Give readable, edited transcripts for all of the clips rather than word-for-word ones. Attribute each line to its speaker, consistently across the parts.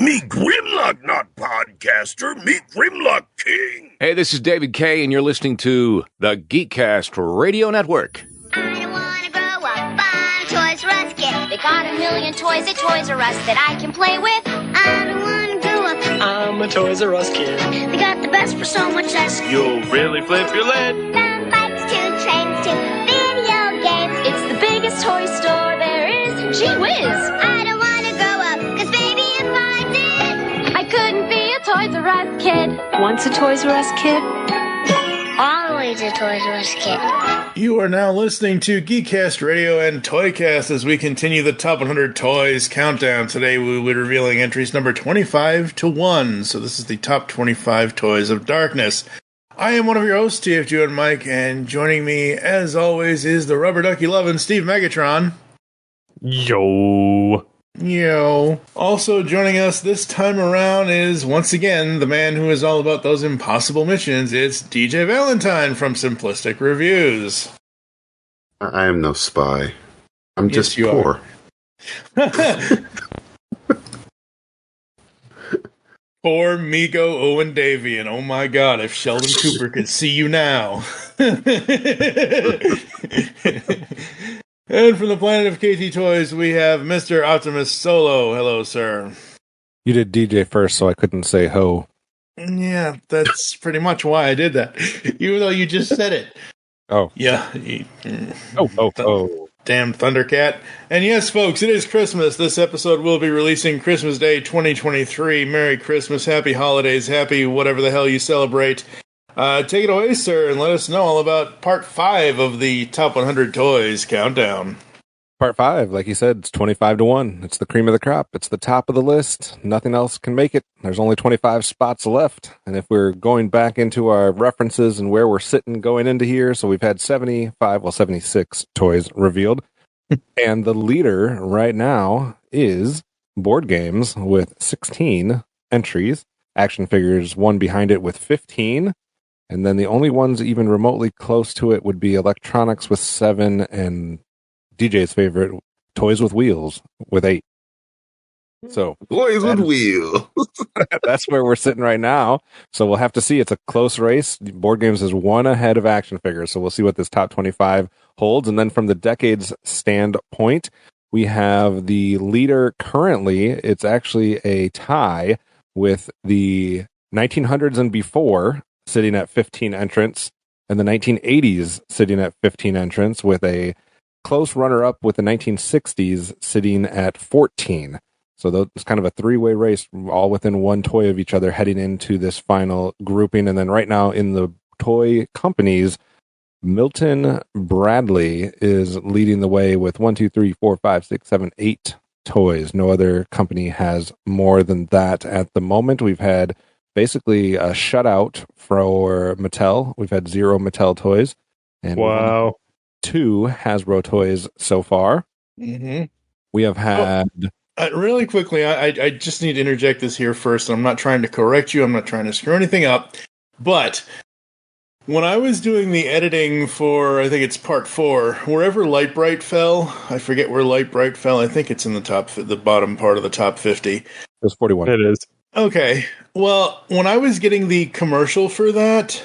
Speaker 1: Me Grimlock, not podcaster. Me Grimlock King.
Speaker 2: Hey, this is David K., and you're listening to the Geekcast Radio Network.
Speaker 3: I don't want to grow up. I'm Toys R Us kid. They got a million toys at Toys R Us that I can play with. I don't want to grow up.
Speaker 4: I'm a Toys R Us kid.
Speaker 3: They got the best for so much less.
Speaker 5: You'll really flip your lid.
Speaker 3: From bikes to trains to video games.
Speaker 6: It's the biggest toy store there is. Gee whiz.
Speaker 3: I don't want to grow up, 'cause baby, if I did,
Speaker 6: I couldn't be a Toys R Us kid. Once a Toys R Us kid.
Speaker 3: always a Toys R Us kid.
Speaker 7: You are now listening to Geekcast Radio and Toycast as we continue the Top 100 Toys Countdown. Today we will be revealing entries number 25 to 1. So this is the Top 25 Toys of Darkness. I am one of your hosts, TFG and Mike, and joining me, as always, is the Rubber Ducky Lovin' Steve Megatron.
Speaker 5: Yo.
Speaker 7: Also joining us this time around is, once again, the man who is all about those impossible missions. It's DJ Valentine from Simplistic Reviews.
Speaker 8: I am no spy. I'm just poor.
Speaker 7: Poor Miko Owen Davian. Oh my god, if Sheldon Cooper could see you now. And from the planet of KT Toys, we have Mr. Optimus Solo. Hello, sir.
Speaker 9: You did DJ first, so I couldn't say ho.
Speaker 7: Yeah, that's pretty much why I did that. Even though you just said it.
Speaker 9: Oh.
Speaker 7: Yeah.
Speaker 9: Oh.
Speaker 7: Damn Thundercat. And yes, folks, it is Christmas. This episode will be releasing Christmas Day 2023. Merry Christmas, happy holidays, happy whatever the hell you celebrate. Take it away, sir, and let us know all about Part 5 of the Top 100 Toys Countdown.
Speaker 9: Part 5, like you said, it's 25 to 1. It's the cream of the crop. It's the top of the list. Nothing else can make it. There's only 25 spots left. And if we're going back into our references and where we're sitting going into here, so we've had 76 toys revealed. And the leader right now is board games with 16 entries. Action figures, one behind it with 15. And then the only ones even remotely close to it would be electronics with 7 and DJ's favorite, Toys with Wheels with 8. So
Speaker 8: Toys with Wheels.
Speaker 9: That's where we're sitting right now. So we'll have to see. It's a close race. Board games is one ahead of action figures. So we'll see what this top 25 holds. And then from the decades standpoint, we have the leader currently. It's actually a tie with the 1900s and before, sitting at 15 entrants, and the 1980s sitting at 15 entrants, with a close runner-up with the 1960s sitting at 14. So it's kind of a three-way race, all within one toy of each other, heading into this final grouping. And then right now in the toy companies, Milton Bradley is leading the way with 1, 2, 3, 4, 5, 6, 7, 8 toys. No other company has more than that at the moment. We've had basically a shutout for Mattel. We've had 0 Mattel toys. And
Speaker 5: wow.
Speaker 9: 2 Hasbro toys so far.
Speaker 7: Mm-hmm.
Speaker 9: We have had...
Speaker 7: really quickly, I just need to interject this here first. I'm not trying to correct you. I'm not trying to screw anything up. But when I was doing the editing for, I think it's Part 4, wherever Light Bright fell, I forget where Light Bright fell. I think it's in the bottom part of the top 50.
Speaker 9: It was 41.
Speaker 5: It is.
Speaker 7: Okay. Well, when I was getting the commercial for that,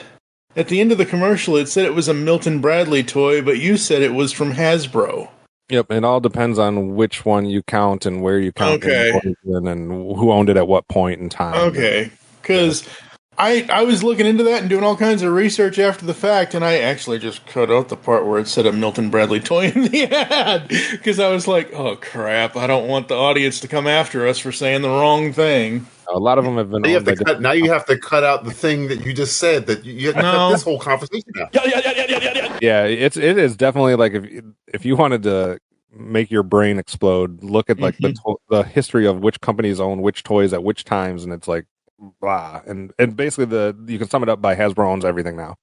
Speaker 7: at the end of the commercial, it said it was a Milton Bradley toy, but you said it was from Hasbro.
Speaker 9: Yep, it all depends on which one you count and where you count
Speaker 7: Okay.
Speaker 9: it and who owned it at what point in time.
Speaker 7: Okay, because I was looking into that and doing all kinds of research after the fact, and I actually just cut out the part where it said a Milton Bradley toy in the ad, because I was like, oh crap, I don't want the audience to come after us for saying the wrong thing.
Speaker 9: A lot of them have been...
Speaker 8: Now you have to cut out the thing that you just said, that you have to cut this whole conversation out.
Speaker 9: Yeah, it is definitely like if you wanted to make your brain explode, look at like the history of which companies own which toys at which times, and it's like blah. And basically you can sum it up by Hasbro owns everything now.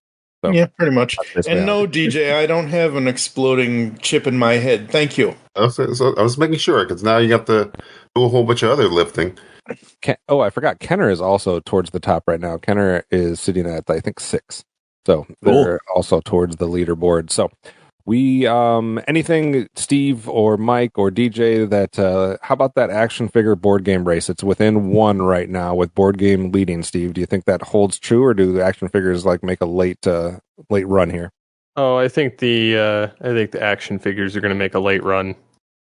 Speaker 9: So,
Speaker 7: yeah, pretty much. And no, DJ, I don't have an exploding chip in my head. Thank you.
Speaker 8: I was making sure, because now you have to do a whole bunch of other lifting.
Speaker 9: I forgot. Kenner is also towards the top right now. Kenner is sitting at, I think, 6. So they're also towards the leaderboard. So We anything Steve or Mike or DJ that how about that action figure board game race? It's within one right now with board game leading. Steve, do you think that holds true, or do the action figures like make a late run here?
Speaker 5: Oh, I think the action figures are going to make a late run.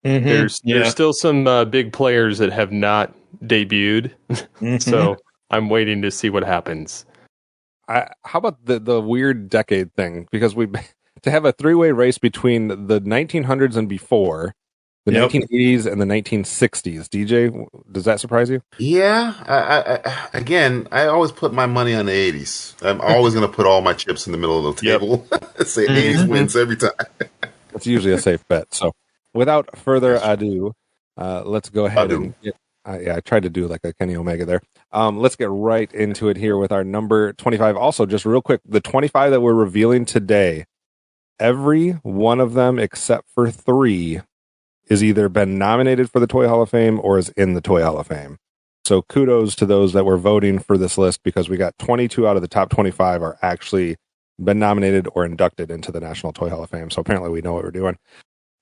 Speaker 5: Mm-hmm. There's still some big players that have not debuted, so I'm waiting to see what happens.
Speaker 9: How about the weird decade thing? Because to have a three-way race between the 1900s and before, the 1980s and the 1960s. DJ, does that surprise you?
Speaker 8: Yeah. I always put my money on the 80s. I'm always going to put all my chips in the middle of the table. Say 80s wins every time.
Speaker 9: It's usually a safe bet. So without further ado, let's go ahead and get... I tried to do like a Kenny Omega there. Let's get right into it here with our number 25. Also, just real quick, the 25 that we're revealing today, every one of them except for 3 is either been nominated for the Toy Hall of Fame or is in the Toy Hall of Fame. So kudos to those that were voting for this list, because we got 22 out of the top 25 are actually been nominated or inducted into the National Toy Hall of Fame. So apparently we know what we're doing.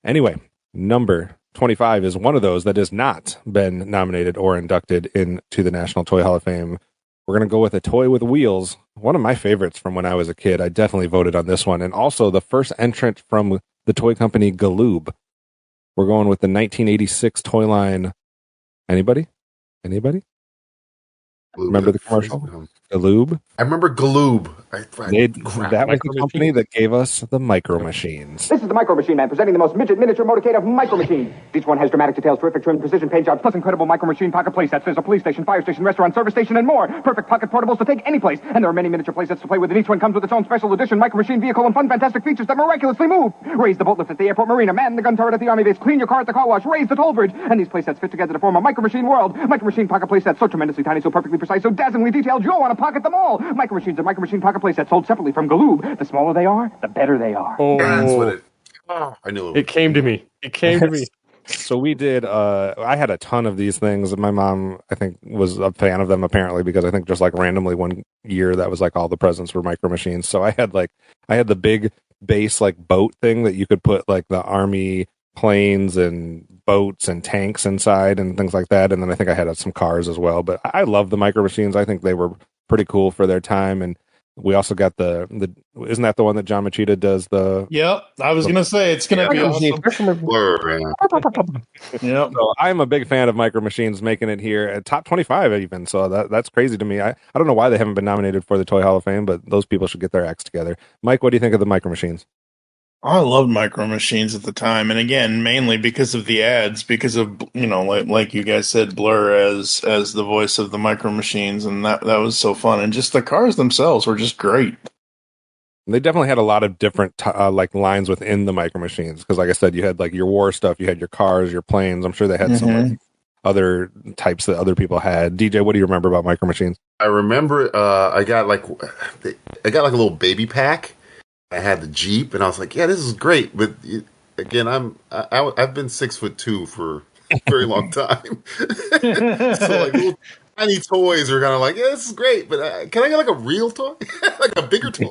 Speaker 9: Anyway, number 25 is one of those that has not been nominated or inducted into the National Toy Hall of Fame. We're going to go with a toy with wheels. One of my favorites from when I was a kid. I definitely voted on this one. And also the first entrant from the toy company Galoob. We're going with the 1986 toy line. Anybody? Remember the commercial? Galoob?
Speaker 8: I remember Galoob.
Speaker 9: That was the company that gave us the Micro Machines.
Speaker 10: This is the Micro Machine Man presenting the most midget miniature motorcade of Micro Machines. Each one has dramatic details, terrific trim, precision paint jobs, plus incredible Micro Machine pocket playsets. There's a police station, fire station, restaurant, service station, and more. Perfect pocket portables to take any place. And there are many miniature playsets to play with, and each one comes with its own special edition Micro Machine vehicle and fun, fantastic features that miraculously move. Raise the boat lift at the airport marina, man the gun turret at the army base, clean your car at the car wash, raise the toll bridge. And these playsets fit together to form a Micro Machine world. Micro Machine pocket playsets, so tremendously tiny, so perfectly precise, so dazzlingly detailed, you'll want to pocket them all. Micro Machines and Micro Machine pocket playsets sold separately from Galoob. The smaller they are, the better they are.
Speaker 8: That's what it... Oh, I knew
Speaker 5: it came to me.
Speaker 9: So we did, I had a ton of these things. My mom, I think, was a fan of them apparently, because I think just like randomly one year that was like all the presents were Micro Machines. So I had the big base like boat thing that you could put like the army planes and boats and tanks inside and things like that. And then I think I had some cars as well. But I love the Micro Machines. I think they were pretty cool for their time. And we also got the isn't that the one that John Machida does the...
Speaker 7: Yep, I was going to say, it's going to be awesome.
Speaker 9: Yep. So I'm a big fan of Micro Machines making it here at top 25 even. So that's crazy to me. I don't know why they haven't been nominated for the Toy Hall of Fame, but those people should get their acts together. Mike, what do you think of the Micro Machines?
Speaker 7: I loved Micro Machines at the time, and again, mainly because of the ads, because of, like you guys said, Blur as the voice of the Micro Machines, and that was so fun, and just the cars themselves were just great.
Speaker 9: They definitely had a lot of different like lines within the Micro Machines, because like I said, you had like your war stuff, you had your cars, your planes. I'm sure they had some like, other types that other people had. DJ, what do you remember about Micro Machines?
Speaker 8: I remember I got like a little baby pack. I had the Jeep, and I was like, "Yeah, this is great." But again, I've been 6'2" for a very long time, so like little tiny toys are kind of like, "Yeah, this is great." But can I get like a real toy, like a bigger toy?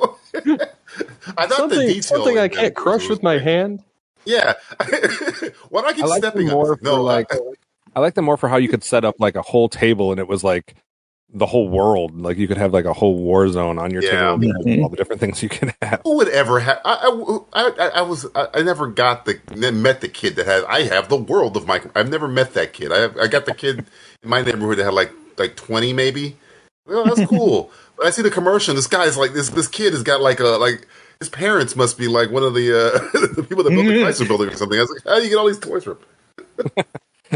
Speaker 8: I thought
Speaker 5: something I can't crush with my hand.
Speaker 8: Yeah, why do I keep stepping on it? No,
Speaker 9: I like them more for how you could set up like a whole table, and it was like the whole world. Like you could have like a whole war zone on your table, all the different things you can have.
Speaker 8: Who would ever have? I never met the kid that had. I have the world of Micro. I've never met that kid. I got the kid in my neighborhood that had like 20 maybe. Well, that's cool. But I see the commercial. This guy's like this kid has got like his parents must be like one of the the people that built the Chrysler building or something. I was like, how do you get all these toys from?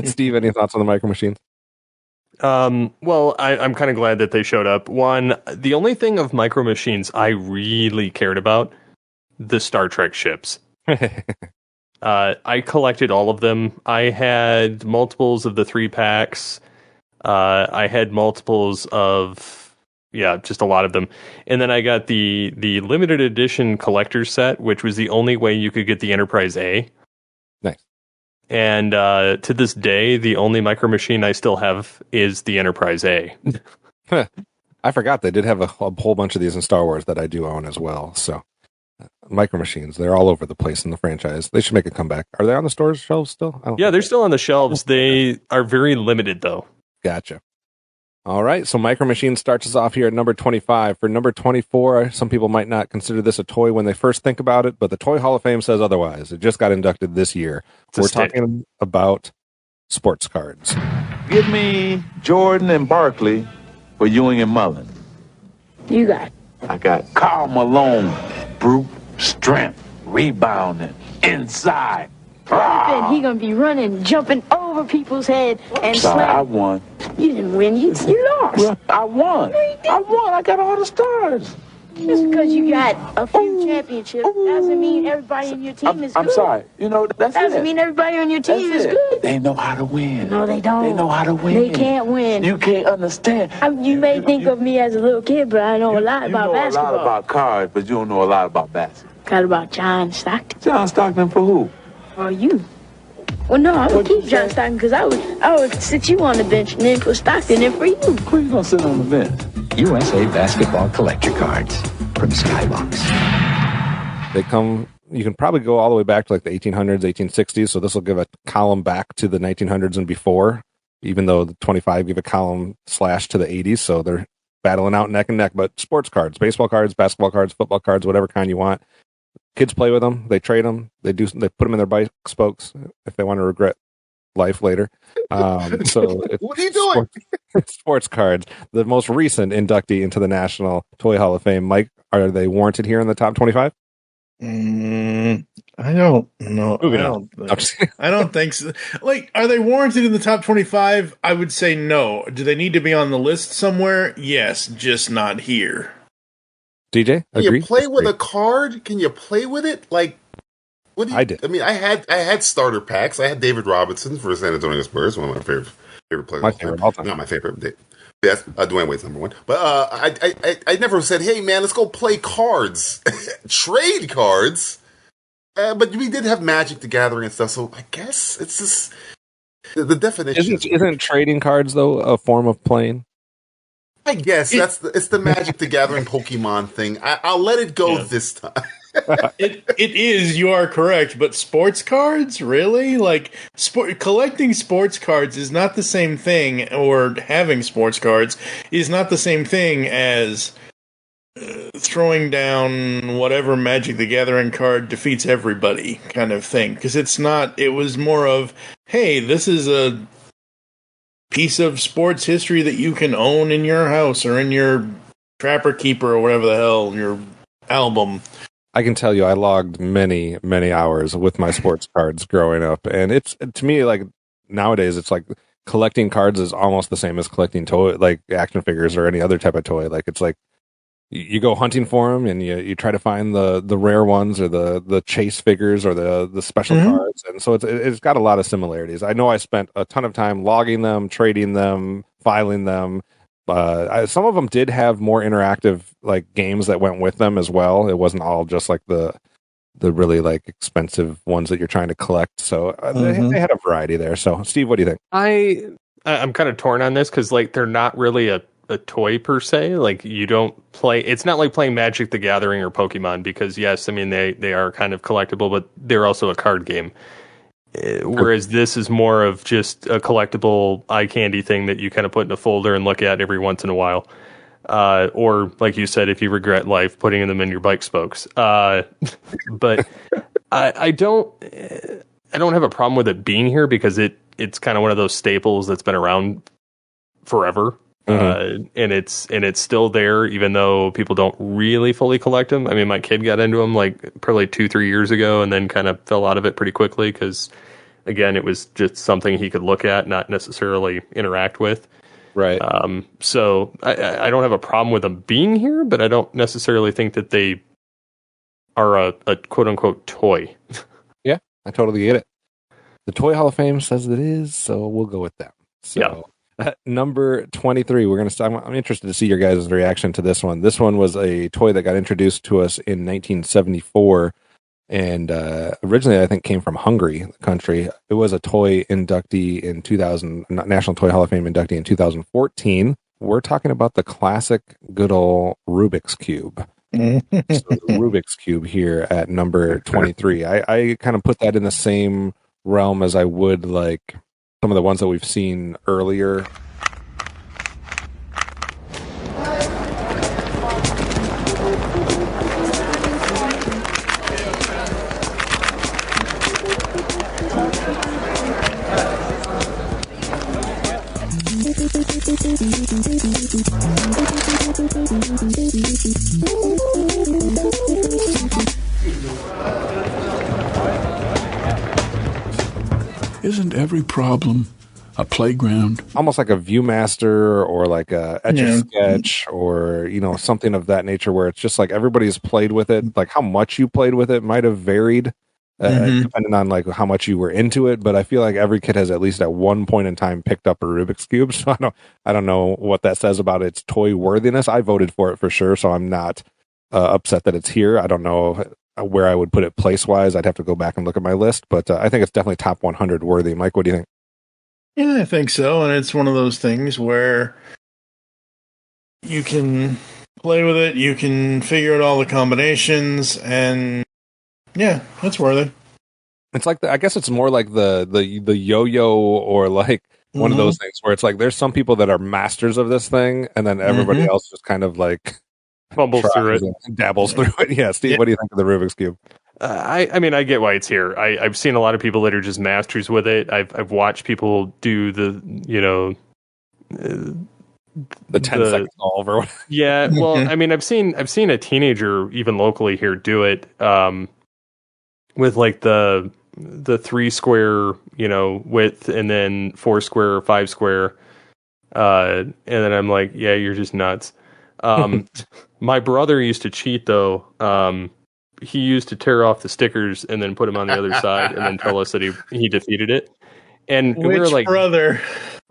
Speaker 9: Steve, any thoughts on the Micro Machines?
Speaker 5: Well, I'm kind of glad that they showed up. One, the only thing of Micro Machines I really cared about, the Star Trek ships. I collected all of them. I had multiples of the 3-packs. I had multiples of, just a lot of them. And then I got the limited edition collector's set, which was the only way you could get the Enterprise A.
Speaker 9: Nice.
Speaker 5: And to this day, the only Micro Machine I still have is the Enterprise A.
Speaker 9: I forgot they did have a whole bunch of these in Star Wars that I do own as well. So Micro Machines. They're all over the place in the franchise. They should make a comeback. Are they on the stores shelves still?
Speaker 5: Yeah, they're still on the shelves. They are very limited, though.
Speaker 9: Gotcha. All right, so Micro Machines starts us off here at number 25. For number 24, some people might not consider this a toy when they first think about it, but the Toy Hall of Fame says otherwise. It just got inducted this year. We're talking about sports cards.
Speaker 11: Give me Jordan and Barkley for Ewing and Mullen.
Speaker 6: You got it.
Speaker 11: I got Karl Malone, brute strength, rebounding, inside.
Speaker 6: He gonna be running, jumping over people's head and
Speaker 11: Sorry, I
Speaker 6: slamming.
Speaker 11: won.
Speaker 6: You didn't win. You lost.
Speaker 11: Well, I won. I won. I got all the stars.
Speaker 6: Just because you got a few championships doesn't mean everybody in your team is good.
Speaker 11: I'm sorry. You know, that's
Speaker 6: Doesn't
Speaker 11: it.
Speaker 6: mean everybody on your team is good.
Speaker 11: They know how to win.
Speaker 6: No, they don't.
Speaker 11: They know how to win.
Speaker 6: They can't win.
Speaker 11: You can't understand.
Speaker 6: You may think of me as a little kid, but I know a lot about
Speaker 11: You know
Speaker 6: basketball.
Speaker 11: a lot about cards, but you don't know a lot about basketball.
Speaker 6: Got about John Stockton.
Speaker 11: John Stockton for who?
Speaker 6: Or you. Well, no, I would keep John Stockton because I would sit you on the bench and then put Stockton in for you.
Speaker 11: Who you gonna sit on the bench?
Speaker 12: USA Basketball Collector Cards from Skybox.
Speaker 9: They come, you can probably go all the way back to like the 1800s, 1860s, so this will give a column back to the 1900s and before, even though the 25 give a column slash to the 80s, so they're battling out neck and neck. But sports cards, baseball cards, basketball cards, football cards, whatever kind you want. Kids play with them. They trade them. They put them in their bike spokes if they want to regret life later. So
Speaker 8: what are you doing?
Speaker 9: Sports cards, the most recent inductee into the National Toy Hall of Fame. Mike, are they warranted here in the top 25?
Speaker 7: I don't know. I don't think so. Like, are they warranted in the top 25? I would say no. Do they need to be on the list somewhere? Yes, just not here.
Speaker 9: DJ,
Speaker 8: Can you play with a card? Can you play with it? Like, what do you?
Speaker 9: I did.
Speaker 8: I mean, I had starter packs. I had David Robinson for San Antonio Spurs, one of my favorite players.
Speaker 9: My favorite all time.
Speaker 8: Not my favorite. Yes, Dwayne Wade's number one. But I never said, hey man, let's go play cards, trade cards. But we did have Magic the Gathering and stuff, so I guess it's just the definition.
Speaker 9: Isn't trading cards though a form of playing?
Speaker 8: I guess it's the Magic the Gathering Pokemon thing. I'll let it go this time.
Speaker 7: It is. You are correct. But sports cards, really? Like collecting sports cards is not the same thing, or having sports cards is not the same thing as throwing down whatever Magic the Gathering card defeats everybody kind of thing. Because it's not. It was more of, hey, this is a piece of sports history that you can own in your house or in your Trapper Keeper or whatever the hell, your album.
Speaker 9: I can tell you I logged many, many hours with my sports cards growing up. And it's, to me, like, nowadays, it's like collecting cards is almost the same as collecting toy, like action figures or any other type of toy. Like, it's like you go hunting for them and you try to find the rare ones or the chase figures or the special cards. And so it's got a lot of similarities. I know I spent a ton of time logging them, trading them, filing them. Some of them did have more interactive like games that went with them as well. It wasn't all just like the really like expensive ones that you're trying to collect. So they had a variety there. So Steve, what do you think?
Speaker 5: I'm kind of torn on this because like they're not really a toy per se. Like you don't play. It's not like playing Magic the Gathering or Pokemon because yes, I mean they are kind of collectible, but they're also a card game. Whereas this is more of just a collectible eye candy thing that you kind of put in a folder and look at every once in a while. Or like you said, if you regret life, putting them in your bike spokes. But I don't have a problem with it being here because it's kind of one of those staples that's been around forever. And it's still there, even though people don't really fully collect them. I mean, my kid got into them like probably 2-3 years ago, and then kind of fell out of it pretty quickly because, again, it was just something he could look at, not necessarily interact with.
Speaker 9: Right.
Speaker 5: So I don't have a problem with them being here, but I don't necessarily think that they are a quote unquote toy.
Speaker 9: Yeah, I totally get it. The Toy Hall of Fame says it is, so we'll go with that. So. Yeah. Number 23, we're going to start. I'm interested to see your guys' reaction to this one. This one was a toy that got introduced to us in 1974, and originally I think came from Hungary, the country. It was a toy inductee in 2000, National Toy Hall of Fame inductee in 2014. We're talking about the classic, good old Rubik's Cube. So the Rubik's Cube here at number 23. I kind of put that in the same realm as I would like some of the ones that we've seen earlier.
Speaker 13: Isn't every problem a playground?
Speaker 9: Almost like a Viewmaster or like a Etch-a-Sketch or, you know, something of that nature where it's just like everybody's played with it. Like how much you played with it might have varied depending on like how much you were into it. But I feel like every kid has at least at one point in time picked up a Rubik's Cube. So I don't know what that says about its toy worthiness. I voted for it for sure. So I'm not upset that it's here. I don't know where I would put it place-wise. I'd have to go back and look at my list, but I think it's definitely top 100 worthy. Mike, what do you think?
Speaker 7: Yeah, I think so. And it's one of those things where you can play with it, you can figure out all the combinations, and yeah, it's worthy.
Speaker 9: It's like I guess it's more like the yo-yo or like one of those things where it's like there's some people that are masters of this thing, and then everybody else just kind of like
Speaker 5: fumbles through it
Speaker 9: and dabbles through it. Yeah, Steve, what do you think of the Rubik's Cube?
Speaker 5: I mean, I get why it's here. I've seen a lot of people that are just masters with it. I've watched people do the, you know,
Speaker 9: the 10-second solve or whatever.
Speaker 5: Yeah, well, I mean, I've seen a teenager even locally here do it with like the 3 square, you know, width and then 4 square or 5 square, and then I'm like, yeah, you're just nuts. My brother used to cheat though. He used to tear off the stickers and then put them on the other side and then tell us that he defeated it. And we were like,
Speaker 7: brother?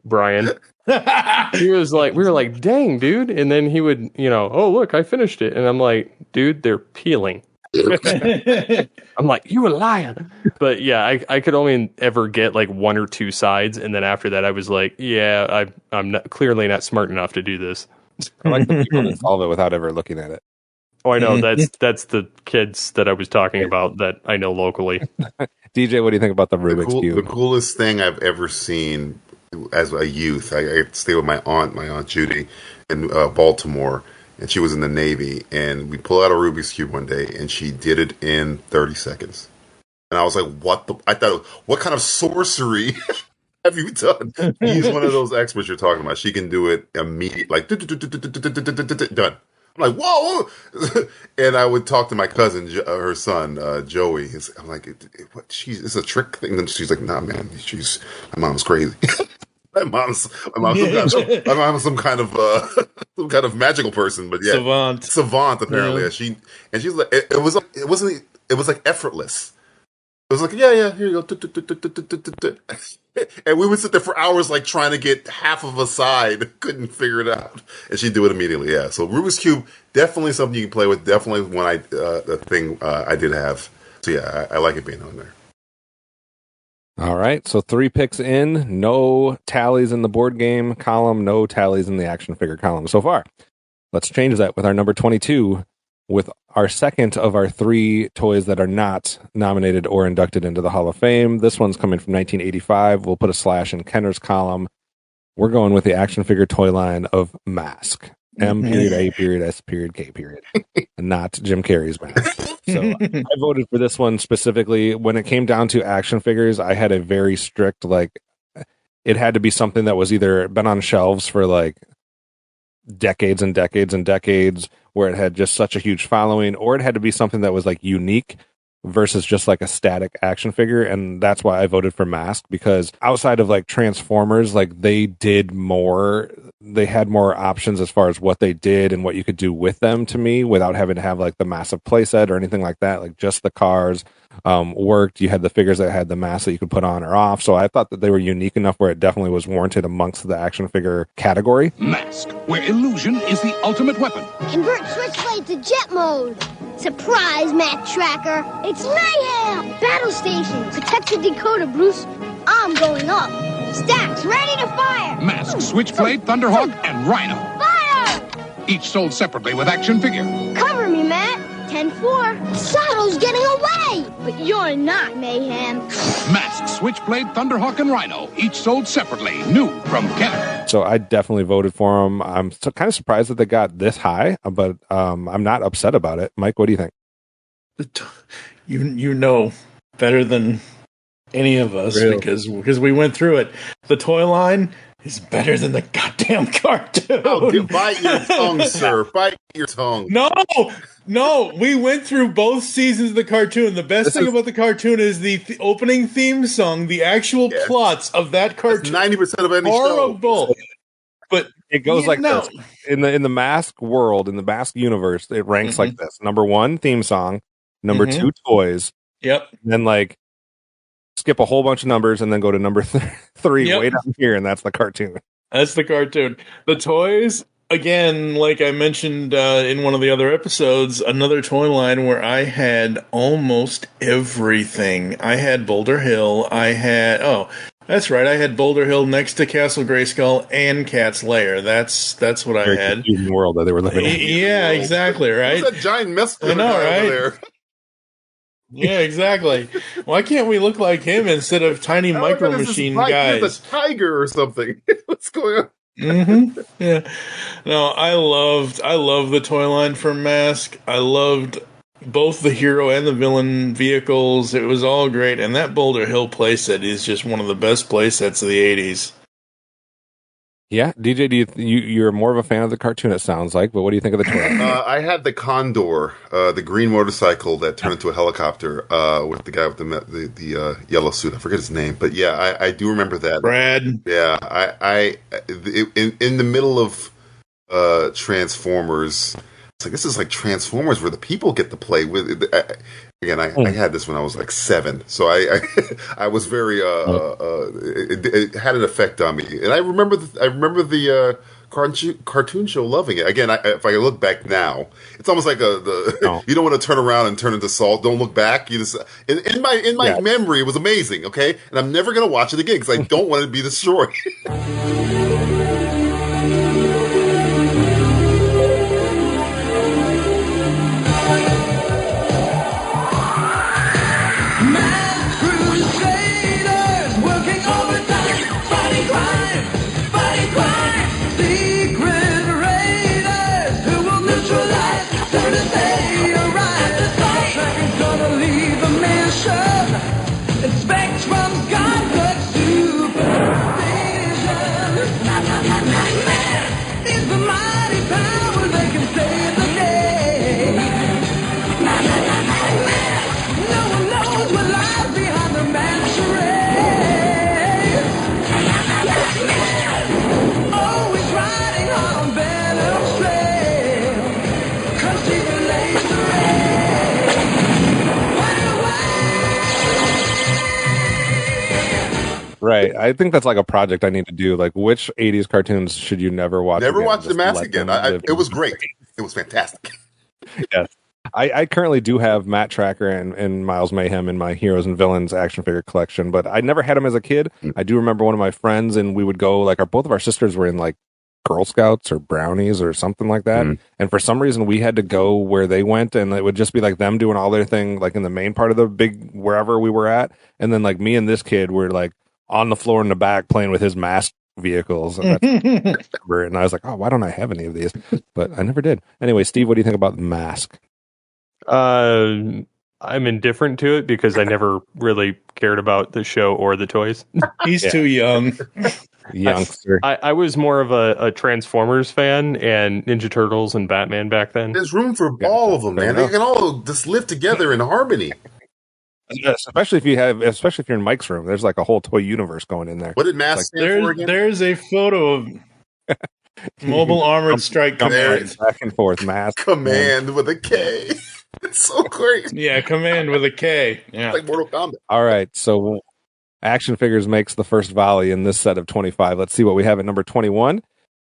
Speaker 5: Brian. We were like, dang, dude. And then he would, you know, oh, look, I finished it. And I'm like, dude, they're peeling. I'm like, you a liar. But yeah, I could only ever get like 1 or 2 sides. And then after that, I was like, yeah, I'm clearly not smart enough to do this.
Speaker 9: I like the people that solve it without ever looking at it.
Speaker 5: Oh, I know. That's the kids that I was talking about that I know locally.
Speaker 9: DJ, what do you think about the Rubik's Cube?
Speaker 8: The coolest thing I've ever seen as a youth, I stayed with my aunt Judy in Baltimore, and she was in the Navy, and we pulled out a Rubik's Cube one day, and she did it in 30 seconds. And I was like, I thought, what kind of sorcery have you done? She's one of those experts you're talking about. She can do it immediately, like, done. I'm like, whoa! And I would talk to my cousin, her son, Joey. I'm like, what? It's a trick thing. And she's like, nah, man. My mom's crazy. my mom's some kind of magical person. But yeah, savant apparently. Yeah. And she's like, it was like effortless. It was like, yeah, here you go. And we would sit there for hours, like trying to get half of a side, couldn't figure it out, and she'd do it immediately. Yeah, so Rubik's Cube, definitely something you can play with. Definitely one a thing I did have. So yeah, I like it being on there.
Speaker 9: All right, so 3 picks in, no tallies in the board game column, no tallies in the action figure column so far. Let's change that with our number 22. With our second of our 3 toys that are not nominated or inducted into the Hall of Fame. This one's coming from 1985. We'll put a slash in Kenner's column. We're going with the action figure toy line of Mask. M period, A period, S period, K period. Not Jim Carrey's Mask. So I voted for this one specifically. When it came down to action figures, I had a very strict, like, it had to be something that was either been on shelves for like decades and decades and decades, where it had just such a huge following, or it had to be something that was like unique versus just like a static action figure. And that's why I voted for Mask, because outside of like Transformers, like they had more options as far as what they did and what you could do with them, to me, without having to have like the massive playset or anything like that. Like just the cars worked. You had the figures that had the mask that you could put on or off. So I thought that they were unique enough where it definitely was warranted amongst the action figure category.
Speaker 14: Mask, where illusion is the ultimate weapon.
Speaker 3: Convert Switchblade to jet mode. Surprise, Matt Tracker. It's mayhem. Battle station. Protect the decoder, Bruce. I'm going up. Stacks ready to fire.
Speaker 14: Mask, Switchblade, Thunderhawk, and Rhino.
Speaker 3: Fire!
Speaker 14: Each sold separately with action figure.
Speaker 3: Cover me, Matt. 10-4. Sato's getting away! But you're not, Mayhem.
Speaker 14: Mask, Switchblade, Thunderhawk, and Rhino, each sold separately. New from Kenner.
Speaker 9: So I definitely voted for them. I'm kind of surprised that they got this high, but I'm not upset about it. Mike, what do you think?
Speaker 7: You know better than any of us
Speaker 9: Really?
Speaker 7: because we went through it. The toy line is better than the goddamn cartoon.
Speaker 8: Oh, bite your tongue, sir. Bite your tongue.
Speaker 7: No, we went through both seasons of the cartoon. The best thing about the cartoon is the opening theme song, the actual plots of that cartoon.
Speaker 8: 90% of any
Speaker 7: horrible.
Speaker 8: show.
Speaker 7: But
Speaker 9: it goes like this. In the Mask world, in the Mask universe, it ranks like this. Number 1, theme song. Number 2, toys.
Speaker 7: Yep.
Speaker 9: Then skip a whole bunch of numbers and then go to number 3 way down here, and that's the cartoon.
Speaker 7: That's the cartoon. The toys, again, like I mentioned in one of the other episodes, another toy line where I had almost everything. I had Boulder Hill. That's right. I had Boulder Hill next to Castle Grayskull and Cat's Lair. That's what I had.
Speaker 9: In the world that they were living in.
Speaker 7: Yeah, exactly. Right.
Speaker 8: What's that giant mescaline
Speaker 7: I know,
Speaker 8: guy
Speaker 7: right?
Speaker 8: over there?
Speaker 7: Yeah, exactly. Why can't we look like him instead of tiny micro machine guys?
Speaker 8: He's a tiger or something. What's going
Speaker 7: on? Yeah. No, I loved the toy line for Mask. I loved both the hero and the villain vehicles. It was all great, and that Boulder Hill playset is just one of the best playsets of the 80s.
Speaker 9: Yeah, DJ, you're more of a fan of the cartoon, it sounds like, but what do you think of the toy?
Speaker 8: I had the Condor, the green motorcycle that turned into a helicopter with the guy with the yellow suit. I forget his name, but yeah, I do remember that.
Speaker 7: Brad.
Speaker 8: Yeah, in the middle of Transformers, it's like this is like Transformers where the people get to play with. Again, I had this when I was like 7, so I was very it had an effect on me, and I remember the cartoon show loving it. Again, if I look back now, it's almost like you don't want to turn around and turn into salt. Don't look back. You just in my memory, it was amazing. Okay, and I'm never gonna watch it again because I don't want it to be destroyed.
Speaker 9: Right. I think that's like a project I need to do. Like, which 80s cartoons should you never watch
Speaker 8: Never
Speaker 9: again?
Speaker 8: watch The
Speaker 9: Just
Speaker 8: Mask
Speaker 9: let
Speaker 8: again.
Speaker 9: them live.
Speaker 8: It was great. It was fantastic.
Speaker 9: Yes. I currently do have Matt Tracker and Miles Mayhem in my Heroes and Villains action figure collection, but I never had them as a kid. I do remember one of my friends, and we would go, like, both of our sisters were in, like, Girl Scouts or Brownies or something like that. And for some reason, we had to go where they went, and it would just be, like, them doing all their thing, like, in the main part of the big, wherever we were at. And then, like, me and this kid were, like, on the floor in the back playing with his Mask vehicles. And I was like, oh, why don't I have any of these? But I never did. Anyway, Steve, what do you think about the Mask?
Speaker 5: I'm indifferent to it because I never really cared about the show or the toys.
Speaker 7: He's too young.
Speaker 9: Youngster.
Speaker 5: I was more of a Transformers fan and Ninja Turtles and Batman back then.
Speaker 8: There's room for all of them, man. They can all just live together in harmony.
Speaker 9: Especially if you're in Mike's room, there's like a whole toy universe going in there.
Speaker 8: What did Mask stand for again?
Speaker 7: There's a photo of Mobile Armored Strike Command.
Speaker 9: Back and forth, Mask.
Speaker 8: Command with a K. It's so great.
Speaker 7: Yeah, Command with a K. Yeah.
Speaker 8: It's like Mortal Kombat.
Speaker 9: All right, so Action Figures makes the first volley in this set of 25. Let's see what we have at number 21.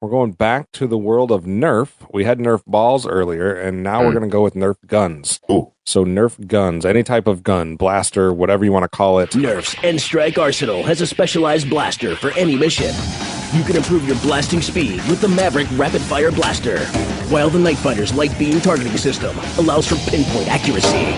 Speaker 9: We're going back to the world of Nerf. We had Nerf balls earlier, and now we're going to go with Nerf guns.
Speaker 8: Ooh.
Speaker 9: So Nerf guns, any type of gun, blaster, whatever you want to call it.
Speaker 15: Nerf's N-Strike Arsenal has a specialized blaster for any mission. You can improve your blasting speed with the Maverick Rapid Fire Blaster, while the Night Fighter's Light Beam Targeting System allows for pinpoint accuracy.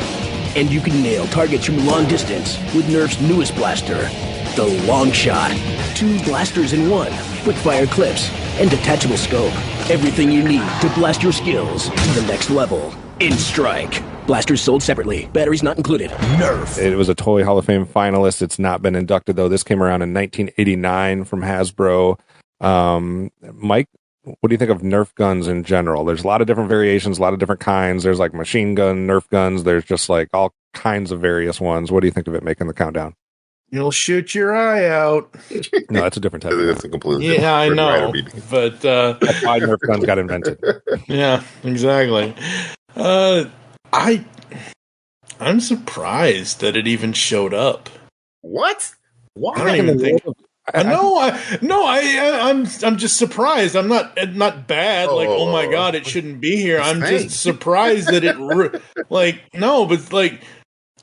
Speaker 15: And you can nail targets from long distance with Nerf's newest blaster, the Long Shot. 2 blasters in one, quick-fire clips, and detachable scope. Everything you need to blast your skills to the next level. N-Strike. Blasters sold separately. Batteries not included. Nerf.
Speaker 9: It was a Toy Hall of Fame finalist. It's not been inducted, though. This came around in 1989 from Hasbro. Mike, what do you think of Nerf guns in general? There's a lot of different variations, a lot of different kinds. There's like machine gun Nerf guns. There's just like all kinds of various ones. What do you think of it making the countdown?
Speaker 7: You'll shoot your eye out.
Speaker 9: No, that's a different type.
Speaker 8: That's a completely different.
Speaker 7: Yeah, I know. But
Speaker 9: that's why Nerf guns got invented.
Speaker 7: Yeah, exactly. I'm surprised that it even showed up.
Speaker 8: What? Why?
Speaker 7: I don't even think. I'm just surprised. I'm not bad. Like, oh my god, it shouldn't be here. I'm just surprised that it. But like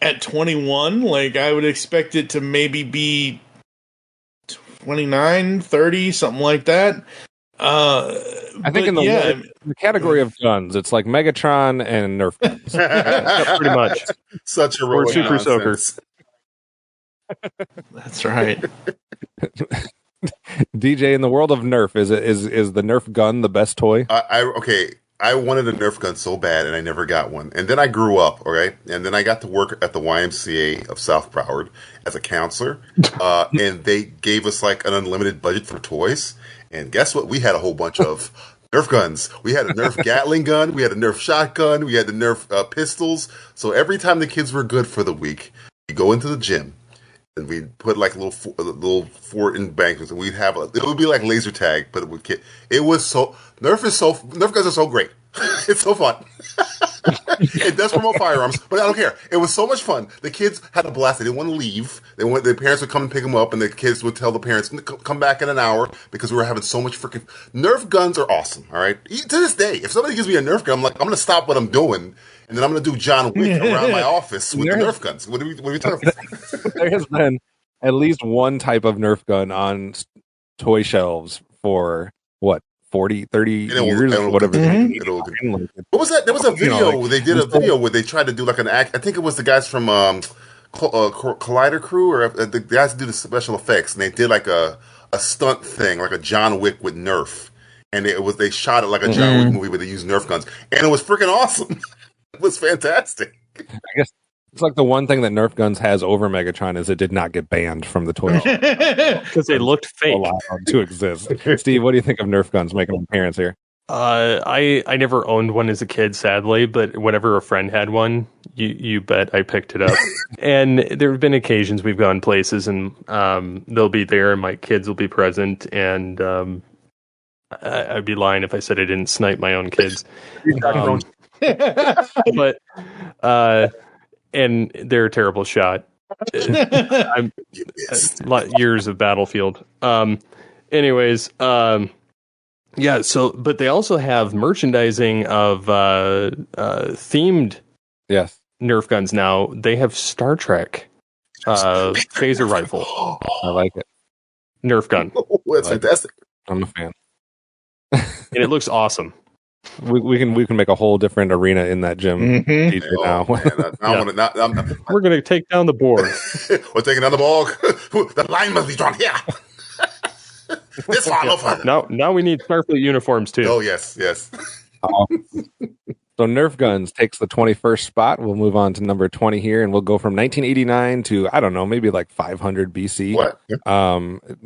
Speaker 7: at 21, like I would expect it to maybe be 29, 30, something like that.
Speaker 9: I think in the category of guns, it's like Megatron and Nerf guns.
Speaker 5: Pretty much.
Speaker 8: Such a
Speaker 5: or Super Soaker.
Speaker 7: That's right.
Speaker 9: DJ, in the world of Nerf, is the Nerf gun the best toy?
Speaker 8: I wanted a Nerf gun so bad, and I never got one. And then I grew up, all right? And then I got to work at the YMCA of South Broward as a counselor. And they gave us like an unlimited budget for toys. And guess what? We had a whole bunch of Nerf guns. We had a Nerf Gatling gun. We had a Nerf shotgun. We had the Nerf pistols. So every time the kids were good for the week, we go into the gym. And we'd put like a little fort embankments, and we'd have it would be like laser tag, but it would Nerf guns are so great. It's so fun. It does promote firearms, but I don't care. It was so much fun. The kids had a blast. They didn't want to leave. Their parents would come and pick them up, and the kids would tell the parents, come back in an hour, because we were having so much freaking... Nerf guns are awesome, all right? To this day, if somebody gives me a Nerf gun, I'm like, I'm going to stop what I'm doing, and then I'm going to do John Wick around my office with the Nerf guns. What are we talking about?
Speaker 9: There has been at least one type of Nerf gun on toy shelves for, 40, 30 years, whatever.
Speaker 8: What was that? There was a video. They did a video where they tried to do like an act. I think it was the guys from Collider Crew, or the guys who do the special effects, and they did like a stunt thing, like a John Wick with Nerf, and they shot it like a John Wick movie where they used Nerf guns, and it was freaking awesome. It was fantastic.
Speaker 9: I guess it's like the one thing that Nerf guns has over Megatron is it did not get banned from the toy
Speaker 5: because they looked fake
Speaker 9: to exist. Steve, what do you think of Nerf guns making an appearance here?
Speaker 5: I never owned one as a kid, sadly, but whenever a friend had one, you bet I picked it up. And there have been occasions we've gone places and they'll be there and my kids will be present, and I'd be lying if I said I didn't snipe my own kids. But and they're a terrible shot. Years of Battlefield. Anyways, yeah. So, but they also have merchandising of themed Nerf guns now. They have Star Trek phaser rifle.
Speaker 9: I like it.
Speaker 5: Nerf gun.
Speaker 8: Oh, that's fantastic.
Speaker 9: I'm a fan.
Speaker 5: And it looks awesome.
Speaker 9: We can make a whole different arena in that gym now.
Speaker 5: We're going to take down the board.
Speaker 8: We're taking down the ball. The line must be drawn here. This far, no further.
Speaker 5: Now we need Starfleet uniforms too.
Speaker 8: Oh yes.
Speaker 9: So Nerf guns takes the 21st spot. We'll move on to number 20 here, and we'll go from 1989 to, I don't know, maybe like 500 BC.
Speaker 8: What?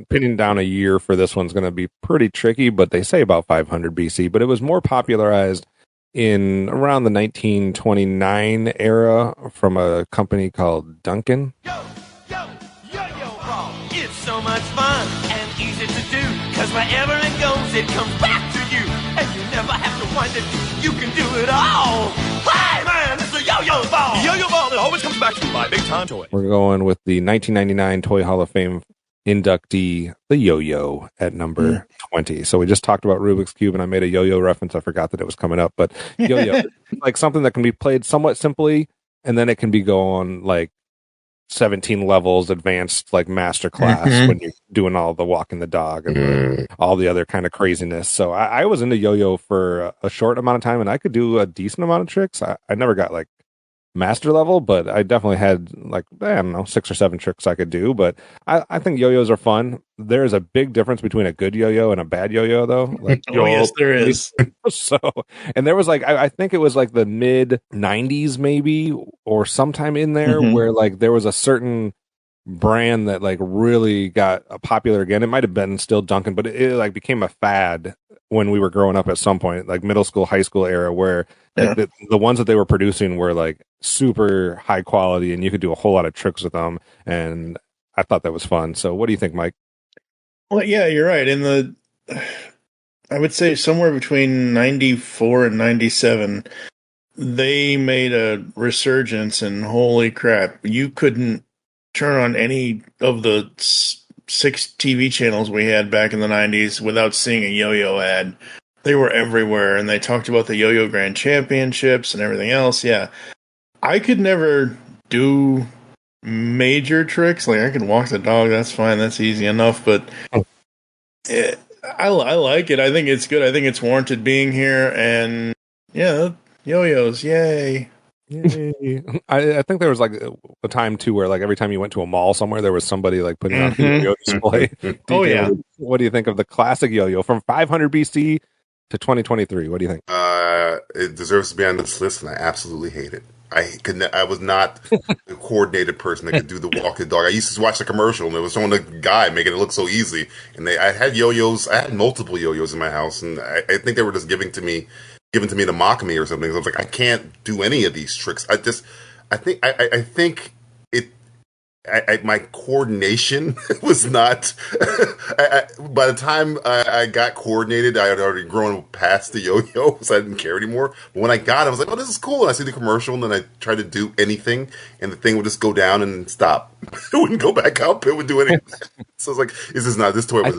Speaker 9: Pinning down a year for this one's going to be pretty tricky, but they say about 500 BC. But it was more popularized in around the 1929 era from a company called Duncan.
Speaker 16: Yo-yo ball. It's so much fun and easy to do, because wherever it goes, it comes back to you. And you never have to wonder, you can do it all. Hey, man, it's a yo-yo ball.
Speaker 1: Yo-yo ball that always comes back to my big time toy.
Speaker 9: We're going with the 1999 Toy Hall of Fame inductee, the yo-yo, at number 20. So we just talked about Rubik's Cube, and I made a yo-yo reference. I forgot that it was coming up, but yo-yo, like something that can be played somewhat simply, and then it can be going like 17 levels advanced, like master class, when you're doing all the walking the dog and all the other kind of craziness. So I was into yo-yo for a short amount of time, and I could do a decent amount of tricks. I never got like master level, but I definitely had like, I don't know, 6 or 7 tricks I could do. But I think yo-yos are fun. There's a big difference between a good yo-yo and a bad yo-yo, though. Like,
Speaker 7: yes, there is.
Speaker 9: So, and there was like, I think it was like the mid 90s maybe, or sometime in there, where like there was a certain brand that like really got popular again. It might have been still Duncan, but it like became a fad when we were growing up at some point, like middle school, high school era, where like, the ones that they were producing were like super high quality, and you could do a whole lot of tricks with them. And I thought that was fun. So what do you think, Mike?
Speaker 7: Well, yeah, you're right. I would say somewhere between 94 and 97, they made a resurgence, and holy crap, you couldn't turn on any of the 6 TV channels we had back in the 90s without seeing a yo-yo ad. They were everywhere, and they talked about the Yo-Yo Grand Championships and everything else. Yeah, I could never do major tricks. Like, I could walk the dog, that's fine, that's easy enough, but I like it. I think it's good. I think it's warranted being here, and yeah, yo-yos, yay.
Speaker 9: I think there was like a time too where like every time you went to a mall somewhere, there was somebody like putting out a yo-yo display.
Speaker 7: Oh yeah.
Speaker 9: What do you think of the classic yo-yo from 500 BC to 2023? What do you think?
Speaker 8: It deserves to be on this list, and I absolutely hate it. I was not a coordinated person that could do the walk the dog. I used to watch the commercial, and it was showing the guy making it look so easy. And I had yo-yos. I had multiple yo-yos in my house, and I think they were just given to me to mock me or something. So I was like, I can't do any of these tricks. I think my coordination was not. By the time I got coordinated, I had already grown past the yo-yo, so I didn't care anymore. But when I got it, I was like, "Oh, this is cool!" And I see the commercial, and then I tried to do anything, and the thing would just go down and stop. It wouldn't go back up. It would do anything. So I was like, this toy was
Speaker 9: I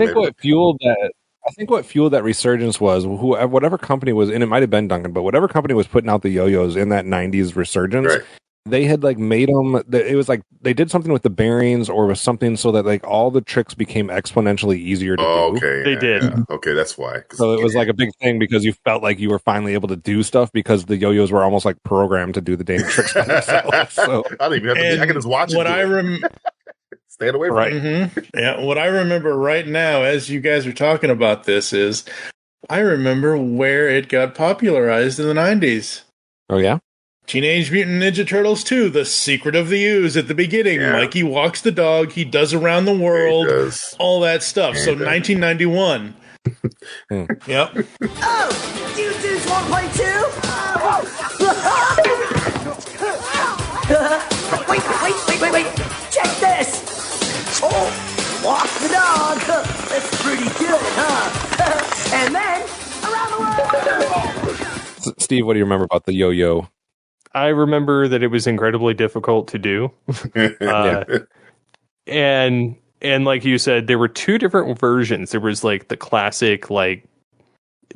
Speaker 9: think what fueled that resurgence was whatever company was, and it might have been Duncan, but whatever company was putting out the yo-yos in that 90s resurgence. Right. They had like made them. It was like they did something with the bearings, or with something so that like all the tricks became exponentially easier to do.
Speaker 8: Okay,
Speaker 5: they did.
Speaker 8: Yeah. Okay, that's why.
Speaker 9: So it was like a big thing because you felt like you were finally able to do stuff because the yo-yos were almost like programmed to do the damn tricks by themselves. So
Speaker 8: I don't even have to. I can just watch it. Stay away from
Speaker 7: it. Yeah, what I remember right now, as you guys are talking about this, is I remember where it got popularized in the 90s.
Speaker 9: Oh yeah.
Speaker 7: Teenage Mutant Ninja Turtles 2, The Secret of the Ooze at the beginning. Yeah. Mikey walks the dog, he does around the world, all that stuff. So 1991. Yep.
Speaker 16: Oh, you dudes want to play too? Wait. Check this. Oh, walk the dog. That's pretty good, huh? And then, around the world.
Speaker 9: Steve, what do you remember about the yo-yo?
Speaker 5: I remember that it was incredibly difficult to do. And like you said, there were 2 different versions. There was like the classic, like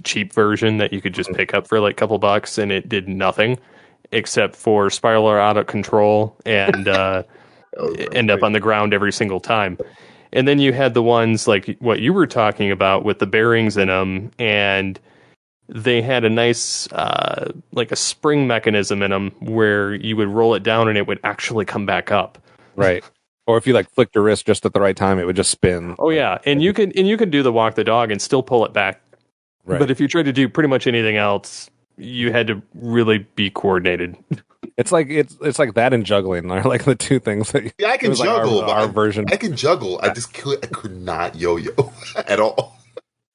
Speaker 5: cheap version that you could just pick up for like a couple bucks, and it did nothing except for spiral out of control and end up on the ground every single time. And then you had the ones like what you were talking about with the bearings in them, and they had a nice, like a spring mechanism in them where you would roll it down and it would actually come back up.
Speaker 9: Right. Or if you like flicked your wrist just at the right time, it would just spin.
Speaker 5: Oh yeah, and you can do the walk the dog and still pull it back. Right. But if you tried to do pretty much anything else, you had to really be coordinated.
Speaker 9: It's like that and juggling are like the 2 things that.
Speaker 8: Yeah, I can juggle.
Speaker 9: Like our version.
Speaker 8: I can juggle. I could not yo-yo at all.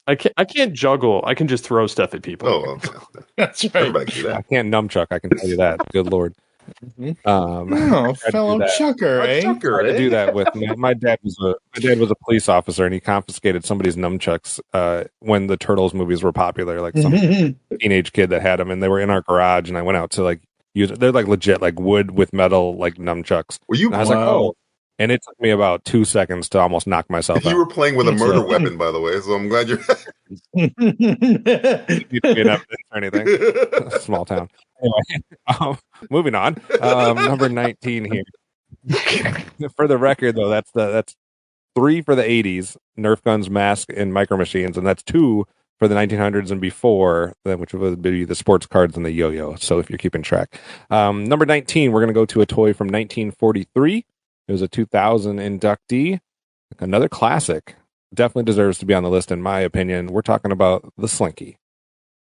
Speaker 5: I can't juggle. I can just throw stuff at people.
Speaker 8: Oh, okay.
Speaker 7: That's right.
Speaker 9: I can't nunchuck. I can tell you that. Good Lord.
Speaker 7: Fellow chucker, eh?
Speaker 9: I had to do that with my dad was a police officer, and he confiscated somebody's nunchucks when the Turtles movies were popular. Like some teenage kid that had them, and they were in our garage. And I went out to like use it. They're like legit, like wood with metal, like nunchucks.
Speaker 8: Were you?
Speaker 9: And I was like, oh. And it took me about 2 seconds to almost knock myself out.
Speaker 8: You were playing with a murder weapon, by the way, so I'm glad you're.
Speaker 9: You didn't get evidence or anything. Small town. Anyway, moving on. Number 19 here. For the record, though, that's 3 for the 80s, Nerf guns, mask, and micro machines, and that's 2 for the 1900s and before, which would be the sports cards and the yo-yo. So if you're keeping track, number 19, we're going to go to a toy from 1943. It was a 2000 inductee, another classic. Definitely deserves to be on the list, in my opinion. We're talking about the Slinky.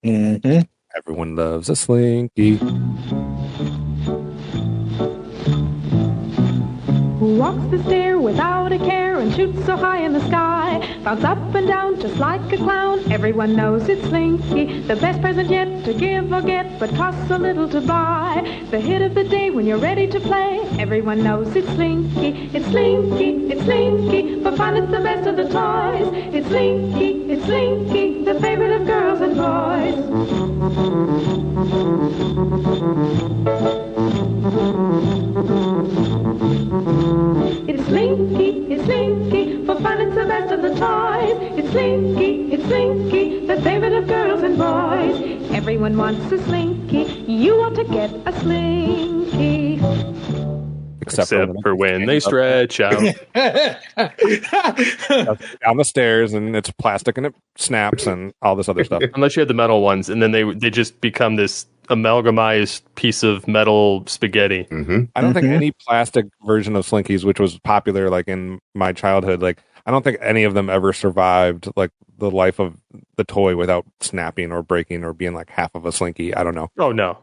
Speaker 7: Mm-hmm.
Speaker 9: Everyone loves a Slinky.
Speaker 17: Who walks the stair without a care and shoots so high in the sky, bounce up and down just like a clown. Everyone knows it's Slinky, the best present yet to give or get, but costs a little to buy. The hit of the day when you're ready to play. Everyone knows it's Slinky, it's Slinky, it's Slinky. For fun, it's the best of the toys. It's Slinky, the favorite of girls and boys. It's Slinky, for fun it's the best of the toys. It's Slinky, the favorite of girls and boys. Everyone wants a Slinky, you ought to get a Slinky.
Speaker 5: Except for when they stretch out.
Speaker 9: Down the stairs, and it's plastic, and it snaps, and all this other stuff.
Speaker 5: Unless you had the metal ones, and then they just become this amalgamized piece of metal spaghetti.
Speaker 8: Mm-hmm.
Speaker 9: I don't think any plastic version of Slinkies, which was popular like in my childhood, like I don't think any of them ever survived like the life of the toy without snapping or breaking or being like half of a Slinky. I don't know.
Speaker 5: Oh no.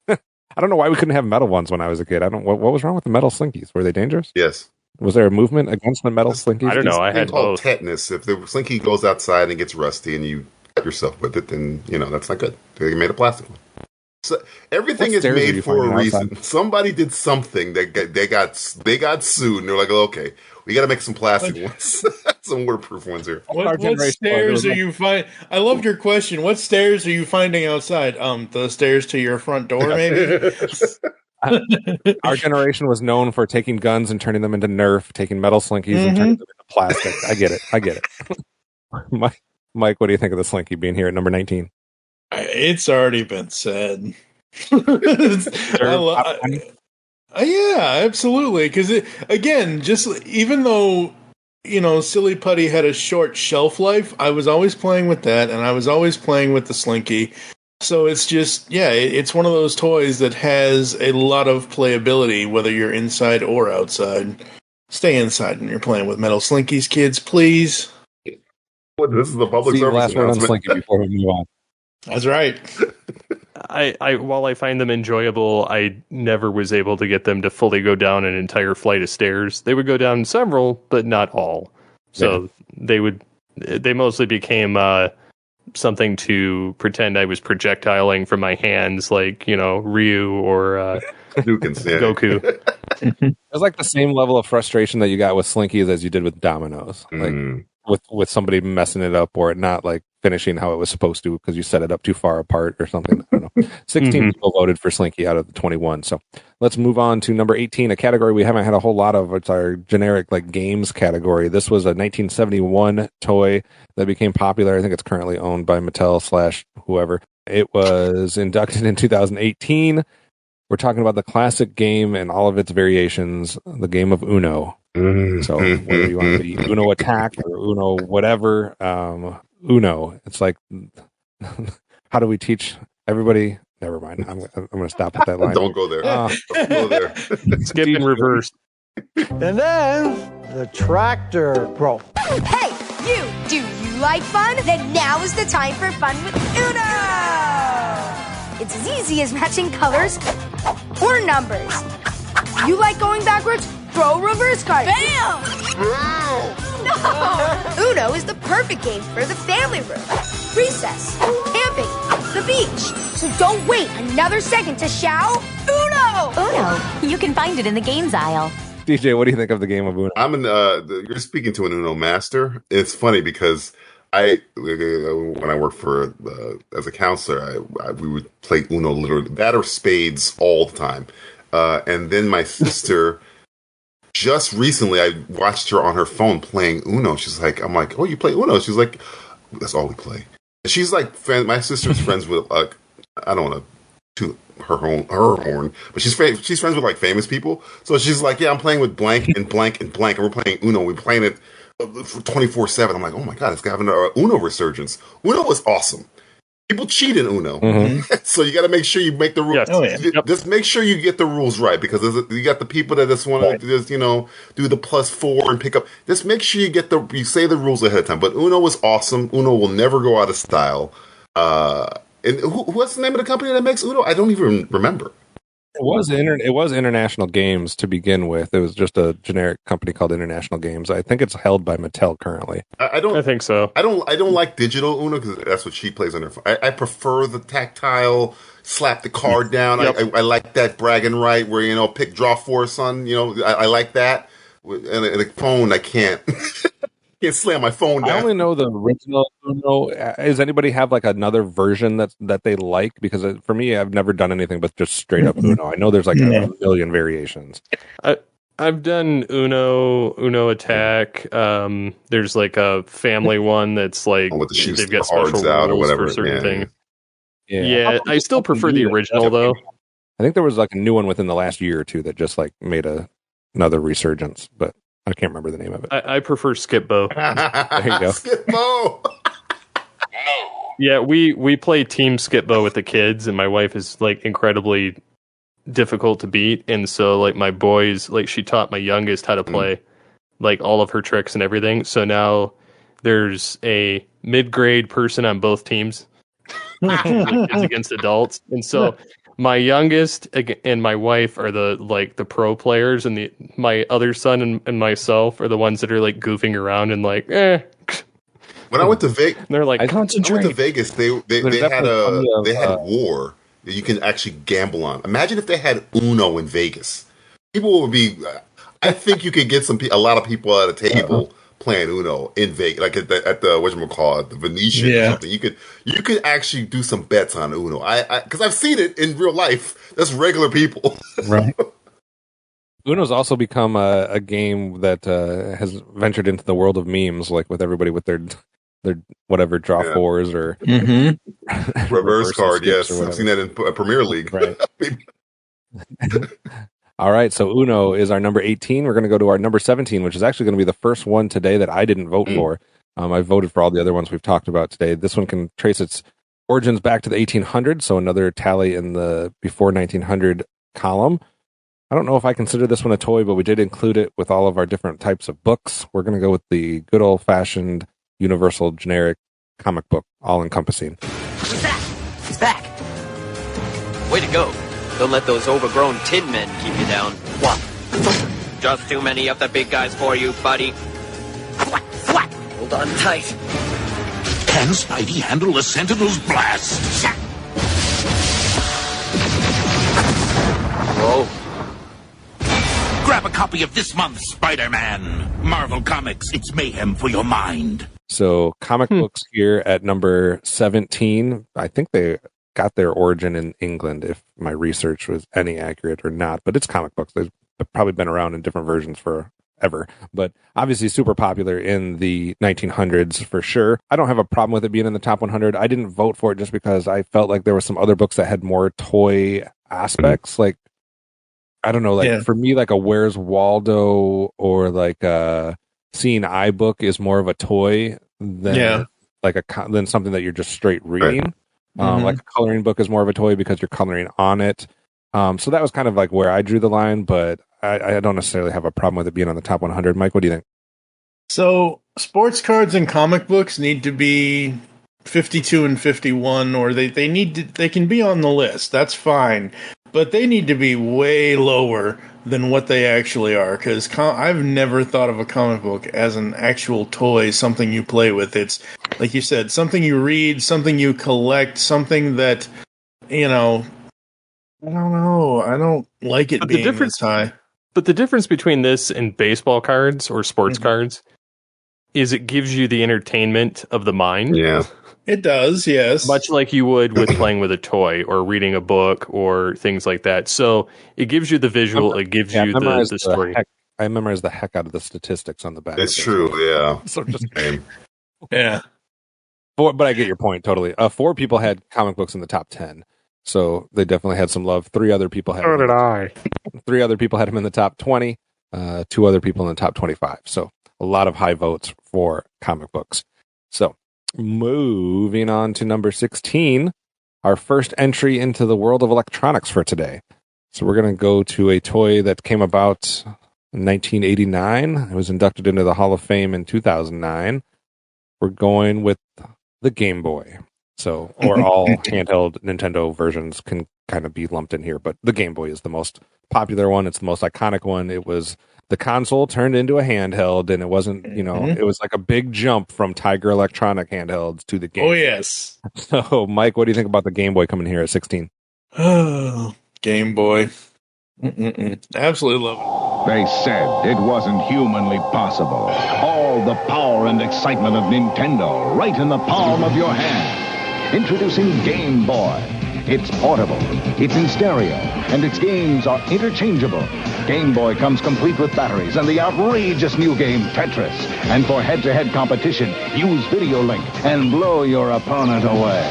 Speaker 9: I don't know why we couldn't have metal ones when I was a kid. What was wrong with the metal Slinkies? Were they dangerous?
Speaker 8: Yes.
Speaker 9: Was there a movement against the metal Slinkies?
Speaker 5: I don't know. I had both.
Speaker 8: Tetanus. If the Slinky goes outside and gets rusty and you cut yourself with it, then that's not good. They made a plastic one. So everything is made for a reason. Outside? Somebody did something that they got sued, and they're like, okay, we got to make some plastic ones, some waterproof ones here.
Speaker 7: What stairs are you finding? I loved your question. What stairs are you finding outside? The stairs to your front door, maybe.
Speaker 9: Our generation was known for taking guns and turning them into Nerf, taking metal Slinkies and turning them into plastic. I get it. Mike, what do you think of the Slinky being here at number 19?
Speaker 7: It's already been said. Yeah, absolutely. Because again, just even though Silly Putty had a short shelf life, I was always playing with that, and I was always playing with the Slinky. So it's just, it's one of those toys that has a lot of playability, whether you're inside or outside. Stay inside when you're playing with metal Slinkies, kids, please.
Speaker 8: Well, this is the public service
Speaker 9: last word on Slinky before we move on.
Speaker 7: That's right.
Speaker 5: While I find them enjoyable, I never was able to get them to fully go down an entire flight of stairs. They would go down several, but not all. So they mostly became something to pretend I was projectiling from my hands, like Ryu or Goku.
Speaker 9: It was like the same level of frustration that you got with Slinkies as you did with dominoes. Like with somebody messing it up or it not like finishing how it was supposed to because you set it up too far apart or something. I don't know. 16 people voted for Slinky out of the 21. So let's move on to number 18, a category we haven't had a whole lot of. It's our generic like games category. This was a 1971 toy that became popular. I think it's currently owned by Mattel / whoever. It was inducted in 2018. We're talking about the classic game and all of its variations, the game of Uno. So whether you want to be Uno Attack or Uno whatever, Uno. It's like, how do we teach everybody? Never mind. I'm going to stop at that line.
Speaker 8: Don't go there. Don't go there.
Speaker 5: Skip in reverse.
Speaker 18: And then the tractor broke.
Speaker 19: Hey, you! Do you like fun? Then now is the time for fun with Uno! It's as easy as matching colors or numbers. You like going backwards? Throw a reverse card. Bam! No! Uno is the perfect game for the family room, recess, camping, the beach. So don't wait another second to shout Uno!
Speaker 20: Uno. You can find it in the games aisle.
Speaker 9: DJ, what do you think of the game of Uno?
Speaker 8: You're speaking to an Uno master. It's funny because when I worked for as a counselor, we would play Uno literally that or spades all the time. And then my sister, just recently I watched her on her phone playing Uno. She's like, I'm like, oh, you play Uno? She's like, that's all we play. And she's like, my sister's friends with like, I don't want to toot her horn, but she's friends with like famous people. So she's like, yeah, I'm playing with blank and blank and blank, and we're playing Uno. We're playing it for 24/7. I'm like, oh my god, it's having an Uno resurgence. Uno was awesome. People cheat in Uno, so you got to make sure you make the rules.
Speaker 5: Yes.
Speaker 7: Oh, yeah.
Speaker 8: Just make sure you get the rules right, because you got the people that just want to just do the +4 and pick up. Just make sure you say the rules ahead of time. But Uno was awesome. Uno will never go out of style. And what's the name of the company that makes Uno? I don't even remember.
Speaker 9: It was International Games to begin with. It was just a generic company called International Games. I think it's held by Mattel currently.
Speaker 5: I think so.
Speaker 8: I don't like digital Uno because that's what she plays on her phone. I prefer the tactile, slap the card down.
Speaker 5: Yep.
Speaker 8: I like that bragging right where pick draw 4, son. I like that. And a phone, I can't. Can't slam my phone down.
Speaker 9: I only know the original Uno. Does anybody have like another version that they like? Because for me, I've never done anything but just straight up Uno. I know there's like a million variations.
Speaker 5: I've done Uno Attack. There's like a family one that's like they've got special
Speaker 8: out or
Speaker 5: rules
Speaker 8: whatever.
Speaker 5: for certain things.
Speaker 9: Yeah.
Speaker 5: Yeah, I still prefer the original though.
Speaker 9: I think there was like a new one within the last year or two that just like made another resurgence, but I can't remember the name of it.
Speaker 5: I prefer Skip Bo.
Speaker 9: There you go.
Speaker 8: Skip Bo.
Speaker 5: Yeah, we play Team Skip Bo with the kids, and my wife is like incredibly difficult to beat, and so like my boys, like she taught my youngest how to play like all of her tricks and everything. So now there's a mid-grade person on both teams, like kids against adults, and so my youngest and my wife are the pro players, and my other son and myself are the ones that are like goofing around and like
Speaker 8: When I went to Vegas,
Speaker 5: they're like,
Speaker 8: concentrate. I went to Vegas. They had a war that you can actually gamble on. Imagine if they had Uno in Vegas. People would be. I think you could get a lot of people at a table playing Uno in Vegas, like at the whatchamacallit, the Venetian or something. You could actually do some bets on Uno. Because I've seen it in real life. That's regular people.
Speaker 9: Right. Uno's also become a game that has ventured into the world of memes, like with everybody with their whatever draw 4s or
Speaker 8: reverse card. Yes, I've seen that in Premier League.
Speaker 9: Right. All right, so Uno is our number 18. We're going to go to our number 17, which is actually going to be the first one today that I didn't vote for. I voted for all the other ones we've talked about today. This one can trace its origins back to the 1800s, so another tally in the before 1900 column. I don't know if I consider this one a toy, but we did include it with all of our different types of books. We're going to go with the good old-fashioned universal generic comic book, all-encompassing.
Speaker 21: Who's that? He's back. Way to go. Don't let those overgrown tin men keep you down. What? Just too many of the big guys for you, buddy. What? Hold on tight.
Speaker 14: Can Spidey handle the Sentinel's blast?
Speaker 21: Whoa.
Speaker 14: Grab a copy of this month's Spider-Man. Marvel Comics, it's mayhem for your mind.
Speaker 9: So comic books here at number 17. I think they got their origin in England, if my research was any accurate or not. But it's comic books. They've probably been around in different versions forever. But obviously super popular in the 1900s for sure. I don't have a problem with it being in the top 100. I didn't vote for it just because I felt like there were some other books that had more toy aspects. Like, I don't know, like for me, like a Where's Waldo or like a Seeing Eye book is more of a toy than than something that you're just straight reading. Right. Like a coloring book is more of a toy because you're coloring on it. So that was kind of like where I drew the line, but I don't necessarily have a problem with it being on the top 100. Mike, what do you think?
Speaker 7: So sports cards and comic books need to be 52 and 51, or they can be on the list. That's fine. But they need to be way lower than what they actually are, because I've never thought of a comic book as an actual toy, something you play with. It's, like you said, something you read, something you collect, something that, I don't know. I don't like it being this high.
Speaker 5: But the difference between this and baseball cards or sports cards is it gives you the entertainment of the mind.
Speaker 8: Yeah.
Speaker 7: It does, yes.
Speaker 5: Much like you would with playing with a toy or reading a book or things like that. So it gives you the visual, it gives you the story.
Speaker 9: I memorized the heck out of the statistics on the back.
Speaker 8: It's true, yeah.
Speaker 9: So just
Speaker 7: yeah.
Speaker 9: But I get your point totally. 4 people had comic books in the top 10, so they definitely had some love. 3 other people had.
Speaker 5: So did I.
Speaker 9: 3 other people had them in the top 20. 2 other people in the top 25. So a lot of high votes for comic books. So moving on to number 16, our first entry into the world of electronics for today. So we're going to go to a toy that came about in 1989. It was inducted into the Hall of Fame in 2009. We're going with the Game Boy. So, or all handheld Nintendo versions can kind of be lumped in here, but the Game Boy is the most popular one. It's the most iconic one. It was the console turned into a handheld, and it wasn't, it was like a big jump from Tiger Electronic handhelds to the Game
Speaker 7: Oh,
Speaker 9: Boy.
Speaker 7: yes.
Speaker 9: So, Mike, what do you think about the Game Boy coming here at 16?
Speaker 7: Oh, Game Boy. Absolutely love it.
Speaker 2: They said it wasn't humanly possible. All the power and excitement of Nintendo right in the palm of your hand. Introducing Game Boy. It's portable, it's in stereo, and its games are interchangeable. Game Boy comes complete with batteries and the outrageous new game Tetris. And for head-to-head competition, use Video Link and blow your opponent away.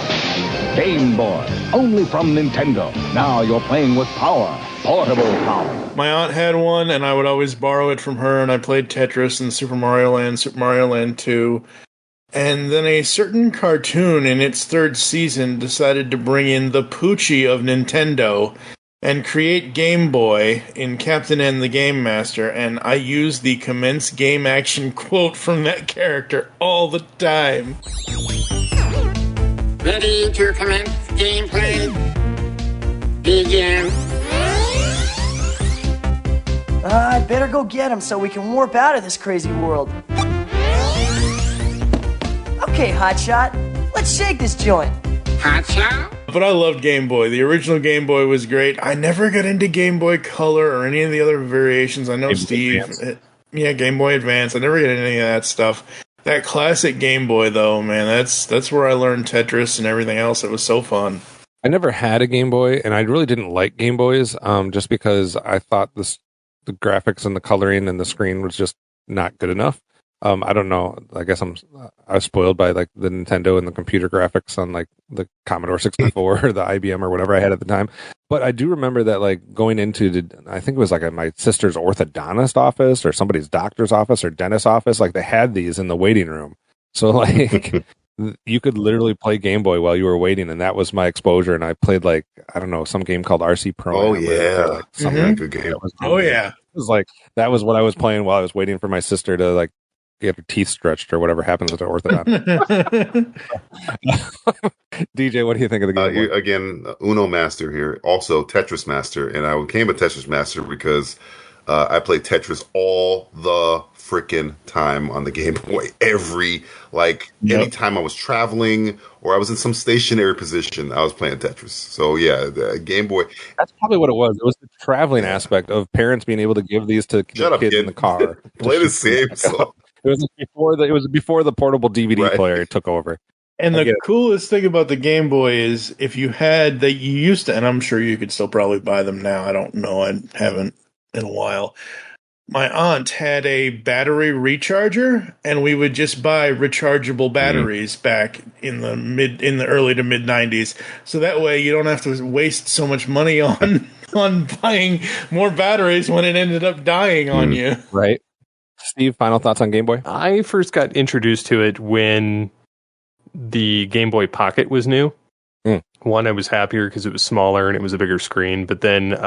Speaker 2: Game Boy, only from Nintendo. Now you're playing with power, portable power.
Speaker 7: My aunt had one, and I would always borrow it from her, and I played Tetris and Super Mario Land 2. And then a certain cartoon in its 3rd season decided to bring in the Poochie of Nintendo and create Game Boy in Captain N the Game Master, and I use the commence game action quote from that character all the time.
Speaker 22: Ready to commence gameplay? Begin.
Speaker 23: I better go get him so we can warp out of this crazy world. Okay, Hotshot, let's shake this joint.
Speaker 22: Hotshot?
Speaker 7: But I loved Game Boy. The original Game Boy was great. I never got into Game Boy Color or any of the other variations. I know
Speaker 9: Game
Speaker 7: Steve. Game Boy Advance. I never got into any of that stuff. That classic Game Boy, though, man, that's where I learned Tetris and everything else. It was so fun.
Speaker 9: I never had a Game Boy, and I really didn't like Game Boys, just because I thought the graphics and the coloring and the screen was just not good enough. I don't know. I guess I was spoiled by like the Nintendo and the computer graphics on like the Commodore 64 or the IBM or whatever I had at the time. But I do remember that like going into I think it was like at my sister's orthodontist office or somebody's doctor's office or dentist's office. Like they had these in the waiting room. So like you could literally play Game Boy while you were waiting, and that was my exposure. And I played like, I don't know, some game called RC Pro.
Speaker 8: Oh yeah,
Speaker 9: like, some good game.
Speaker 7: Yeah,
Speaker 9: it was like that was what I was playing while I was waiting for my sister to like get her teeth stretched or whatever happens with the orthodontist. DJ, what do you think of the game?
Speaker 8: Again, Uno Master here, also Tetris Master, and I became a Tetris Master because I played Tetris all the freaking time on the Game Boy. Anytime I was traveling or I was in some stationary position, I was playing Tetris. So yeah, the Game Boy.
Speaker 9: That's probably what it was. It was the traveling aspect of parents being able to give these to kids in the car.
Speaker 8: Play the same song.
Speaker 9: It was before the portable DVD player took over.
Speaker 7: And the coolest thing about the Game Boy is if you had that, you used to, and I'm sure you could still probably buy them now. I don't know. I haven't in a while. My aunt had a battery recharger, and we would just buy rechargeable batteries back in the early to mid 90s. So that way you don't have to waste so much money on buying more batteries when it ended up dying on you.
Speaker 9: Right. Steve, final thoughts on Game Boy?
Speaker 5: I first got introduced to it when the Game Boy Pocket was new. One, I was happier because it was smaller and it was a bigger screen. But then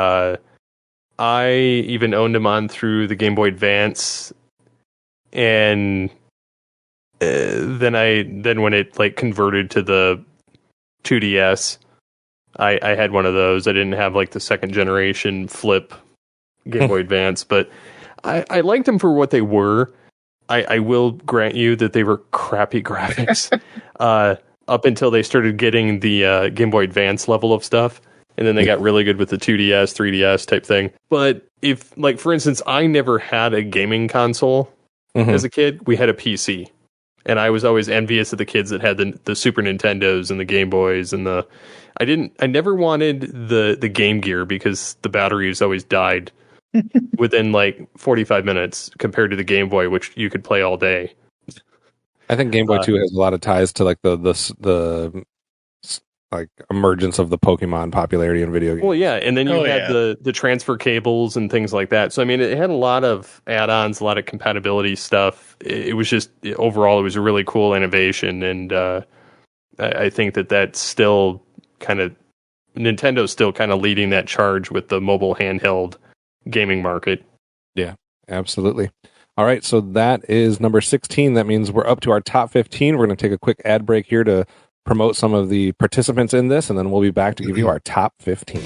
Speaker 5: I even owned them on through the Game Boy Advance, and then when it like converted to the 2DS, I had one of those. I didn't have like the second generation flip Game Boy Advance, but I liked them for what they were. I will grant you that they were crappy graphics up until they started getting the Game Boy Advance level of stuff. And then they got really good with the 2DS, 3DS type thing. But if, like, for instance, I never had a gaming console as a kid. We had a PC. And I was always envious of the kids that had the Super Nintendos and the Game Boys and I never wanted the Game Gear because the batteries always died within like 45 minutes compared to the Game Boy, which you could play all day.
Speaker 9: I think Game Boy 2 has a lot of ties to like the like emergence of the Pokemon popularity in video games.
Speaker 5: Well, yeah, and then you had the transfer cables and things like that. So I mean, it had a lot of add-ons, a lot of compatibility stuff. It was just overall, it was a really cool innovation, and I think that's still kind of Nintendo's still kind of leading that charge with the mobile handheld gaming market.
Speaker 9: Yeah, absolutely. All right, so that is number 16. That means we're up to our top 15. We're going to take a quick ad break here to promote some of the participants in this, and then we'll be back to give you our top 15.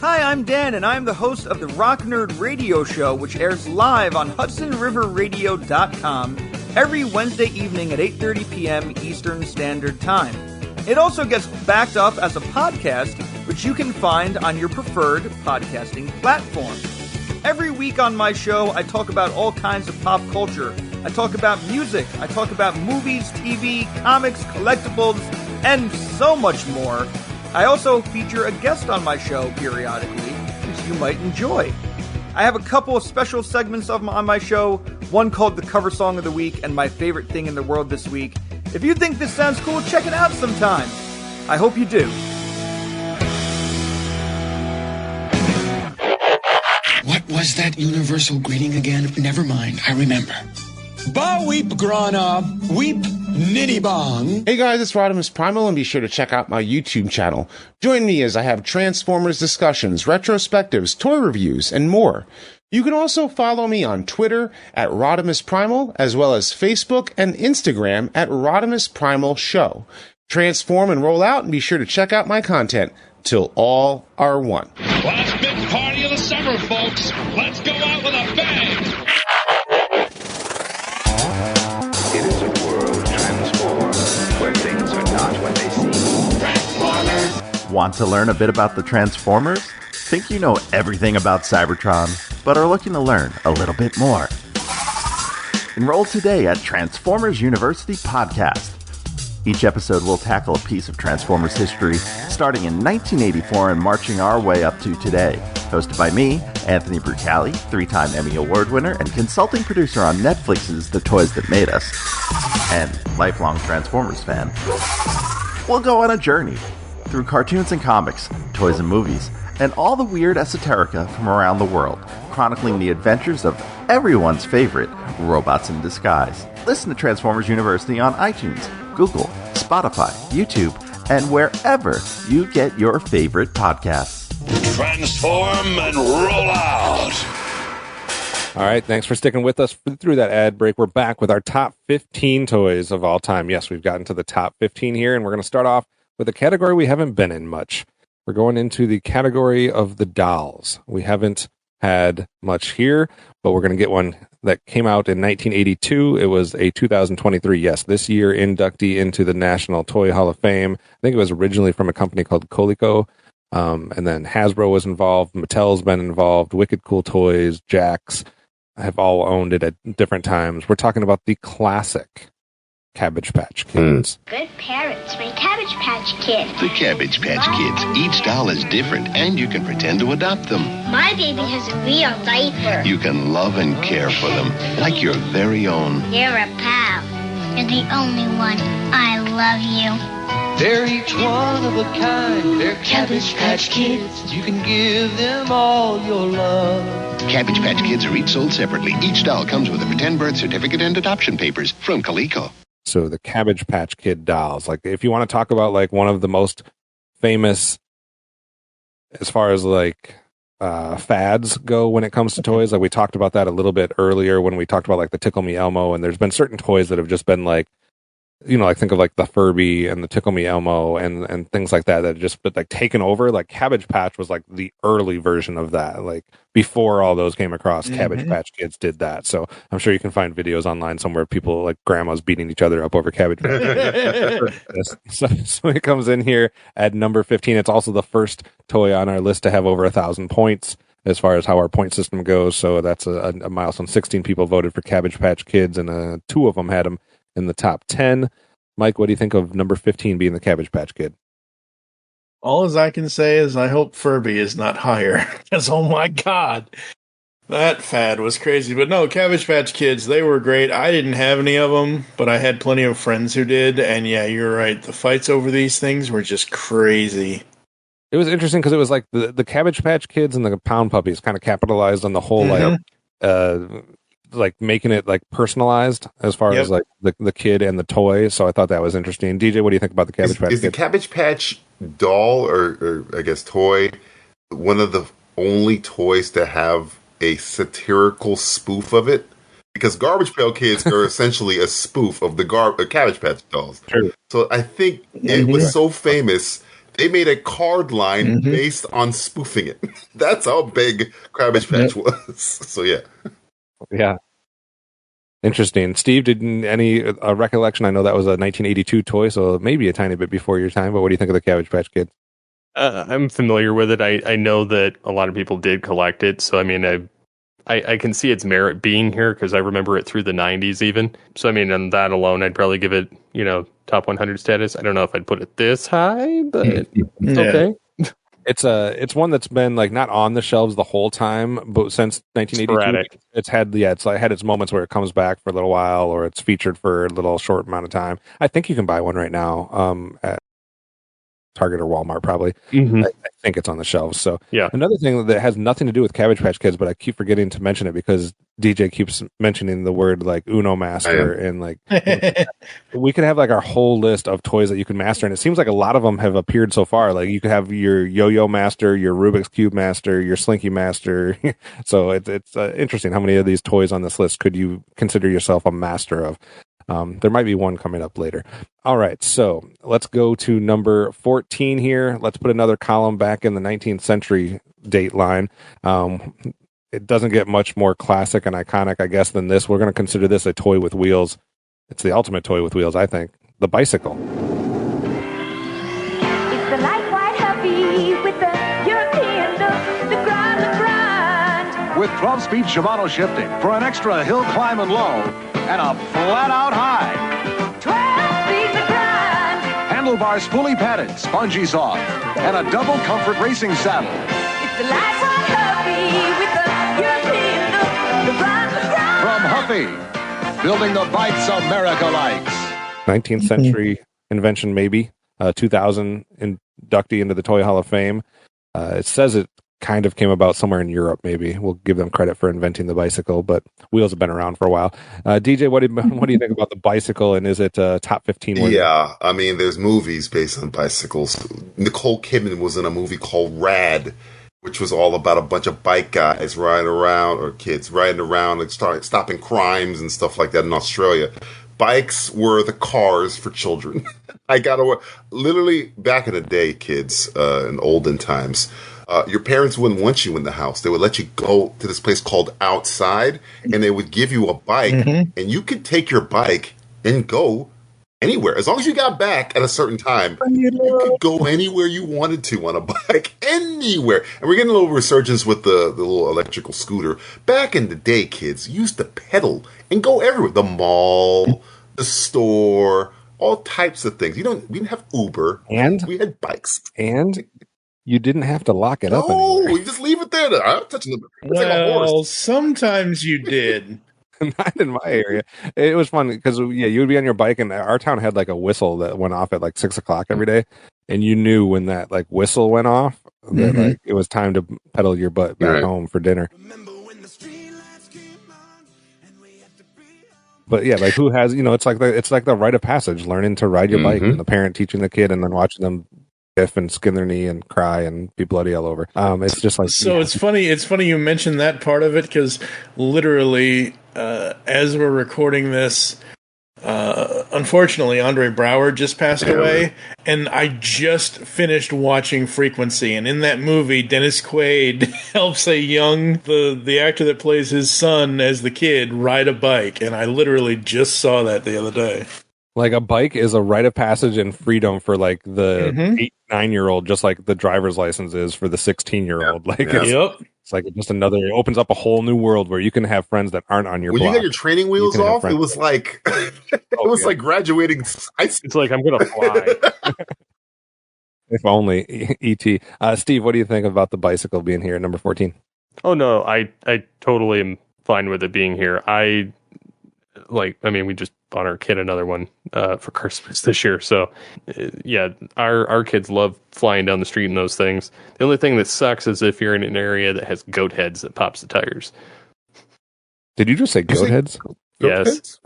Speaker 4: Hi, I'm Dan, and I'm the host of the Rock Nerd Radio Show, which airs live on HudsonRiverRadio.com every Wednesday evening at 8:30 p.m. Eastern Standard Time. It also gets backed up as a podcast, which you can find on your preferred podcasting platform. Every week on my show, I talk about all kinds of pop culture. I talk about music, I talk about movies, TV, comics, collectibles, and so much more. I also feature a guest on my show periodically, which you might enjoy. I have a couple of special segments on my show, one called the Cover Song of the Week and My Favorite Thing in the World This Week. If you think this sounds cool, check it out sometime. I hope you do.
Speaker 6: What was that universal greeting again? Never mind, I remember. Ba weep grana, weep nitty bong.
Speaker 10: Hey guys, it's Rodimus Primal, and be sure to check out my YouTube channel. Join me as I have Transformers discussions, retrospectives, toy reviews, and more. You can also follow me on Twitter at Rodimus Primal, as well as Facebook and Instagram at Rodimus Primal Show. Transform and roll out, and be sure to check out my content till all are one.
Speaker 24: Last big party of the summer, folks. Let's go out with a bang.
Speaker 2: It is a world transformed, where things are not what they seem. Transformers!
Speaker 25: Want to learn a bit about the Transformers? Think you know everything about Cybertron, but are looking to learn a little bit more? Enroll today at Transformers University Podcast. Each episode will tackle a piece of Transformers history, starting in 1984 and marching our way up to today. Hosted by me, Anthony Brucali, 3-time Emmy Award winner and consulting producer on Netflix's The Toys That Made Us, and lifelong Transformers fan. We'll go on a journey through cartoons and comics, toys and movies, and all the weird esoterica from around the world, chronicling the adventures of everyone's favorite robots in disguise. Listen to Transformers University on iTunes, Google, Spotify, YouTube, and wherever you get your favorite podcasts.
Speaker 24: Transform and roll out.
Speaker 9: All right, thanks for sticking with us through that ad break. We're back with our top 15 toys of all time. Yes, we've gotten to the top 15 here, and we're going to start off with a category we haven't been in much. We're going into the category of the dolls. We haven't had much here, but we're going to get one that came out in 1982. It was a 2023, yes, this year inductee into the National Toy Hall of Fame. I think it was originally from a company called Coleco, and then Hasbro was involved. Mattel's been involved. Wicked Cool Toys, Jax have all owned it at different times. We're talking about the classic Cabbage Patch Kids.
Speaker 22: Good parents make Cabbage Patch Kids.
Speaker 26: The Cabbage Patch Kids. Each doll is different, and you can pretend to adopt them.
Speaker 22: My baby has a real diaper.
Speaker 26: You can love and care for them, like your very own.
Speaker 22: You're a pal. You're the only one. I love you.
Speaker 16: They're each one of a kind. They're Cabbage Patch Kids. You can give them all your love.
Speaker 26: Cabbage Patch Kids are each sold separately. Each doll comes with a pretend birth certificate and adoption papers from Coleco.
Speaker 9: So the Cabbage Patch Kid dolls, like if you want to talk about like one of the most famous as far as like fads go when it comes to toys, like we talked about that a little bit earlier when we talked about like the Tickle Me Elmo, and there's been certain toys that have just been like, you know, like think of like the Furby and the Tickle Me Elmo and things like that that just been like taken over. Like Cabbage Patch was like the early version of that. Like before all those came across, Cabbage Patch Kids did that. So I'm sure you can find videos online somewhere of people like grandmas beating each other up over Cabbage Patch. So it comes in here at number 15. It's also the first toy on our list to have over 1,000 points as far as how our point system goes. So that's a milestone. 16 people voted for Cabbage Patch Kids, and 2 of them had them in the top 10. Mike, what do you think of number 15 being the Cabbage Patch Kid?
Speaker 7: All as I can say is I hope Furby is not higher. Because, oh my God, that fad was crazy. But no, Cabbage Patch Kids, they were great. I didn't have any of them, but I had plenty of friends who did. And yeah, you're right. The fights over these things were just crazy.
Speaker 9: It was interesting because it was like the Cabbage Patch Kids and the Pound Puppies kind of capitalized on the whole like making it like personalized as far as like the kid and the toy. So I thought that was interesting. DJ, what do you think about the Cabbage Patch?
Speaker 8: Is the Cabbage Patch doll or I guess toy one of the only toys to have a satirical spoof of it? Because Garbage Pail Kids are essentially a spoof of the Cabbage Patch dolls.
Speaker 9: True.
Speaker 8: So I think it was so famous. They made a card line based on spoofing it. That's how big Cabbage Patch was. So yeah.
Speaker 9: Yeah. Interesting. Steve, did any recollection? I know that was a 1982 toy, so maybe a tiny bit before your time, but what do you think of the Cabbage Patch Kids?
Speaker 5: I'm familiar with it. I know that a lot of people did collect it, so I mean, I can see its merit being here because I remember it through the 90s even. So I mean, on that alone, I'd probably give it, top 100 status. I don't know if I'd put it this high, but okay.
Speaker 9: It's one that's been like not on the shelves the whole time, but since 1982, it's had had its moments where it comes back for a little while, or it's featured for a little short amount of time. I think you can buy one right now at Target or Walmart, probably. I think it's on the shelves. So
Speaker 5: yeah,
Speaker 9: another thing that has nothing to do with Cabbage Patch Kids, but I keep forgetting to mention it because DJ keeps mentioning the word like Uno Master, and like we could have like our whole list of toys that you can master, and it seems like a lot of them have appeared so far. Like you could have your Yo-Yo Master, your Rubik's Cube Master, your Slinky Master. So it's interesting how many of these toys on this list could you consider yourself a master of. There might be one coming up later. All right, so let's go to number 14 here. Let's put another column back in the 19th century date line. It doesn't get much more classic and iconic, I guess, than this. We're going to consider this a toy with wheels. It's the ultimate toy with wheels, I think. The bicycle.
Speaker 1: It's the light white hubby with the European look, the grind.
Speaker 3: With 12-speed Shimano shifting for an extra hill climb and low and a flat-out high.
Speaker 1: 12 speeds of grind.
Speaker 3: Handlebars fully padded, spongy soft, and a double comfort racing saddle.
Speaker 1: It's the light white hubby with the European look, the grind.
Speaker 3: From Huffy, building the bikes America likes.
Speaker 9: 19th century invention, maybe. 2000 inductee into the Toy Hall of Fame. It says it kind of came about somewhere in Europe, maybe. We'll give them credit for inventing the bicycle, but wheels have been around for a while. DJ, what do you think about the bicycle, and is it top 15 winner?
Speaker 8: Yeah, I mean, there's movies based on bicycles. Nicole Kidman was in a movie called Rad, which was all about a bunch of bike guys riding around, or kids riding around and stopping crimes and stuff like that in Australia. Bikes were the cars for children. Literally back in the day, kids, in olden times, your parents wouldn't want you in the house. They would let you go to this place called Outside, and they would give you a bike, and you could take your bike and go anywhere. As long as you got back at a certain time, you could go anywhere you wanted to on a bike, anywhere. And we're getting a little resurgence with the little electrical scooter. Back in the day, kids used to pedal and go everywhere. The mall, the store, all types of things. We didn't have Uber,
Speaker 9: and
Speaker 8: we had bikes.
Speaker 9: And you didn't have to lock it up anymore.
Speaker 8: You just leave it there. I'm touching it. It's like a
Speaker 7: Well,
Speaker 8: horse.
Speaker 7: sometimes you did.
Speaker 9: Not in my area. It was fun because you would be on your bike, and our town had like a whistle that went off at like 6 o'clock every day, and you knew when that like whistle went off that like it was time to pedal your butt back home for dinner. But yeah, like who has it's like the rite of passage, learning to ride your bike, and the parent teaching the kid, and then watching them and skin their knee and cry and be bloody all over. It's just like
Speaker 7: It's funny you mentioned that part of it, because literally as we're recording this, unfortunately Andre Braugher just passed away, and I just finished watching Frequency, and in that movie Dennis Quaid helps the actor that plays his son as the kid ride a bike, and I literally just saw that the other day.
Speaker 9: Like a bike is a rite of passage and freedom for like the 8-9-year-old, just like the driver's license is for the 16-year-old. It's like just it opens up a whole new world where you can have friends that aren't on your
Speaker 8: When
Speaker 9: block.
Speaker 8: you got your training wheels off, it was like like graduating.
Speaker 5: It's like I'm gonna fly.
Speaker 9: If only. E.T. Steve, what do you think about the bicycle being here at number 14?
Speaker 5: Oh no, I totally am fine with it being here. We just bought our kid another one for Christmas this year. So yeah, our kids love flying down the street in those things. The only thing that sucks is if you're in an area that has goat heads that pops the tires.
Speaker 9: Did you just say goat heads?
Speaker 5: Yes.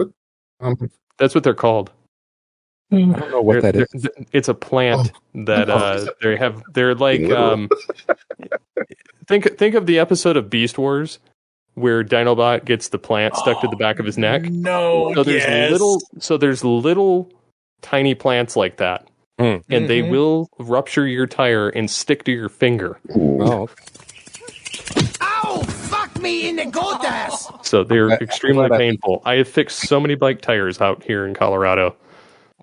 Speaker 5: That's what they're called.
Speaker 9: I don't know what that is.
Speaker 5: It's a plant that they're like think of the episode of Beast Wars where Dinobot gets the plant stuck to the back of his neck.
Speaker 7: No,
Speaker 5: there's little tiny plants like that. And they will rupture your tire and stick to your finger.
Speaker 9: Oh.
Speaker 16: Ow! Fuck me in the goat ass!
Speaker 5: So they're extremely painful. I have fixed so many bike tires out here in Colorado.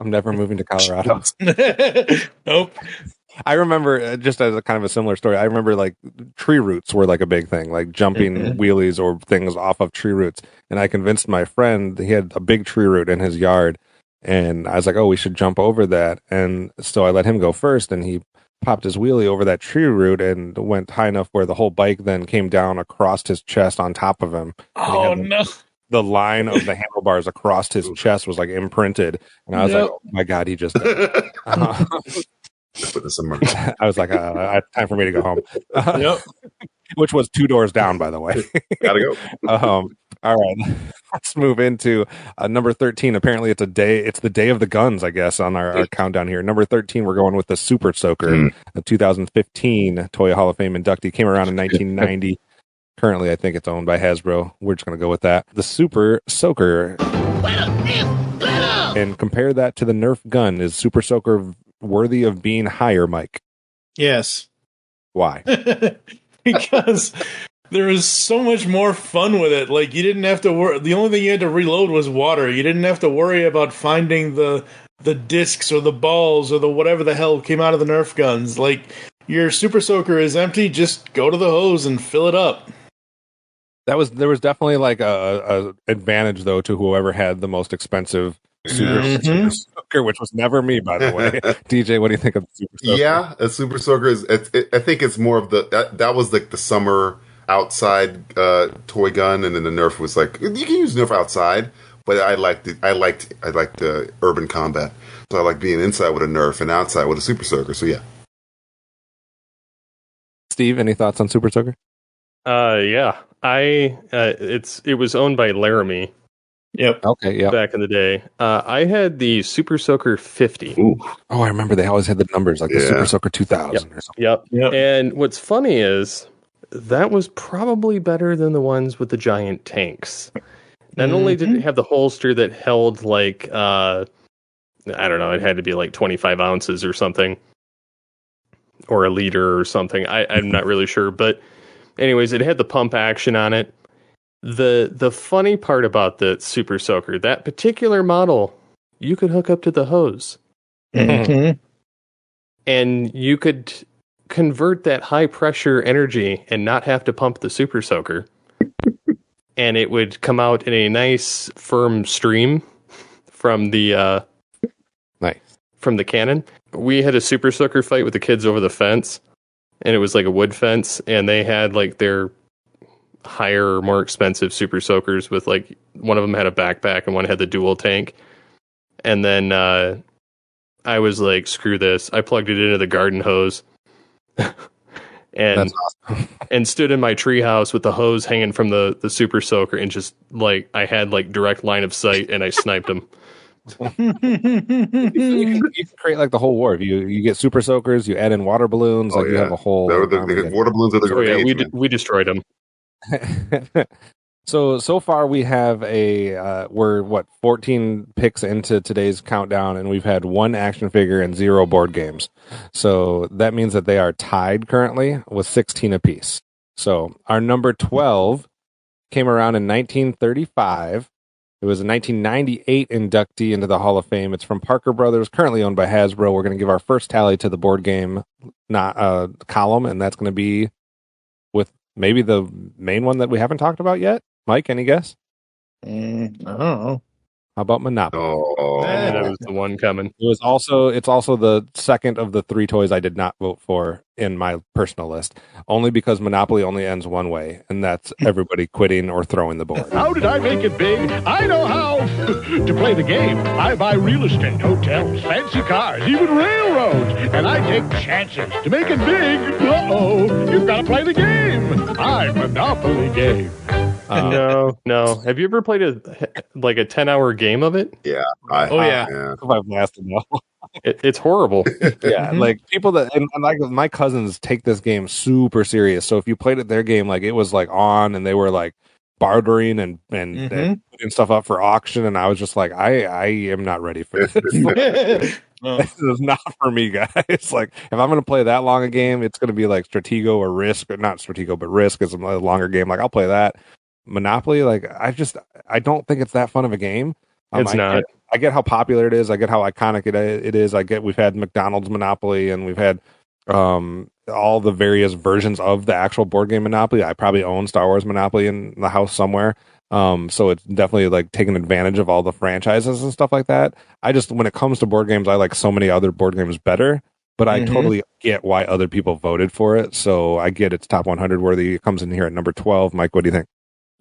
Speaker 9: I'm never moving to Colorado.
Speaker 7: Nope.
Speaker 9: I remember, just as a kind of a similar story, I remember like tree roots were like a big thing, like jumping wheelies or things off of tree roots. And I convinced my friend, he had a big tree root in his yard. And I was like, oh, we should jump over that. And so I let him go first, and he popped his wheelie over that tree root and went high enough where the whole bike then came down across his chest on top of him.
Speaker 7: Oh, no.
Speaker 9: The line of the handlebars across his chest was like imprinted. And I was like, oh my God, he just died.
Speaker 8: Put this in my
Speaker 9: I was like, time for me to go home. Which was 2 doors down, by the way.
Speaker 8: Gotta go.
Speaker 9: All right, let's move into number 13. Apparently, it's the day of the guns, I guess, on our countdown here. Number 13, we're going with the Super Soaker, a 2015 Toy Hall of Fame inductee. Came around in 1990. Currently, I think it's owned by Hasbro. We're just going to go with that. The Super Soaker. And compare that to the Nerf gun. Is Super Soaker worthy of being higher, Mike?
Speaker 7: Yes.
Speaker 9: Why?
Speaker 7: Because there was so much more fun with it. Like, you didn't have to worry. The only thing you had to reload was water. You didn't have to worry about finding the discs or the balls or the whatever the hell came out of the Nerf guns. Like, your Super Soaker is empty. Just go to the hose and fill it up.
Speaker 9: There was definitely like a advantage though to whoever had the most expensive Super Soaker, which was never me, by the way. DJ, what do you think of the Super Soaker?
Speaker 8: Yeah, a Super Soaker is. I think it's more of that was like the summer outside toy gun, and then the Nerf was like you can use Nerf outside, but I liked urban combat, so I like being inside with a Nerf and outside with a Super Soaker. So yeah.
Speaker 9: Steve, any thoughts on Super Soaker?
Speaker 5: Yeah. It was owned by Laramie.
Speaker 7: Yep.
Speaker 9: Okay. Yeah.
Speaker 5: Back in the day, I had the Super Soaker 50.
Speaker 9: Ooh. Oh, I remember they always had the numbers like the Super Soaker 2000 or something.
Speaker 5: Yep. And what's funny is that was probably better than the ones with the giant tanks. Not only did it have the holster that held like I don't know, it had to be like 25 ounces or something, or a liter or something. I'm not really sure, but anyways, it had the pump action on it. The funny part about the Super Soaker, that particular model, you could hook up to the hose. And you could convert that high pressure energy and not have to pump the Super Soaker. And it would come out in a nice firm stream from the from the cannon. We had a Super Soaker fight with the kids over the fence, and it was like a wood fence, and they had like their higher, more expensive Super Soakers with like one of them had a backpack and one had the dual tank. And then I was like, screw this. I plugged it into the garden hose and
Speaker 9: That's awesome.
Speaker 5: and stood in my treehouse with the hose hanging from the Super Soaker, and just like I had like direct line of sight, and I sniped him.
Speaker 9: You can create like the whole war. If you get Super Soakers, you add in water balloons, you have a whole
Speaker 8: the water balloons are the grenades.
Speaker 5: We destroyed them.
Speaker 9: So far we have we're 14 picks into today's countdown, and we've had 1 action figure and 0 board games. So that means that they are tied currently with 16 apiece. So our number 12 came around in 1935. It was a 1998 inductee into the Hall of Fame. It's from Parker Brothers, currently owned by Hasbro. We're going to give our first tally to the board game column, and that's going to be with maybe the main one that we haven't talked about yet. Mike, any guess?
Speaker 7: I don't know.
Speaker 9: How about Monopoly?
Speaker 8: Oh,
Speaker 5: I knew there was the one coming.
Speaker 9: It's also the second of the three toys I did not vote for in my personal list, only because Monopoly only ends one way, and that's everybody quitting or throwing the board.
Speaker 24: How did I make it big? I know how to play the game. I buy real estate, hotels, fancy cars, even railroads, and I take chances to make it big. Uh-oh, you've got to play the game. I'm Monopoly Game.
Speaker 5: No. Have you ever played a 10-hour game of it?
Speaker 8: Yeah.
Speaker 9: I've lasted now.
Speaker 5: It's horrible.
Speaker 9: Yeah, like people that and like my cousins take this game super serious. So if you played it their game, like it was like on, and they were like bartering and putting stuff up for auction, and I was just like, I am not ready for this. This is not for me, guys. Like if I'm going to play that long a game, it's going to be like Stratego or Risk, or not Stratego, but Risk is a longer game. Like I'll play that. Monopoly, like I don't think it's that fun of a game.
Speaker 5: It's not.
Speaker 9: I get how popular it is. I get how iconic it is. We've had McDonald's Monopoly, and we've had all the various versions of the actual board game Monopoly. I probably own Star Wars Monopoly in the house somewhere. So it's definitely like taking advantage of all the franchises and stuff like that. When it comes to board games, I like so many other board games better, but I totally get why other people voted for it. So I get it's top 100 worthy. It comes in here at number 12. Mike, what do you think?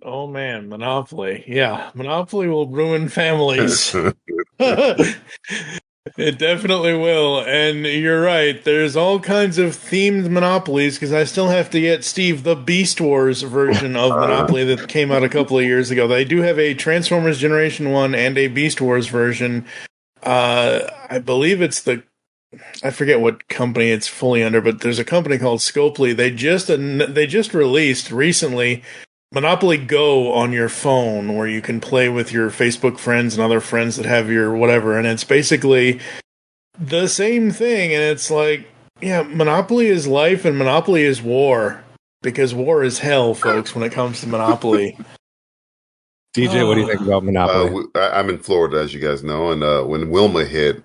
Speaker 7: Oh man, Monopoly. Yeah, Monopoly will ruin families. It definitely will. And you're right. There's all kinds of themed Monopolies, because I still have to get Steve the Beast Wars version of Monopoly that came out a couple of years ago. They do have a Transformers Generation 1 and a Beast Wars version. I believe it's I forget what company it's fully under, but there's a company called Scopely. They just released recently Monopoly Go on your phone, where you can play with your Facebook friends and other friends that have your whatever, and it's basically the same thing. And it's like, yeah, Monopoly is life and Monopoly is war, because war is hell, folks, when it comes to Monopoly.
Speaker 9: DJ, what do you think about Monopoly?
Speaker 8: I'm in Florida, as you guys know, and when Wilma hit,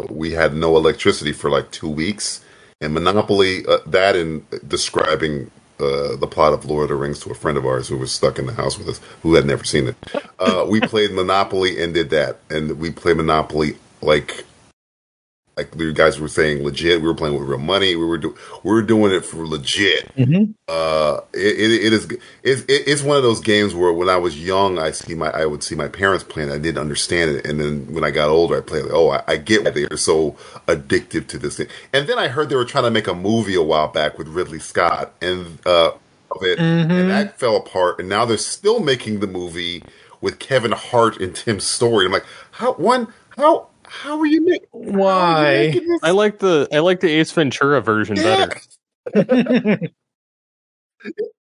Speaker 8: we had no electricity for like 2 weeks, and Monopoly, that and describing the plot of Lord of the Rings to a friend of ours who was stuck in the house with us, who had never seen it. We played Monopoly and did that, and we played Monopoly like you guys were saying, legit. We were playing with real money. We were doing it for legit. It's one of those games where when I was young, I would see my parents playing. I didn't understand it, and then when I got older, I played. I get why they're so addictive to this thing. And then I heard they were trying to make a movie a while back with Ridley Scott, and and that fell apart. And now they're still making the movie with Kevin Hart and Tim Story. I'm like, how are you making?
Speaker 7: Why?
Speaker 5: I like the Ace Ventura version better.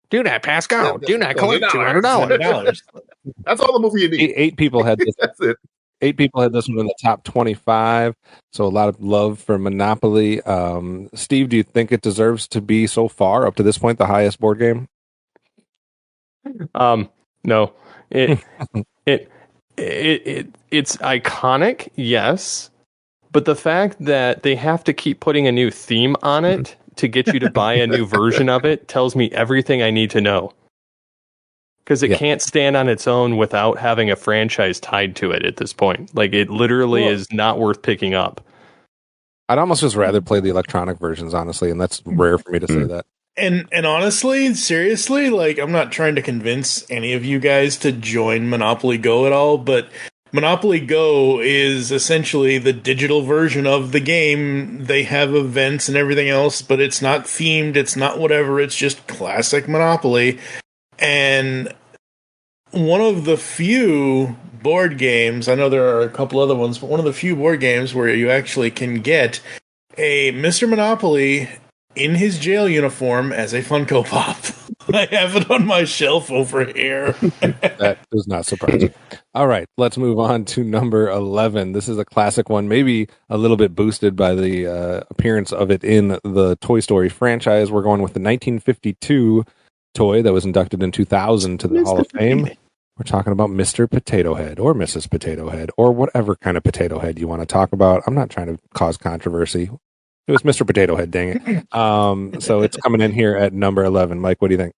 Speaker 9: Do not pass go. Do not collect $200.
Speaker 8: That's all the movie you need.
Speaker 9: Eight people had this.
Speaker 8: That's it.
Speaker 9: 8 people had this one in the top 25. So a lot of love for Monopoly. Steve, do you think it deserves to be so far up to this point the highest board game?
Speaker 5: No. It's iconic, yes, but the fact that they have to keep putting a new theme on it to get you to buy a new version of it tells me everything I need to know. Because it can't stand on its own without having a franchise tied to it at this point. Like, it literally is not worth picking up.
Speaker 9: I'd almost just rather play the electronic versions, honestly, and that's rare for me to say that.
Speaker 7: And honestly, seriously, like, I'm not trying to convince any of you guys to join Monopoly Go at all, but Monopoly Go is essentially the digital version of the game. They have events and everything else, but it's not themed, it's not whatever, it's just classic Monopoly. And one of the few board games, I know there are a couple other ones, but one of the few board games where you actually can get a Mr. Monopoly in his jail uniform as a Funko Pop. I have it on my shelf over here.
Speaker 9: That does not surprise me. All right, let's move on to number 11. This is a classic one, maybe a little bit boosted by the appearance of it in the Toy Story franchise. We're going with the 1952 toy that was inducted in 2000 to the Hall of Fame. We're talking about Mr. Potato Head or Mrs. Potato Head or whatever kind of potato head you want to talk about. I'm not trying to cause controversy. It was Mr. Potato Head, dang it. So it's coming in here at number 11. Mike, what do you think?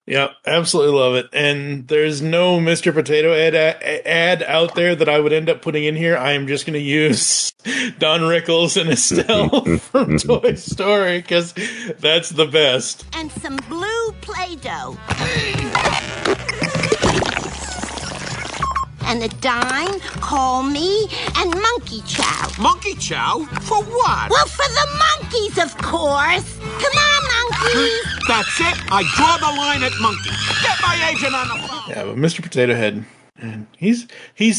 Speaker 7: Yeah, absolutely love it. And there's no Mr. Potato ad out there that I would end up putting in here. I am just going to use Don Rickles and Estelle from Toy Story because that's the best.
Speaker 11: And some blue Play-Doh. And a dime, call me, and monkey chow.
Speaker 14: Monkey chow? For what?
Speaker 11: Well, for the monkeys, of course. Come on, monkeys.
Speaker 14: That's it. I draw the line at monkey. Get my agent on the phone.
Speaker 7: Yeah, but Mr. Potato Head, man, he's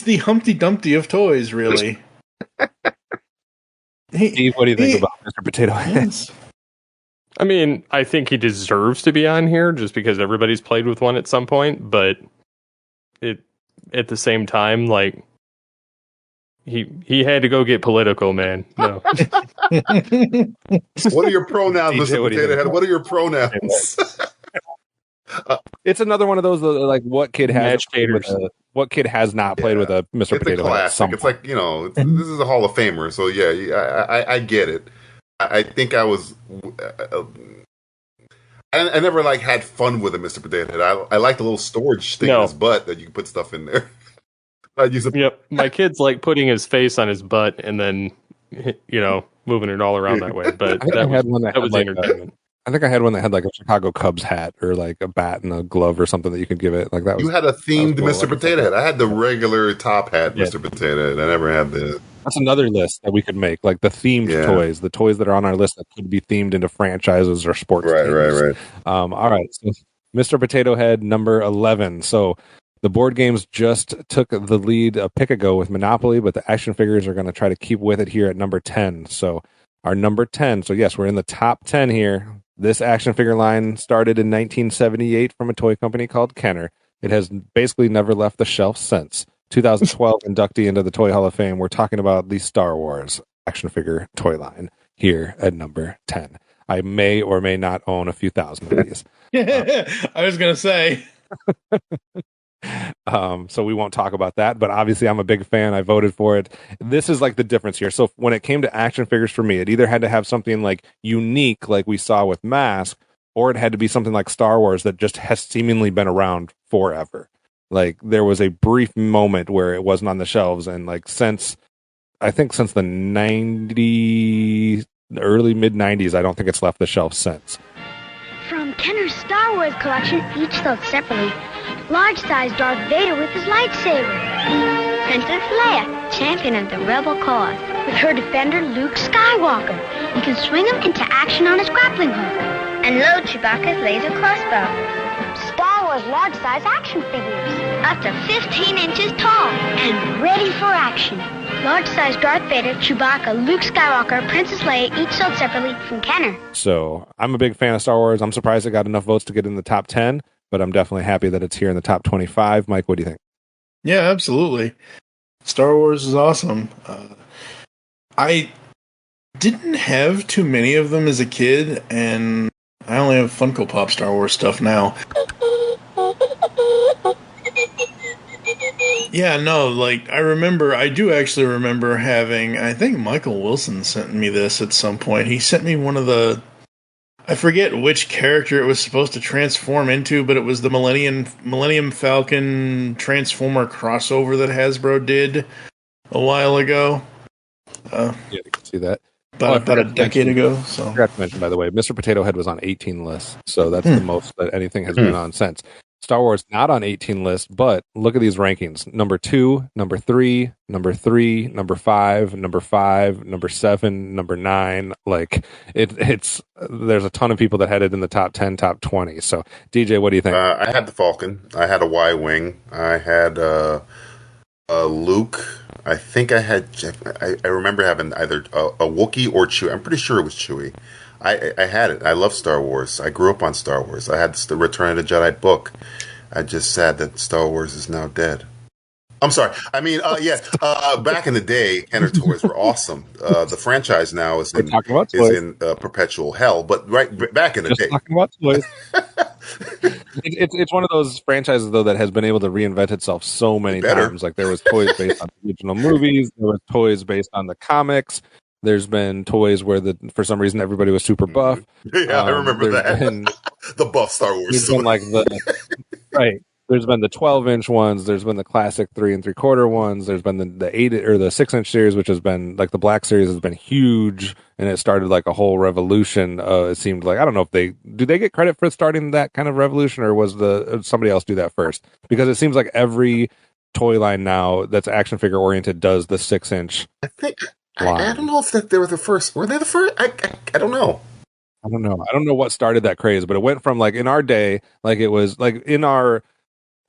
Speaker 7: the Humpty Dumpty of toys, really.
Speaker 9: Steve, what do you think about Mr. Potato Head?
Speaker 7: Yes.
Speaker 5: I mean, I think he deserves to be on here just because everybody's played with one at some point, but at the same time, like, he had to go get political, man. No.
Speaker 8: What are your pronouns,
Speaker 9: DJ,
Speaker 8: Mr. Potato Head? What are your pronouns?
Speaker 9: It's another one of those like what kid has what kid has not played with a Mr.
Speaker 8: It's
Speaker 9: Potato
Speaker 8: a
Speaker 9: Head?
Speaker 8: classic. It's like, this is a Hall of Famer. So yeah, I get it. I think I was. I never had fun with a Mr. Potato Head. I like the little storage thing in his butt that you can put stuff in there. I use it.
Speaker 5: Yep, my kid's like putting his face on his butt and then moving it all around that way. But that was entertainment.
Speaker 9: I think I had one that had like a Chicago Cubs hat or like a bat and a glove or something that you could give it. Like that.
Speaker 8: You had a themed Mr. Potato Head. I had the regular top hat Mr. Potato Head. I never had the.
Speaker 9: That's another list that we could make, like the themed toys, the toys that are on our list that could be themed into franchises or sports teams.
Speaker 8: Right.
Speaker 9: All right, so Mr. Potato Head, number 11. So the board games just took the lead a pick ago with Monopoly, but the action figures are going to try to keep with it here at number 10. So our number 10. So yes, we're in the top 10 here. This action figure line started in 1978 from a toy company called Kenner. It has basically never left the shelf since. 2012 inductee into the Toy Hall of Fame. We're talking about the Star Wars action figure toy line here at number 10. I may or may not own a few thousand of these.
Speaker 7: I was going to say.
Speaker 9: So we won't talk about that, but obviously I'm a big fan. I voted for it. This is like the difference here. So when it came to action figures for me, it either had to have something like unique, like we saw with Mask, or it had to be something like Star Wars that just has seemingly been around forever. Like there was a brief moment where it wasn't on the shelves, and like since the early mid 90s, I don't think it's left the shelf since.
Speaker 22: From Kenner's Star Wars collection, each sold separately. Large-sized Darth Vader with his lightsaber. Princess Leia, champion of the rebel cause. With her defender, Luke Skywalker. You can swing him into action on his grappling hook. And load Chewbacca's laser crossbow. Star Wars large-size action figures. Up to 15 inches tall and ready for action. Large-size Darth Vader, Chewbacca, Luke Skywalker, Princess Leia, each sold separately from Kenner.
Speaker 9: So I'm a big fan of Star Wars. I'm surprised it got enough votes to get in the top 10, but I'm definitely happy that it's here in the top 25. Mike, what do you think?
Speaker 7: Yeah, absolutely. Star Wars is awesome. I didn't have too many of them as a kid, and I only have Funko Pop Star Wars stuff now. Yeah, no, I do actually remember having, I think Michael Wilson sent me this at some point. He sent me one of the, I forget which character it was supposed to transform into, but it was the Millennium Falcon Transformer crossover that Hasbro did a while ago.
Speaker 9: Yeah, you can see that.
Speaker 7: About a decade ago. So
Speaker 9: I forgot to mention, by the way, Mr. Potato Head was on 18 lists, so that's the most that anything has been on since. Star Wars not on 18 lists, but look at these rankings: number 2, number 3, number 3, number 5, number 5, number 7, number 9. Like it's there's a ton of people that had it in the top 10, top 20. So DJ, what do you think?
Speaker 8: I had the Falcon. I had a Y-wing. I had Luke. I think I had. I remember having either a Wookiee or Chewie. I'm pretty sure it was Chewie. I had it. I love Star Wars. I grew up on Star Wars. I had the Return of the Jedi book. I'm just sad that Star Wars is now dead. I'm sorry. I mean, back in the day, Kenner toys were awesome. The franchise now is in perpetual hell. But back in the day,
Speaker 9: talking about toys. It's one of those franchises though that has been able to reinvent itself so many times. Like there was toys based on the original movies. There was toys based on the comics. There's been toys where for some reason everybody was super buff.
Speaker 8: Yeah, I remember that. the buff Star Wars.
Speaker 9: There's been like the right. There's been the 12-inch ones. There's been the classic 3 3/4 ones. There's been the 8 or the 6-inch series, which has been like the Black series has been huge, and it started like a whole revolution. It seemed like I don't know if they get credit for starting that kind of revolution, or was somebody else do that first? Because it seems like every toy line now that's action figure oriented does the 6-inch.
Speaker 8: I think I don't know if they were the first. Were they the first? I don't know.
Speaker 9: I don't know. I don't know what started that craze, but it went from like in our day, like it was like in our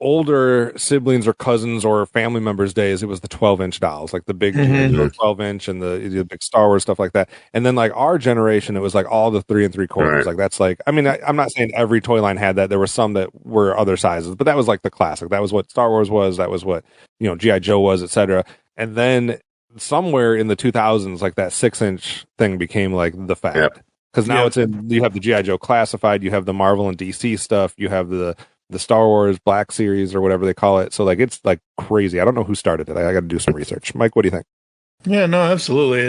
Speaker 9: older siblings or cousins or family members' days, it was the 12-inch dolls, like the big 12-inch and the big Star Wars stuff like that. And then like our generation, it was like all the 3 3/4.
Speaker 8: Right.
Speaker 9: Like that's like, I mean, I'm not saying every toy line had that. There were some that were other sizes, but that was like the classic. That was what Star Wars was. That was what, G.I. Joe was, etc. And then somewhere in the 2000s, like that 6-inch thing became like the fad. Because now you have the G.I. Joe Classified, you have the Marvel and DC stuff, you have the Star Wars Black series or whatever they call it. So like it's like crazy. I don't know who started it. I got to do some research. Mike, what do you think?
Speaker 7: Yeah, no, absolutely.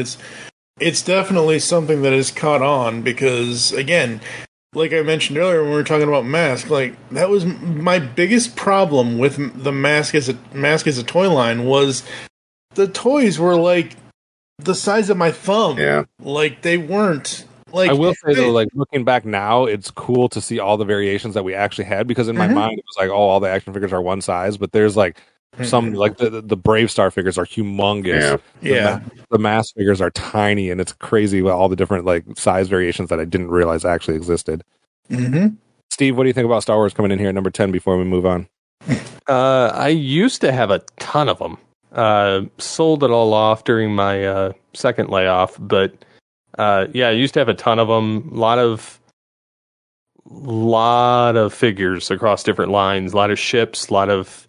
Speaker 7: It's definitely something that has caught on because again, like I mentioned earlier when we were talking about Mask, like that was my biggest problem with the Mask as a toy line was the toys were like the size of my thumb.
Speaker 8: Yeah.
Speaker 7: Like they weren't. Like,
Speaker 9: I will say though, like looking back now, it's cool to see all the variations that we actually had because in my mind it was like, oh, all the action figures are one size, but there's like some like the Brave Star figures are humongous. The Mask figures are tiny, and it's crazy with all the different like size variations that I didn't realize actually existed. Steve, what do you think about Star Wars coming in here at number 10 before we move on?
Speaker 5: I used to have a ton of them. Sold it all off during my second layoff, but I used to have a ton of them. Lot of figures across different lines. A lot of ships. A lot of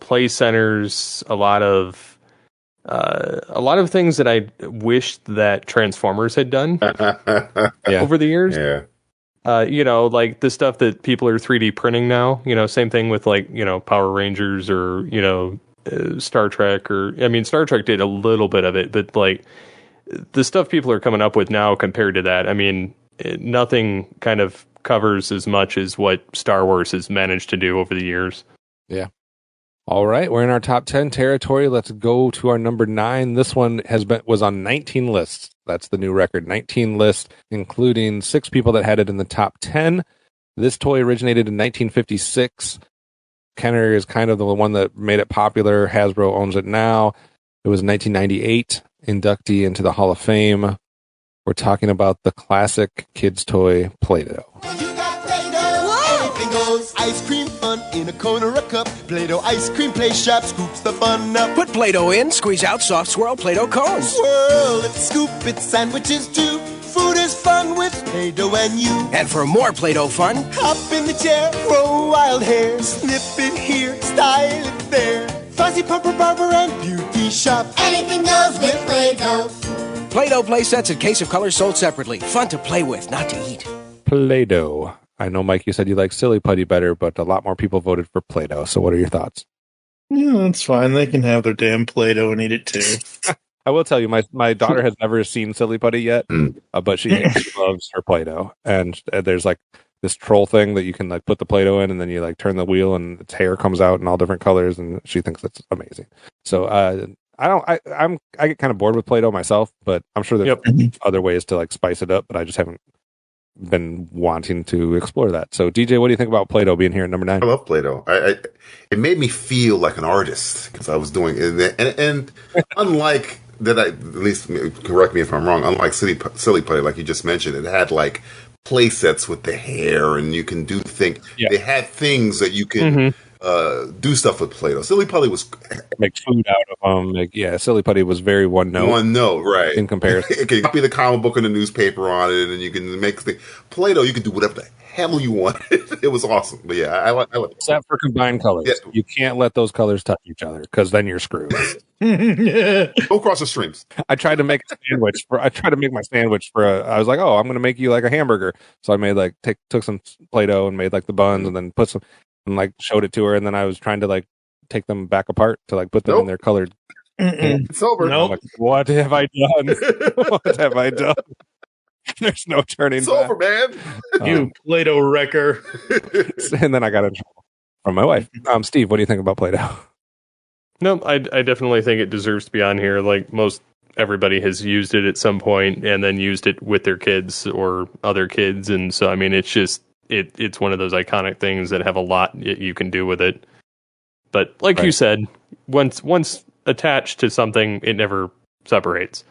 Speaker 5: play centers. A lot of things that I wished that Transformers had done over the years. Like the stuff that people are 3D printing now. Same thing with like Power Rangers or Star Trek Star Trek did a little bit of it, but like. The stuff people are coming up with now compared to that, I mean, nothing kind of covers as much as what Star Wars has managed to do over the years.
Speaker 9: Yeah. All right, we're in our top 10 territory. Let's go to our number 9. This one was on 19 lists. That's the new record, 19 lists, including 6 people that had it in the top 10. This toy originated in 1956. Kenner is kind of the one that made it popular. Hasbro owns it now. It was 1998. Inductee into the Hall of Fame. We're talking about the classic kids toy Play-Doh.
Speaker 16: Anything goes. Ice cream fun in a cone or a cup. Play-Doh ice cream play shop scoops the fun up.
Speaker 12: Put Play-Doh in, squeeze out soft swirl Play-Doh cones.
Speaker 16: Swirl it, scoop it, sandwiches too. Food is fun with Play-Doh and you.
Speaker 12: And for more Play-Doh fun,
Speaker 16: hop in the chair, grow wild hair. Snip it here, style it there. Fuzzy Pumper Barber and Beauty Shop.
Speaker 11: Anything goes with Play-Doh.
Speaker 12: Play-Doh play sets and case of colors sold separately. Fun to play with, not to eat.
Speaker 9: Play-Doh. I know, Mike, you said you like Silly Putty better, but a lot more people voted for Play-Doh. So what are your thoughts?
Speaker 7: Yeah, that's fine. They can have their damn Play-Doh and eat it too.
Speaker 9: I will tell you, my daughter has never seen Silly Putty yet, but she loves her Play-Doh. And there's like this troll thing that you can like put the Play-Doh in and then you like turn the wheel and its hair comes out in all different colors and she thinks that's amazing. So I get kind of bored with Play-Doh myself, but I'm sure there's other ways to like spice it up, but I just haven't been wanting to explore that. So DJ, what do you think about Play-Doh being here at number 9?
Speaker 8: I love Play-Doh. It made me feel like an artist because I was doing it. And unlike that, at least correct me if I'm wrong, unlike Silly Putty, like you just mentioned, it had like play sets with the hair and you can do things. They had things that you can do stuff with Play-Doh. Silly Putty was
Speaker 9: make food out of them. Silly Putty was very one note,
Speaker 8: right?
Speaker 9: In comparison,
Speaker 8: it can copy the comic book and the newspaper on it, and you can make the Play-Doh. You can do whatever the hell you want. It was awesome. But yeah, I like
Speaker 9: except for combined colors. Yeah. You can't let those colors touch each other because then you're screwed.
Speaker 8: Go cross the streams.
Speaker 9: I tried to make a sandwich my sandwich I was like, oh, I'm going to make you like a hamburger. So I made like took some Play-Doh and made like the buns and then put some and like showed it to her. And then I was trying to like take them back apart to like put them in their colored.
Speaker 8: It's over.
Speaker 9: Like, what have I done? What have I done? There's no turning
Speaker 8: It's
Speaker 9: back.
Speaker 8: over, man.
Speaker 7: You Play-Doh wrecker.
Speaker 9: And then I got in trouble from my wife. Steve, what do you think about Play-Doh?
Speaker 5: No, I definitely think it deserves to be on here. Like most everybody has used it at some point and then used it with their kids or other kids, and so I mean it's just it's one of those iconic things that have a lot you can do with it. But like you said, once attached to something, it never separates.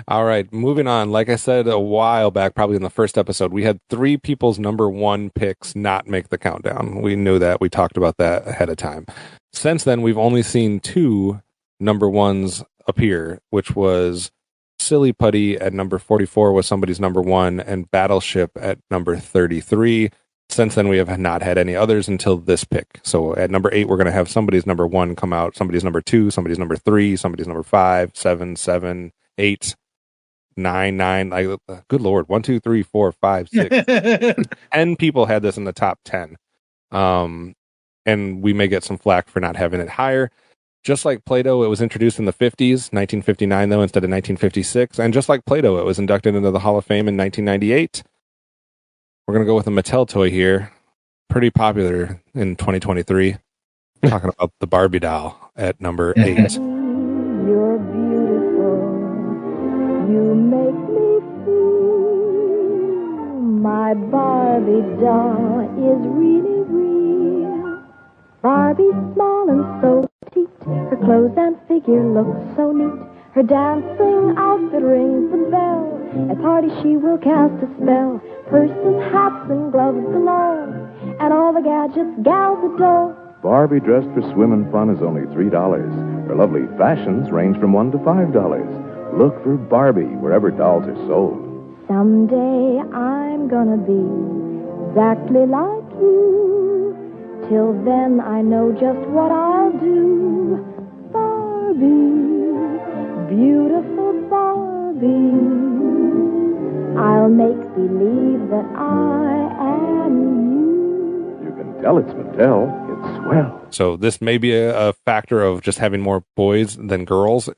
Speaker 9: All right, moving on. Like I said a while back, probably in the first episode, we had 3 people's number 1 picks not make the countdown. We knew that. We talked about that ahead of time. Since then, we've only seen 2 number 1s appear, which was Silly Putty at number 44 was somebody's number 1, and Battleship at number 33. Since then, we have not had any others until this pick. So at number 8, we're going to have somebody's number 1 come out, somebody's number 2, somebody's number 3, somebody's number 5, 7, 7, 8, 9. Good Lord. 1, 2, 3, 4, 5, 6. 10 people had this in the top 10. And we may get some flack for not having it higher. Just like Play-Doh, it was introduced in the 50s, 1959 though, instead of 1956. And just like Play-Doh, it was inducted into the Hall of Fame in 1998. We're going to go with a Mattel toy here. Pretty popular in 2023. Talking about the Barbie doll at number 8.
Speaker 1: You're beautiful. You make me feel my Barbie doll is really real. Barbie's small and so petite. Her clothes and figure look so neat. Her dancing outfit rings the bell. At parties she will cast a spell. Purses, hats, and gloves galore. And all the gadgets gals adore.
Speaker 13: Barbie dressed for swim and fun is only $3. Her lovely fashions range from $1 to $5. Look for Barbie wherever dolls are sold.
Speaker 1: Someday I'm gonna be exactly like you. Till then I know just what I'll do. Barbie, beautiful Barbie. I'll make believe that I am you.
Speaker 13: You can tell it's Mattel. It's swell.
Speaker 9: So this may be a factor of just having more boys than girls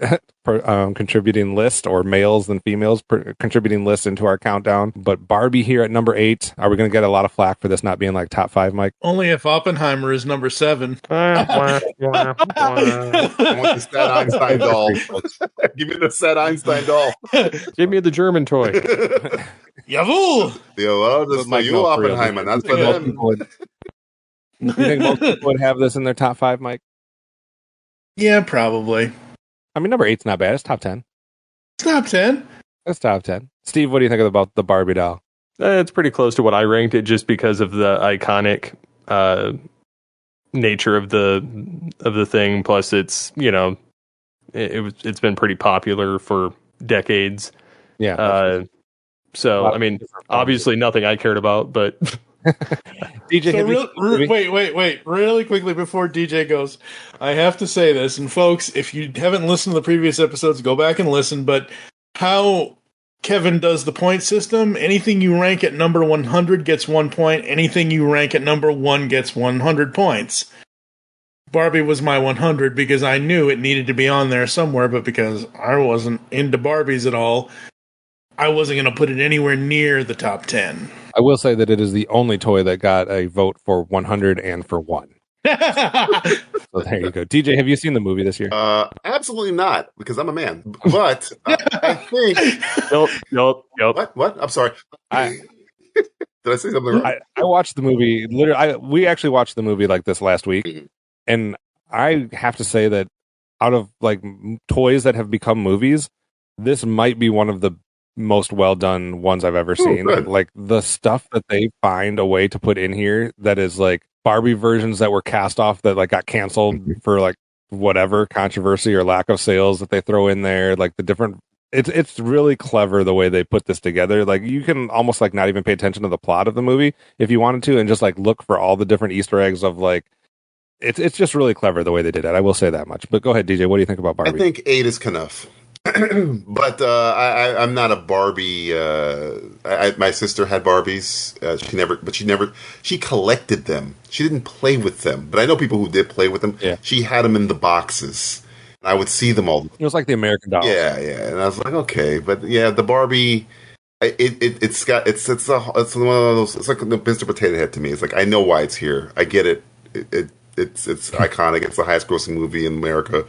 Speaker 9: contributing list, or males than females contributing lists into our countdown. But Barbie here at number 8. Are we going to get a lot of flack for this not being like top 5, Mike?
Speaker 7: Only if Oppenheimer is number 7.
Speaker 8: I want the Sad Einstein doll. Give me the Sad Einstein doll.
Speaker 5: Give me the German toy.
Speaker 7: Jawohl!
Speaker 8: This is for you, Oppenheimer. That's for them.
Speaker 9: You think most people would have this in their top 5, Mike?
Speaker 7: Yeah, probably.
Speaker 9: I mean, number 8's not bad. It's top 10.
Speaker 7: It's top 10.
Speaker 9: It's top 10. Steve, what do you think about the Barbie doll?
Speaker 5: It's pretty close to what I ranked it, just because of the iconic nature of the thing. Plus, it's it's been pretty popular for decades.
Speaker 9: Yeah.
Speaker 5: So I mean, obviously nothing I cared about, but.
Speaker 7: DJ, wait, really quickly before DJ goes, I have to say this, and folks, if you haven't listened to the previous episodes, go back and listen, but how Kevin does the point system, anything you rank at number 100 gets 1 point, anything you rank at number 1 gets 100 points. Barbie was my 100 because I knew it needed to be on there somewhere, but because I wasn't into Barbies at all, I wasn't going to put it anywhere near the top 10.
Speaker 9: I will say that it is the only toy that got a vote for 100 and for 1. So there you go. DJ, have you seen the movie this year?
Speaker 8: Absolutely not, because I'm a man. But I think...
Speaker 5: Nope.
Speaker 8: What? I'm sorry. Did I say something wrong?
Speaker 9: I watched the movie. Literally, we actually watched the movie like this last week. And I have to say that out of like toys that have become movies, this might be one of the most well done ones I've ever seen. Like the stuff that they find a way to put in here that is like Barbie versions that were cast off that like got canceled for like whatever controversy or lack of sales that they throw in there. Like the different, it's really clever the way they put this together. Like you can almost like not even pay attention to the plot of the movie if you wanted to, and just like look for all the different Easter eggs of like. It's just really clever the way they did it. I will say that much. But go ahead, DJ. What do you think about Barbie?
Speaker 8: I think 8 is enough. But I'm not a Barbie. My sister had Barbies. She collected them. She didn't play with them. But I know people who did play with them.
Speaker 9: Yeah.
Speaker 8: She had them in the boxes. I would see them all.
Speaker 9: It was like the American Doll.
Speaker 8: Yeah. And I was like, okay. But yeah, the Barbie, It's one of those. It's like the Mr. Potato Head to me. It's like I know why it's here. I get it. It's iconic. It's the highest grossing movie in America.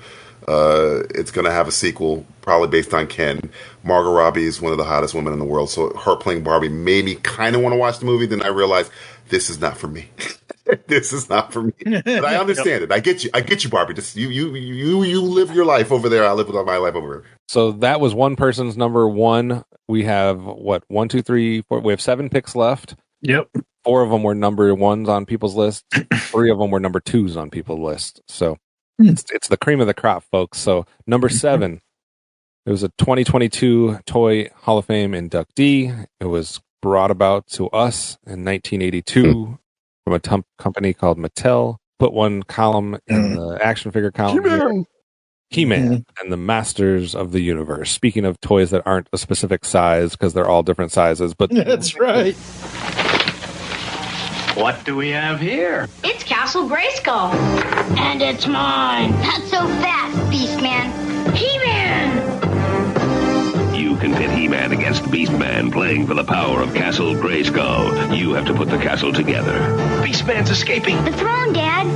Speaker 8: It's going to have a sequel, probably based on Ken. Margot Robbie is one of the hottest women in the world, so her playing Barbie made me kind of want to watch the movie. Then I realized this is not for me. This is not for me. But I understand it. I get you, Barbie. Just you live your life over there. I live my life over here.
Speaker 9: So that was one person's number one. We have what 1, 2, 3, 4. We have 7 picks left.
Speaker 7: Yep.
Speaker 9: 4 of them were number ones on people's list. 3 of them were number 2s on people's list. So it's the cream of the crop, folks. So number 7, it was a 2022 Toy Hall of Fame inductee. It was brought about to us in 1982 from a company called Mattel. Put one column in the action figure column. He-Man and the Masters of the Universe. Speaking of toys that aren't a specific size, because they're all different sizes, but
Speaker 7: that's right.
Speaker 15: What do we have here?
Speaker 22: It's Castle Grayskull. And it's mine. Not so fast, Beastman. He-Man!
Speaker 17: You can pit He-Man against Beastman, playing for the power of Castle Grayskull. You have to put the castle together.
Speaker 15: Beastman's escaping.
Speaker 22: The throne, Dad.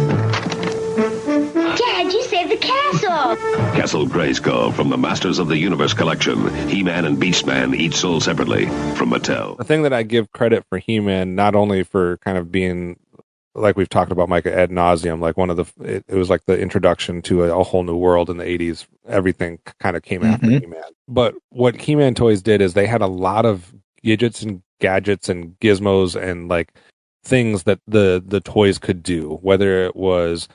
Speaker 22: Dad, you saved the castle.
Speaker 17: Castle Grayskull from the Masters of the Universe collection. He-Man and Beastman, each sold separately from Mattel.
Speaker 9: The thing that I give credit for He-Man, not only for kind of being, like we've talked about, Micah, ad nauseum, like one of the, it was like the introduction to a whole new world in the 80s. Everything kind of came after He-Man. But what He-Man toys did is they had a lot of gadgets and gizmos and like things that the toys could do, whether it was,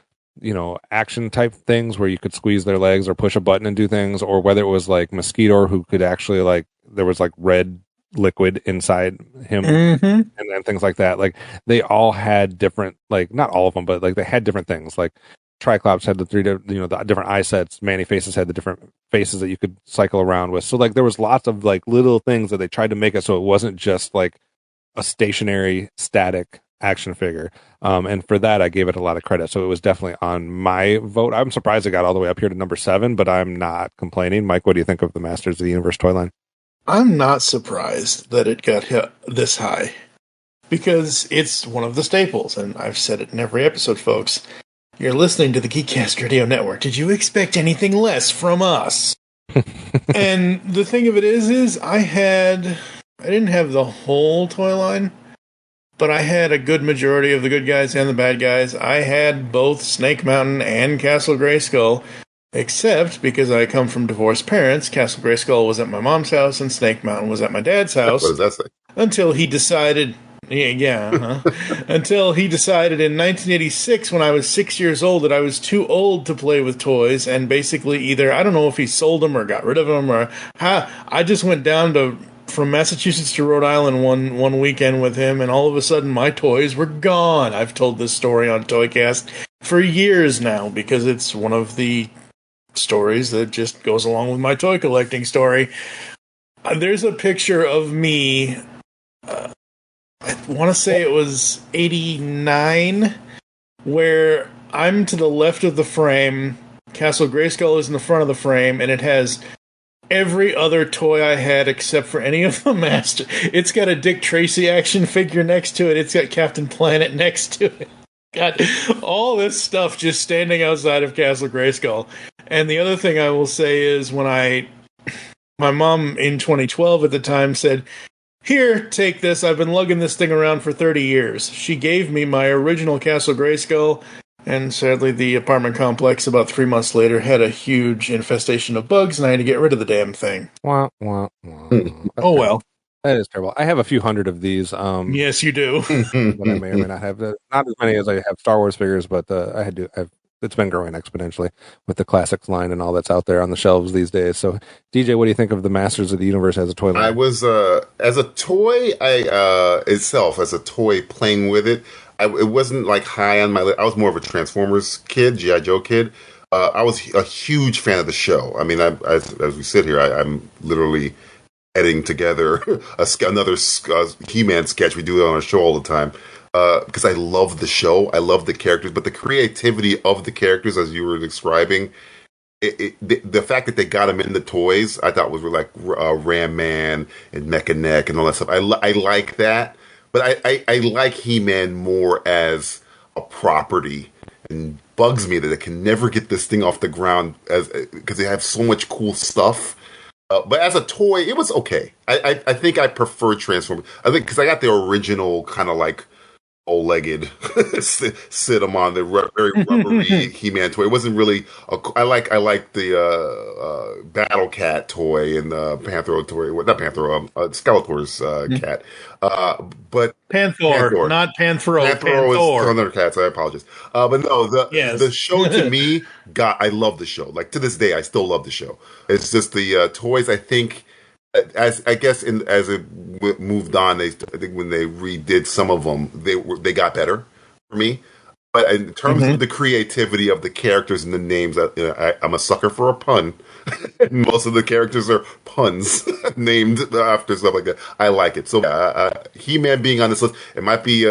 Speaker 9: you know, action type things where you could squeeze their legs or push a button and do things, or whether it was like Mosquito, who could actually, like, there was like red liquid inside him and things like that. Like they all had different, like, not all of them, but like they had different things. Like Triclops had the 3, you know, the different eye sets. Manny Faces had the different faces that you could cycle around with. So like there was lots of like little things that they tried to make it so it wasn't just like a stationary, static action figure. And for that, I gave it a lot of credit. So it was definitely on my vote. I'm surprised it got all the way up here to number 7, but I'm not complaining. Mike, what do you think of the Masters of the Universe toy line?
Speaker 7: I'm not surprised that it got hit this high, because it's one of the staples, and I've said it in every episode, folks. You're listening to the Geekcast Radio Network. Did you expect anything less from us? And the thing of it is I didn't have the whole toy line, but I had a good majority of the good guys and the bad guys. I had both Snake Mountain and Castle Grayskull, except because I come from divorced parents, Castle Grayskull was at my mom's house and Snake Mountain was at my dad's house.
Speaker 8: What does that say?
Speaker 7: Until he decided, until he decided in 1986, when I was 6 years old, that I was too old to play with toys, and basically either, I don't know if he sold them or got rid of them, or how. I just went down from Massachusetts to Rhode Island one weekend with him, and all of a sudden my toys were gone. I've told this story on Toycast for years now, because it's one of the stories that just goes along with my toy collecting story. There's a picture of me, I want to say it was 89, where I'm to the left of the frame, Castle Grayskull is in the front of the frame, and it has every other toy I had except for any of the Master. It's got a Dick Tracy action figure next to it. It's got Captain Planet next to it. Got all this stuff just standing outside of Castle Grayskull. And the other thing I will say is my mom in 2012 at the time said, "Here, take this. I've been lugging this thing around for 30 years. She gave me my original Castle Grayskull. And sadly, the apartment complex about 3 months later had a huge infestation of bugs, and I had to get rid of the damn thing.
Speaker 9: Wah, wah, wah.
Speaker 7: Oh, well.
Speaker 9: That is terrible. I have a few hundred of these.
Speaker 7: Yes, you do.
Speaker 9: But I may or may not have. Not as many as I have Star Wars figures, but it's been growing exponentially with the classics line and all that's out there on the shelves these days. So, DJ, what do you think of the Masters of the Universe as a toy line?
Speaker 8: I was, as a toy, as a toy playing with it, it wasn't like high on my list. I was more of a Transformers kid, G.I. Joe kid. I was a huge fan of the show. I mean, as we sit here, I'm literally editing together another He-Man sketch. We do it on our show all the time because I love the show. I love the characters, but the creativity of the characters, as you were describing, the fact that they got him in the toys, I thought was like Ram Man and Mech-a-Neck and all that stuff. I like that, but I like He-Man more as a property, and bugs me that they can never get this thing off the ground because they have so much cool stuff. But as a toy, it was okay. I think I prefer Transformers. I think because I got the original kind of like legged sit him on the very rubbery He-Man toy. It wasn't really I like the Battle Cat toy and the Panther toy, not Panther, Skeletor's cat. But
Speaker 7: Panther, not Panthro.
Speaker 8: Panther is Thundercats. I apologize. But no, the show to me I love the show. Like to this day, I still love the show. It's just the toys. I think. As I guess as it moved on, I think when they redid some of them, they got better for me. But in terms of the creativity of the characters and the names, I'm a sucker for a pun. Most of the characters are puns named after stuff like that. I like it. So He-Man being on this list, it might be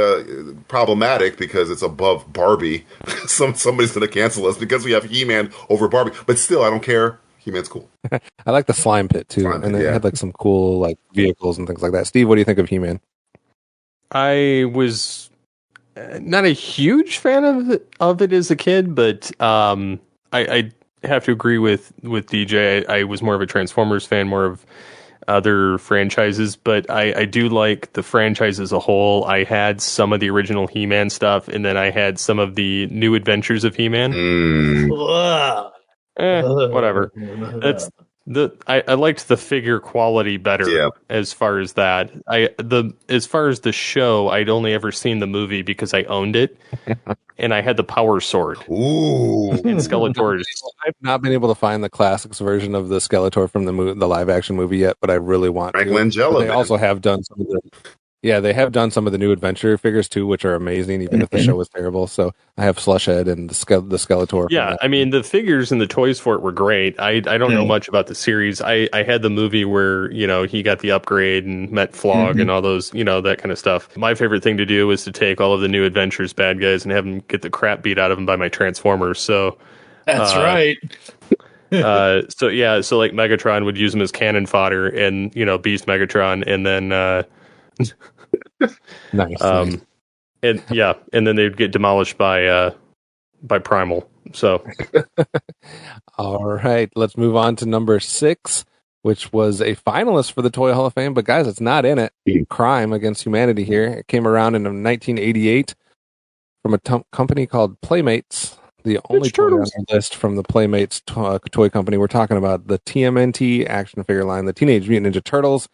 Speaker 8: problematic because it's above Barbie. Somebody's going to cancel us because we have He-Man over Barbie. But still, I don't care. He-Man's cool.
Speaker 9: I like the slime pit too, and it had like some cool like vehicles and things like that. Steve, what do you think of He-Man?
Speaker 5: I was not a huge fan of it as a kid, but I have to agree with DJ. I was more of a Transformers fan, more of other franchises, but I do like the franchise as a whole. I had some of the original He-Man stuff, and then I had some of the New Adventures of He-Man. Whatever. That's I liked the figure quality better as far as that. As far as the show, I'd only ever seen the movie because I owned it, and I had the Power Sword.
Speaker 8: Ooh,
Speaker 5: and Skeletor's.
Speaker 9: I've not been able to find the classics version of the Skeletor from the live action movie yet, but I really want
Speaker 8: Frank
Speaker 9: to.
Speaker 8: Langella,
Speaker 9: they also have done some of the. Yeah, they have done some of the New Adventure figures too, which are amazing, even if the show was terrible. So I have Slushhead and the Skeletor.
Speaker 5: Yeah, I mean, the figures and the toys for it were great. I don't know much about the series. I had the movie where, he got the upgrade and met Flog and all those, that kind of stuff. My favorite thing to do was to take all of the New Adventures bad guys and have them get the crap beat out of them by my Transformers. So
Speaker 7: that's right.
Speaker 5: So like Megatron would use them as cannon fodder and, Beast Megatron, and then...
Speaker 9: nice.
Speaker 5: And then they'd get demolished by Primal. So,
Speaker 9: all right, let's move on to number 6, which was a finalist for the Toy Hall of Fame. But guys, it's not in it. Crime Against Humanity here. It came around in 1988 from a company called Playmates. The only toy on the list from the Playmates toy company. We're talking about the TMNT action figure line, the Teenage Mutant Ninja Turtles.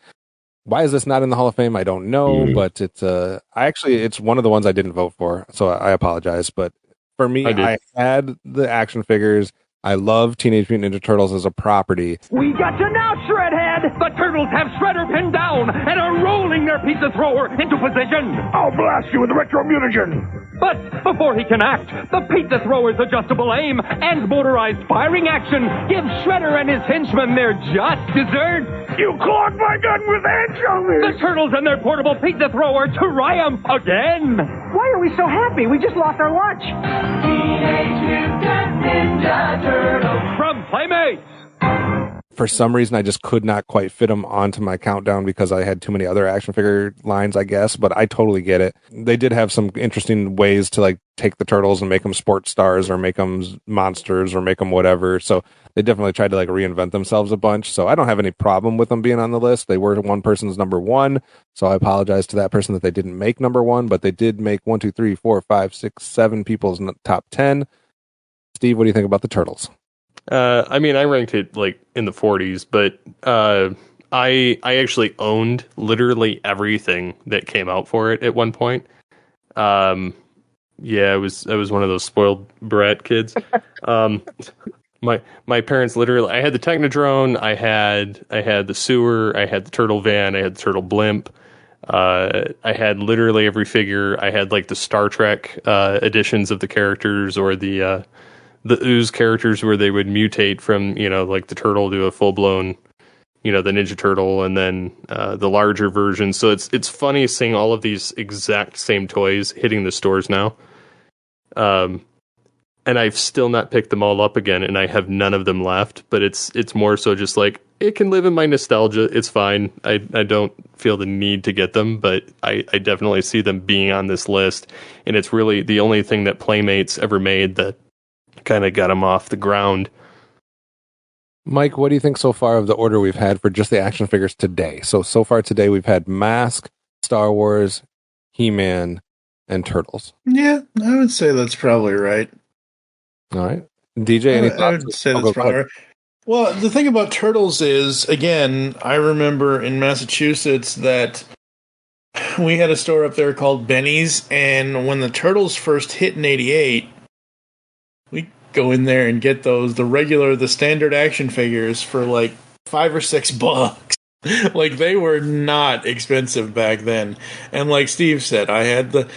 Speaker 9: Why is this not in the Hall of Fame? I don't know, but it's it's one of the ones I didn't vote for, so I apologize. But for me, I had the action figures. I love Teenage Mutant Ninja Turtles as a property.
Speaker 4: We got you now, Shredhead! The Turtles have Shredder pinned down and are rolling their pizza thrower into position.
Speaker 24: I'll blast you with the retro mutagen.
Speaker 4: But before he can act, the pizza thrower's adjustable aim and motorized firing action give Shredder and his henchmen their just desserts.
Speaker 24: You clogged my gun with anchovies!
Speaker 4: The Turtles and their portable pizza thrower triumph again!
Speaker 18: Why are we so happy? We just lost our lunch.
Speaker 4: Teenage Mutant Ninja Turtles from Playmates!
Speaker 9: For some reason, I just could not quite fit them onto my countdown because I had too many other action figure lines, I guess, but I totally get it. They did have some interesting ways to like take the Turtles and make them sports stars or make them monsters or make them whatever. So they definitely tried to like reinvent themselves a bunch. So I don't have any problem with them being on the list. They were one person's number 1. So I apologize to that person that they didn't make number 1, but they did make 1, 2, 3, 4, 5, 6, 7 people's top 10. Steve, what do you think about the Turtles?
Speaker 5: I mean, I ranked it like in the 40s, but I actually owned literally everything that came out for it at one point. I was one of those spoiled brat kids. My parents literally, I had the Technodrome, I had the sewer, I had the turtle van, I had the turtle blimp. I had literally every figure. I had like the Star Trek editions of the characters, or the ooze characters where they would mutate from, like the turtle to a full-blown, the Ninja Turtle, and then the larger version. So it's funny seeing all of these exact same toys hitting the stores now. and I've still not picked them all up again, and I have none of them left. But it's more so just like it can live in my nostalgia. It's fine. I don't feel the need to get them, but I definitely see them being on this list, and it's really the only thing that Playmates ever made that kind of got them off the ground.
Speaker 9: Mike, what do you think so far of the order we've had for just the action figures today? So far today we've had Mask, Star Wars, He-Man, and Turtles.
Speaker 7: Yeah, I would say that's probably right.
Speaker 9: All right. DJ, any thoughts?
Speaker 7: I would say that's probably right. Well, the thing about Turtles is, again, I remember in Massachusetts that we had a store up there called Benny's, and when the Turtles first hit in 88, we go in there and get the standard action figures for like $5 or $6. Like, they were not expensive back then. And like Steve said, I had the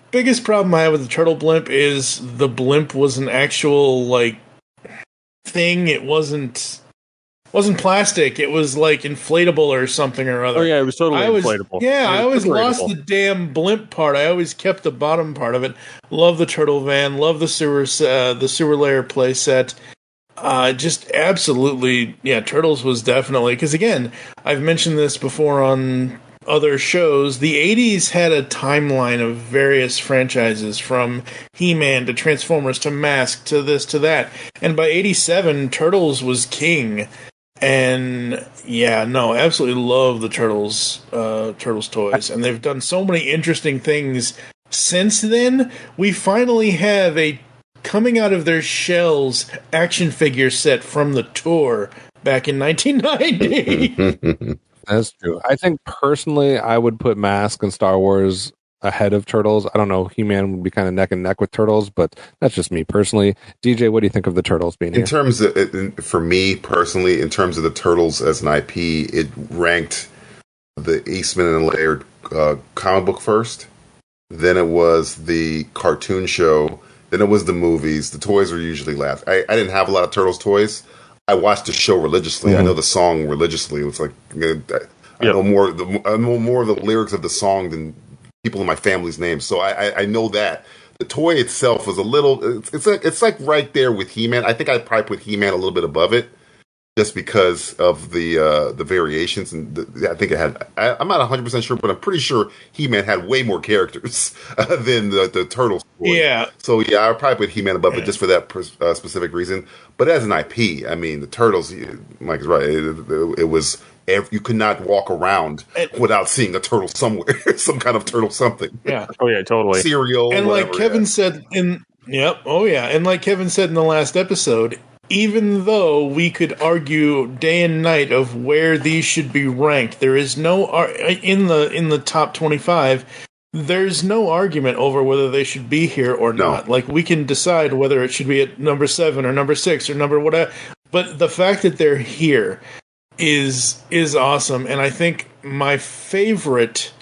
Speaker 7: biggest problem I have with the Turtle Blimp is the blimp was an actual, like, thing. It wasn't plastic. It was like inflatable or something or other.
Speaker 5: Oh yeah, it was totally inflatable.
Speaker 7: Yeah, I always lost the damn blimp part. I always kept the bottom part of it. Love the turtle van. Love the sewer layer play set. Just absolutely, yeah. Turtles was definitely, because again, I've mentioned this before on other shows. The 80s had a timeline of various franchises, from He-Man to Transformers to Mask to this to that, and by 87, Turtles was king. And yeah, no, absolutely love the Turtles toys, and they've done so many interesting things since then. We finally have a coming out of their shells action figure set from the tour back in 1990.
Speaker 9: That's true. I think personally, I would put Mask and Star Wars ahead of Turtles. I don't know. He-Man would be kind of neck and neck with Turtles, but that's just me personally. DJ, what do you think of the Turtles being here?
Speaker 8: In terms of, for me personally, in terms of the Turtles as an IP, it ranked the Eastman and Laird comic book first. Then it was the cartoon show. Then it was the movies. The toys were usually last. I didn't have a lot of Turtles toys. I watched the show religiously. I know the song religiously. It's like I know more of the lyrics of the song than people in my family's names. So I know that. The toy itself was a little. It's like right there with He-Man. I think I'd probably put He-Man a little bit above it, just because of the variations. And I think it had. I'm not 100% sure, but I'm pretty sure He-Man had way more characters than the Turtles toy.
Speaker 7: Yeah.
Speaker 8: So yeah, I'd probably put He-Man above it just for that specific reason. But as an IP, I mean, the Turtles. Mike is right. It was. You could not walk around without seeing a turtle somewhere, some kind of turtle something.
Speaker 7: Yeah.
Speaker 5: Oh yeah, totally.
Speaker 8: Cereal.
Speaker 7: And
Speaker 8: whatever,
Speaker 7: like Kevin said and like Kevin said in the last episode, even though we could argue day and night of where these should be ranked, there is no in the top 25. There's no argument over whether they should be here or not. Like, we can decide whether it should be at number 7 or number 6 or number whatever. But the fact that they're here is awesome. And I think my favorite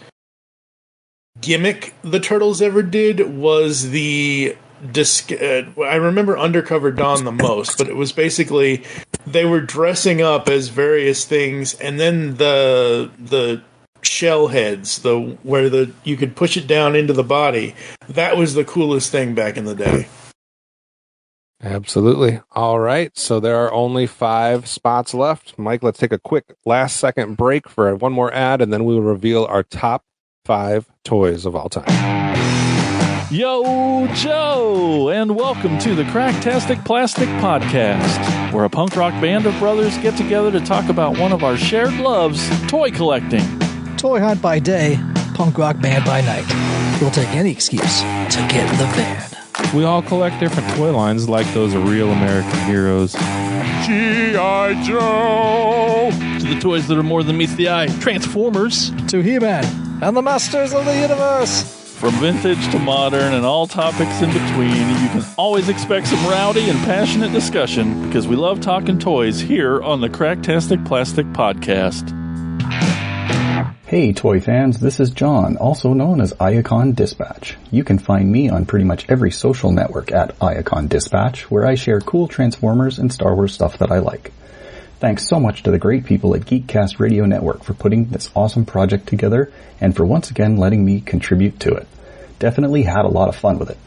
Speaker 7: gimmick the Turtles ever did was the I remember Undercover Dawn the most, but it was basically they were dressing up as various things, and then the shell heads, where you could push it down into the body. That was the coolest thing back in the day.
Speaker 9: Absolutely. All right. So there are only 5 spots left. Mike, let's take a quick last second break for one more ad, and then we will reveal our top 5 toys of all time.
Speaker 6: Yo, Joe, and welcome to the Cracktastic Plastic Podcast, where a punk rock band of brothers get together to talk about one of our shared loves, toy collecting.
Speaker 10: Toy hunt by day, punk rock band by night. We'll take any excuse to get in the van.
Speaker 6: We all collect different toy lines like those real American heroes. G.I. Joe! To the toys that are more than meets the eye, Transformers.
Speaker 10: To He-Man and the Masters of the Universe.
Speaker 6: From vintage to modern and all topics in between, you can always expect some rowdy and passionate discussion because we love talking toys here on the Cracktastic Plastic Podcast.
Speaker 19: Hey toy fans, this is John, also known as Iacon Dispatch. You can find me on pretty much every social network at Iacon Dispatch, where I share cool Transformers and Star Wars stuff that I like. Thanks so much to the great people at Geekcast Radio Network for putting this awesome project together and for once again letting me contribute to it. Definitely had a lot of fun with it.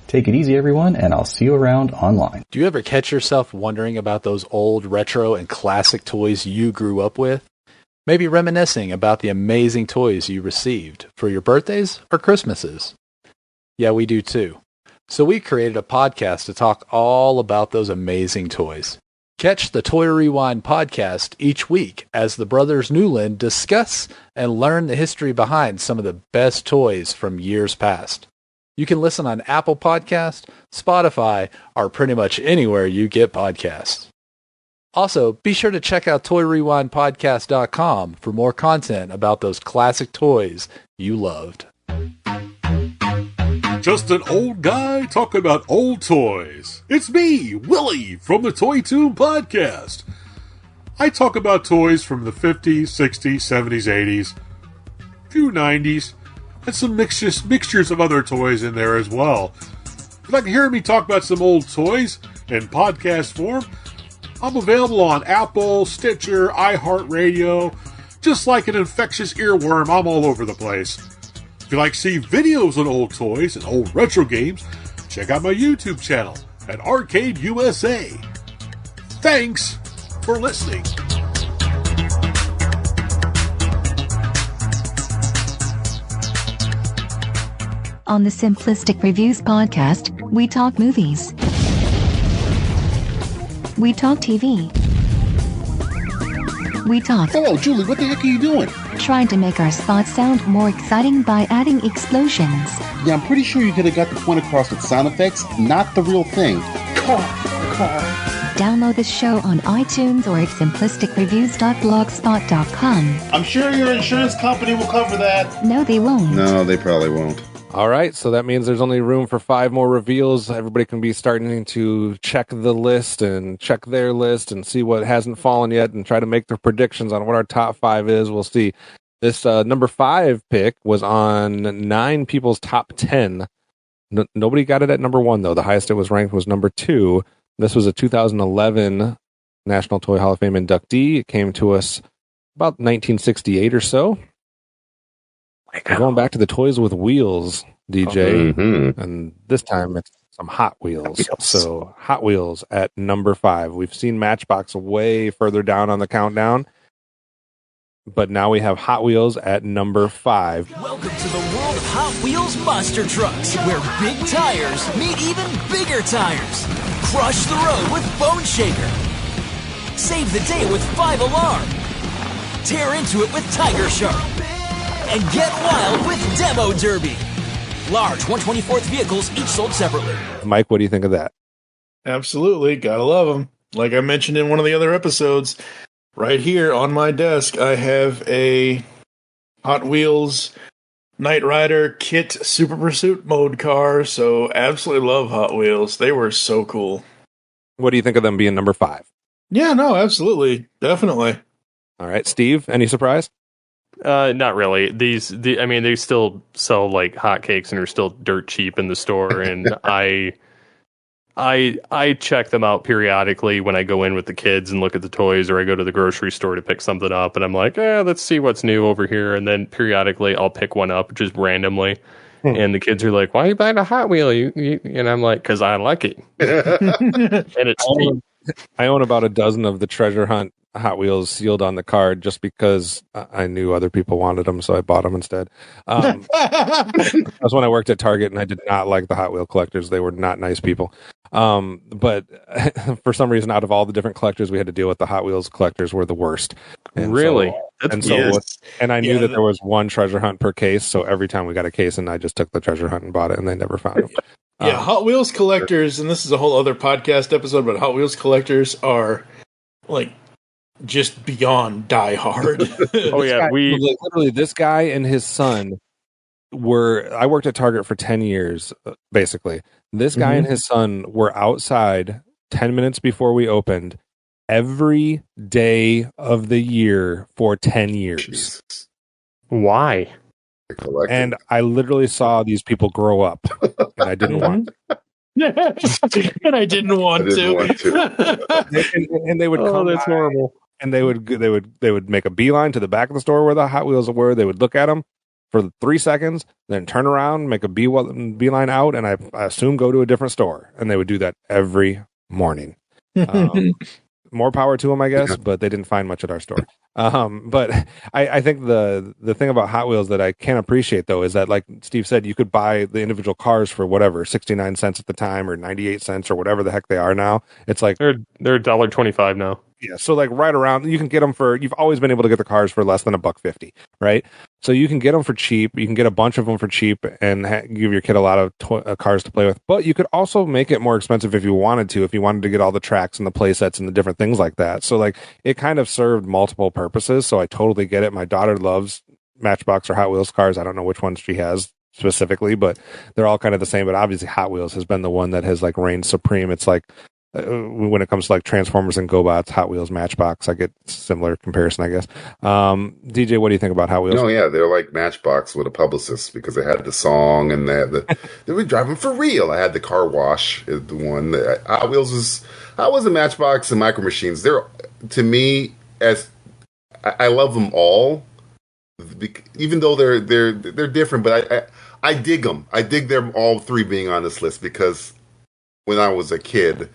Speaker 19: Take it easy, everyone, and I'll see you around online.
Speaker 2: Do you ever catch yourself wondering about those old retro and classic toys you grew up with? Maybe reminiscing about the amazing toys you received for your birthdays or Christmases? Yeah, we do too. So we created a podcast to talk all about those amazing toys. Catch the Toy Rewind podcast each week as the brothers Newland discuss and learn the history behind some of the best toys from years past. You can listen on Apple Podcasts, Spotify, or pretty much anywhere you get podcasts. Also, be sure to check out ToyRewindPodcast.com for more content about those classic toys you loved.
Speaker 20: Just an old guy talking about old toys. It's me, Willie, from the Toy Tune Podcast. I talk about toys from the 50s, 60s, 70s, 80s, few 90s, and some mixtures of other toys in there as well. If you'd like to hear me talk about some old toys in podcast form, I'm available on Apple, Stitcher, iHeartRadio. Just like an infectious earworm, I'm all over the place. If you like to see videos on old toys and old retro games, check out my YouTube channel at Arcade USA. Thanks for listening.
Speaker 21: On the Simplistic Reviews podcast, we talk movies. We talk TV. We talk.
Speaker 23: Hello, Julie, what the heck are you doing?
Speaker 21: Trying to make our spots sound more exciting by adding explosions.
Speaker 23: Yeah, I'm pretty sure you could have got the point across with sound effects, not the real thing. Car.
Speaker 21: Download this show on iTunes or at simplisticreviews.blogspot.com.
Speaker 23: I'm sure your insurance company will cover that.
Speaker 21: No, they won't.
Speaker 23: No, they probably won't.
Speaker 9: All right, so that means there's only room for 5 more reveals. Everybody can be starting to check the list and check their list and see what hasn't fallen yet and try to make their predictions on what our top 5 is. We'll see. This number 5 pick was on 9 people's top 10. Nobody got it at number 1, though. The highest it was ranked was number 2. This was a 2011 National Toy Hall of Fame inductee. It came to us about 1968 or so. We're going back to the toys with wheels, DJ, and this time it's some Hot Wheels. So Hot Wheels at number 5. We've seen Matchbox way further down on the countdown, but now we have Hot Wheels at number 5.
Speaker 25: Welcome to the world of Hot Wheels monster trucks, where big tires meet even bigger tires. Crush the road with Bone Shaker. Save the day with 5 Alarm. Tear into it with Tiger Shark. And get wild with Demo Derby. Large 1/24th vehicles, each sold separately.
Speaker 9: Mike, what do you think of that?
Speaker 7: Absolutely. Gotta love them. Like I mentioned in one of the other episodes, right here on my desk, I have a Hot Wheels Knight Rider Kit Super Pursuit mode car. So absolutely love Hot Wheels. They were so cool.
Speaker 9: What do you think of them being number 5?
Speaker 7: Yeah, no, absolutely. Definitely.
Speaker 9: All right, Steve, any surprise?
Speaker 5: Not really. I mean, they still sell like hotcakes and are still dirt cheap in the store. And I check them out periodically when I go in with the kids and look at the toys, or I go to the grocery store to pick something up. And I'm like, let's see what's new over here. And then periodically I'll pick one up just randomly. And the kids are like, why are you buying a Hot Wheel? And I'm like, because I like it. And it's cheap.
Speaker 9: I own about a dozen of the Treasure Hunt Hot Wheels sealed on the card just because I knew other people wanted them, so I bought them instead. That was when I worked at Target, and I did not like the Hot Wheel collectors. They were not nice people. But for some reason, out of all the different collectors we had to deal with, the Hot Wheels collectors were the worst. And
Speaker 5: really?
Speaker 9: And I knew that there was one Treasure Hunt per case, so every time we got a case, and I just took the Treasure Hunt and bought it, and they never found it.
Speaker 7: Yeah, Hot Wheels collectors, and this is a whole other podcast episode, but Hot Wheels collectors are like just beyond die hard.
Speaker 5: Oh yeah,
Speaker 9: literally this guy and his son I worked at Target for 10 years, basically. This guy and his son were outside 10 minutes before we opened every day of the year for 10 years.
Speaker 5: Jesus. Why?
Speaker 9: And I literally saw these people grow up, and I didn't want
Speaker 7: and I didn't want to.
Speaker 9: And they would come.
Speaker 5: That's horrible.
Speaker 9: And they would make a beeline to the back of the store where the Hot Wheels were. They would look at them, for 3 seconds, then turn around, make a beeline out, and I assume go to a different store. And they would do that every morning. More power to them, I guess, but they didn't find much at our store. But I think the thing about Hot Wheels that I can't appreciate, though, is that, like Steve said, you could buy the individual cars for whatever, 69 cents at the time or 98 cents or whatever the heck they are now. It's like
Speaker 5: they're $1.25 now.
Speaker 9: Yeah, so like right around, you can get them for, you've always been able to get the cars for less than $1.50, right? So you can get them for cheap. You can get a bunch of them for cheap and give your kid a lot of cars to play with. But you could also make it more expensive if you wanted to get all the tracks and the play sets and the different things like that. So like it kind of served multiple purposes. So I totally get it. My daughter loves Matchbox or Hot Wheels cars. I don't know which ones she has specifically, but they're all kind of the same. But obviously Hot Wheels has been the one that has like reigned supreme. It's like, when it comes to like Transformers and GoBots, Hot Wheels, Matchbox, I get similar comparison, I guess. DJ, what do you think about Hot Wheels?
Speaker 8: No, yeah, they're like Matchbox with a publicist because they had the song and they were driving for real. I had the car wash, the one. Hot Wheels and Matchbox and Micro Machines. They're, to me, as I love them all, even though they're different. But I dig them. I dig them all three being on this list because when I was a kid,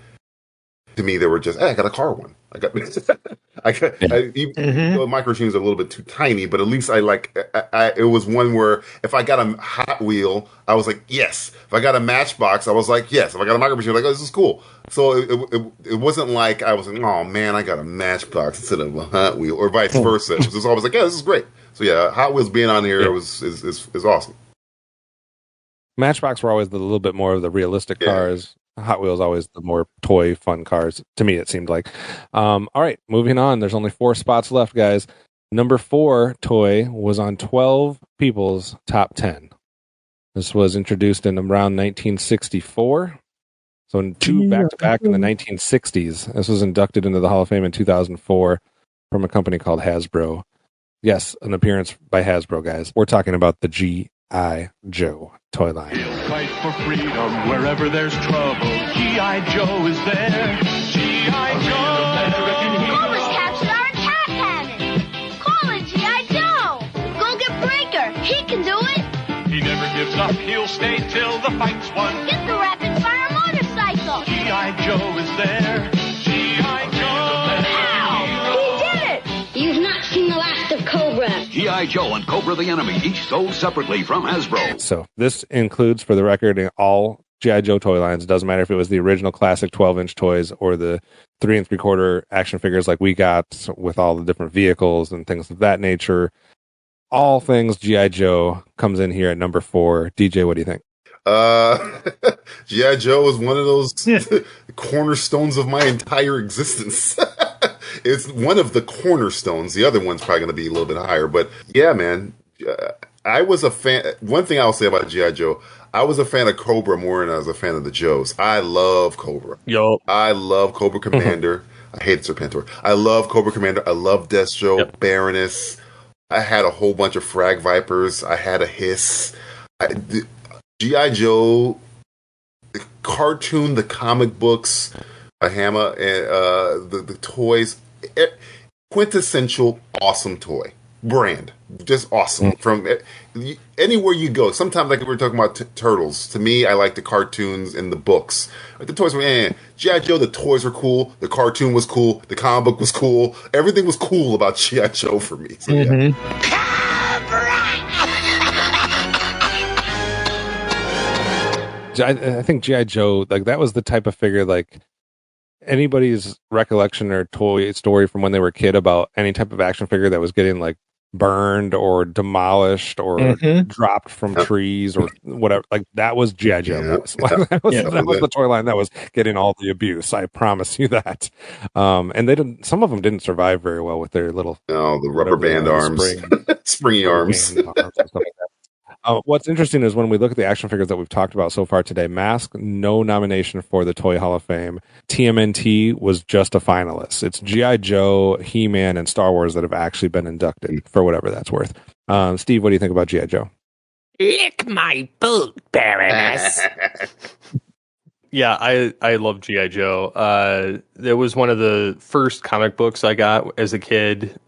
Speaker 8: to me, they were just, hey, I got a car one. Even though Micro Machines are a little bit too tiny, but at least it was one where if I got a Hot Wheel, I was like, yes. If I got a Matchbox, I was like, yes. If I got a Micro Machine, I was like, oh, this is cool. So it wasn't like I was like, oh man, I got a Matchbox instead of a Hot Wheel, or vice versa. It was just always like, yeah, this is great. So yeah, Hot Wheels being on here is awesome.
Speaker 9: Matchbox were always a little bit more of the realistic cars. Hot Wheels always the more toy fun cars. To me, it seemed like. All right, moving on. There's only 4 spots left, guys. Number 4 toy was on 12 people's top 10. This was introduced in around 1964. So in 2 back-to-back in the 1960s. This was inducted into the Hall of Fame in 2004 from a company called Hasbro. Yes, an appearance by Hasbro, guys. We're talking about the G.I. Joe toy line.
Speaker 3: He'll fight for freedom wherever there's trouble. G.I. Joe is there. G.I. Joe.
Speaker 22: Cobra's captured our attack cannon. Call in G.I. Joe. Go get Breaker. He can do it.
Speaker 3: He never gives up. He'll stay till the fight's won.
Speaker 22: Get the rapid fire motorcycle.
Speaker 3: G.I. Joe is there. G.I. Joe.
Speaker 22: Ow! He did it. You've not seen the last of Cobra.
Speaker 17: G.I. Joe and Cobra the Enemy, each sold separately from Hasbro.
Speaker 9: So this includes, for the record, all G.I. Joe toy lines. It doesn't matter if it was the original classic 12-inch toys or the 3 3/4 action figures like we got with all the different vehicles and things of that nature. All things G.I. Joe comes in here at number 4. DJ, what do you think?
Speaker 8: G.I. Joe is one of those cornerstones of my entire existence. It's one of the cornerstones. The other one's probably going to be a little bit higher. But yeah, man, I was a fan. One thing I'll say about G.I. Joe, I was a fan of Cobra more than I was a fan of the Joes. I love Cobra. I love Cobra Commander. I hate Serpentor. I love Cobra Commander. I love Destro, Baroness. I had a whole bunch of Frag Vipers. I had a Hiss. G.I. Joe, the cartoon, the comic books, a Hammer, and the toys. Quintessential awesome toy brand, just awesome. From anywhere you go. Sometimes, like we were talking about Turtles. To me, I like the cartoons and the books. Like the toys were, G.I. Joe. The toys were cool. The cartoon was cool. The comic book was cool. Everything was cool about G.I. Joe for me. So,
Speaker 9: I think G.I. Joe, like that was the type of figure, like anybody's recollection or toy story from when they were a kid about any type of action figure that was getting like burned or demolished or dropped from trees or whatever, like that was G.I. Joe. That was the toy line that was getting all the abuse. I promise you that. And some of them didn't survive very well with their little
Speaker 8: the rubber band arms, springy arms.
Speaker 9: What's interesting is when we look at the action figures that we've talked about so far today, Mask, no nomination for the Toy Hall of Fame. TMNT was just a finalist. It's G.I. Joe, He-Man, and Star Wars that have actually been inducted, for whatever that's worth. Steve, what do you think about G.I. Joe?
Speaker 11: Lick my boot, Baroness.
Speaker 5: Yeah, I love G.I. Joe. It was one of the first comic books I got as a kid.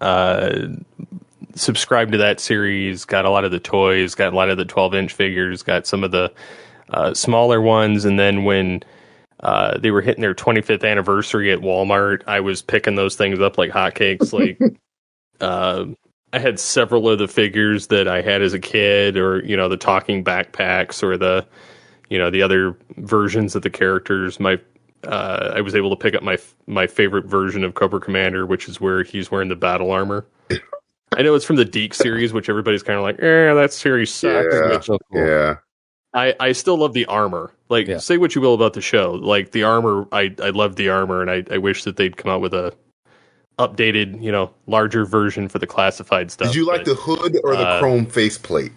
Speaker 5: subscribed to that series, got a lot of the toys, got a lot of the 12-inch figures, got some of the smaller ones, and then when they were hitting their 25th anniversary at Walmart, I was picking those things up like hotcakes. Like, I had several of the figures that I had as a kid, or the talking backpacks, or the other versions of the characters. I was able to pick up my favorite version of Cobra Commander, which is where he's wearing the battle armor. I know it's from the Deke series, which everybody's kind of like, that series sucks.
Speaker 8: Yeah,
Speaker 5: So cool.
Speaker 8: yeah.
Speaker 5: I still love the armor. Like, say what you will about the show. Like, the armor, I love the armor, and I wish that they'd come out with a updated, larger version for the classified stuff.
Speaker 8: Did you like the hood or the chrome faceplate?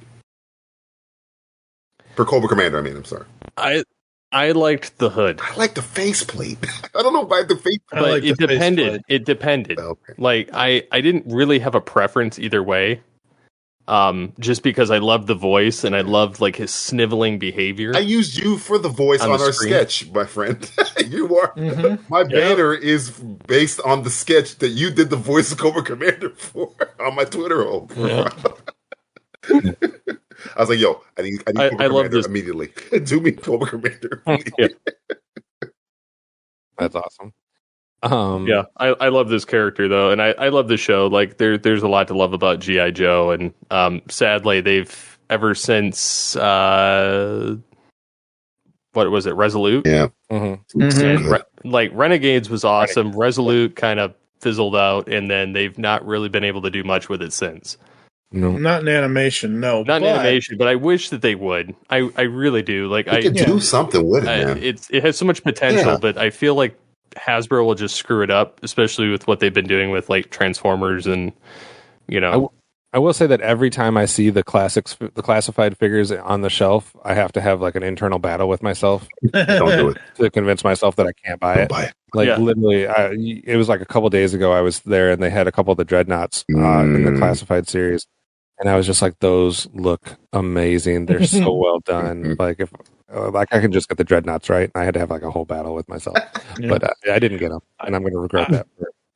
Speaker 8: For Cobra Commander, I'm sorry.
Speaker 5: I liked the hood.
Speaker 8: I like the faceplate. I don't know why the faceplate.
Speaker 5: But it depended. It depended.
Speaker 8: Okay.
Speaker 5: Like, I didn't really have a preference either way. Just because I loved the voice and I loved like his sniveling behavior.
Speaker 8: I used you for the voice on our sketch, my friend. You are my banner is based on the sketch that you did the voice of Cobra Commander for on my Twitter home. Yeah. I was like, "Yo, I need Cobra Commander this immediately. Do me Cobra Commander."
Speaker 9: That's awesome.
Speaker 5: I love this character though, and I love the show. Like there's a lot to love about G.I. Joe, and sadly they've ever since what was it, Resolute?
Speaker 8: Yeah.
Speaker 5: Like Renegades was awesome. Resolute kind of fizzled out, and then they've not really been able to do much with it since.
Speaker 9: No,
Speaker 7: not in animation. No,
Speaker 5: not in animation. But I wish that they would. I really do. Like
Speaker 8: I could do something with it, man.
Speaker 5: It has so much potential, but I feel like Hasbro will just screw it up, especially with what they've been doing with like Transformers and
Speaker 9: I will say that every time I see the classified figures on the shelf, I have to have like an internal battle with myself.
Speaker 8: Don't do it
Speaker 9: to convince myself that I can't buy it. Like literally, it was like a couple days ago I was there and they had a couple of the Dreadnoughts in the classified series, and I was just like, those look amazing. They're so well done. Like if like I can just get the Dreadnoughts, right? I had to have like a whole battle with myself, but I didn't get them, and I'm going to regret that.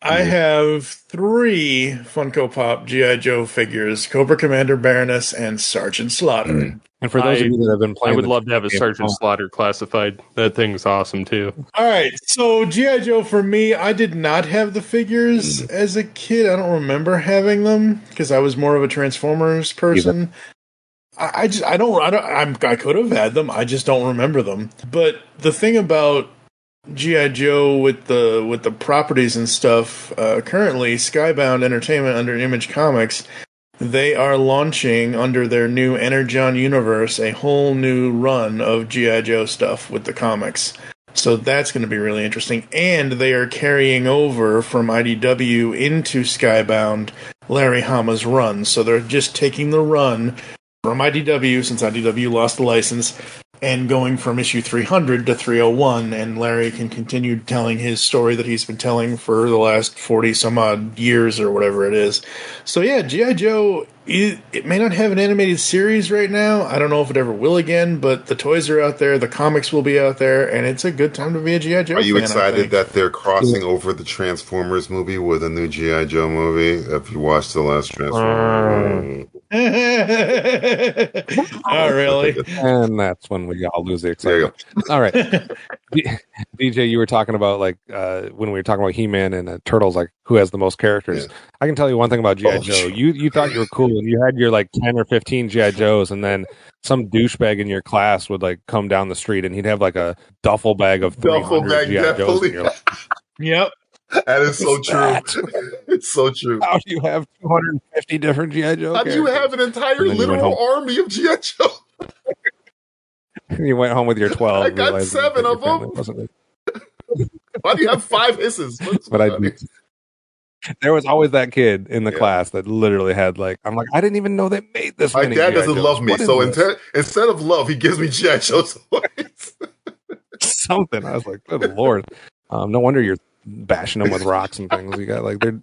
Speaker 7: I have 3 Funko Pop G.I. Joe figures: Cobra Commander, Baroness, and Sergeant Slaughter.
Speaker 9: And for those of you that have been playing,
Speaker 5: I would love to have a Sergeant Slaughter classified. That thing's awesome too.
Speaker 7: All right, so G.I. Joe for me, I did not have the figures as a kid. I don't remember having them because I was more of a Transformers person. I could have had them. I just don't remember them. But the thing about G.I. Joe with the properties and stuff, currently Skybound Entertainment under Image Comics, they are launching under their new Energon universe a whole new run of G.I. Joe stuff with the comics. So that's going to be really interesting. And they are carrying over from IDW into Skybound Larry Hama's run. So they're just taking the run from IDW, since IDW lost the license, and going from issue 300 to 301, and Larry can continue telling his story that he's been telling for the last 40-some-odd years or whatever it is. So yeah, G.I. Joe, it may not have an animated series right now. I don't know if it ever will again, but the toys are out there, the comics will be out there, and it's a good time to be a G.I. Joe fan.
Speaker 8: Are you excited that they're crossing over the Transformers movie with a new G.I. Joe movie? If you watched the last Transformers
Speaker 7: Oh, really?
Speaker 9: And that's when we all lose the excitement. All right. DJ, you were talking about like when we were talking about He-Man and Turtles, like who has the most characters. Yeah. I can tell you one thing about G.I. Joe. You thought you were cool and you had your like 10 or 15 G.I. Joes, and then some douchebag in your class would like come down the street and he'd have like a duffel bag of 300 G.I. Joes. And you're like,
Speaker 7: yep.
Speaker 8: That is so true. It's so true.
Speaker 9: How do you have 250 different G.I. Joe
Speaker 8: How do you have an entire literal army of G.I. Joe?
Speaker 9: You went home with your 12.
Speaker 8: I got 7 of them. Why do you have 5 hisses?
Speaker 9: There was always that kid in the class that literally had like, I'm like, I didn't even know they made this.
Speaker 8: My dad doesn't love me, so instead of love, he gives me G.I. Joe toys.
Speaker 9: Something. I was like, good Lord. No wonder you're bashing them with rocks and things. You got like, they're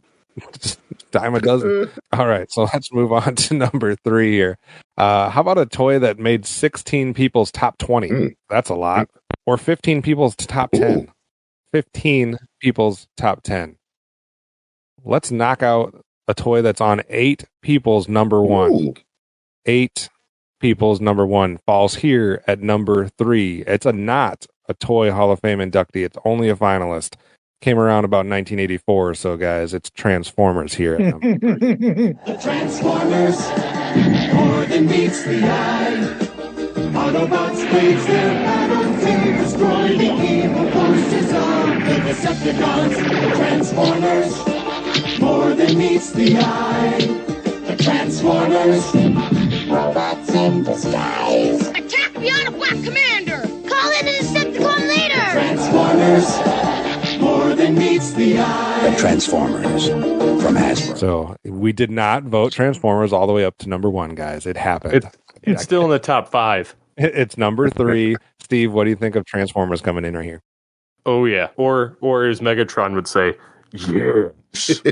Speaker 9: just dime a dozen. All right, so let's move on to number 3 here. How about a toy that made 16 people's top 20? That's a lot. Or 15 people's top 10. 15 people's top 10. Let's knock out a toy that's on 8 people's number 1.
Speaker 8: Ooh.
Speaker 9: 8 people's number 1 falls here at number 3. It's not a Toy Hall of Fame inductee. It's only a finalist. Came around about 1984 or so, guys. It's Transformers here at number 3.
Speaker 3: The Transformers, more than meets the eye. Autobots wage their battle to destroy the evil forces of the Decepticons. The Transformers, more than meets the eye. The Transformers, robots in disguise.
Speaker 22: Attack the Autobot commander! Call in the Decepticon leader!
Speaker 3: Transformers, more than meets the eye.
Speaker 1: The Transformers from Hasbro.
Speaker 9: So we did not vote Transformers all the way up to number 1, guys. It happened.
Speaker 5: It's still in the top 5.
Speaker 9: It's number 3. Steve, what do you think of Transformers coming in right here?
Speaker 5: Oh yeah, or as Megatron would say, yes.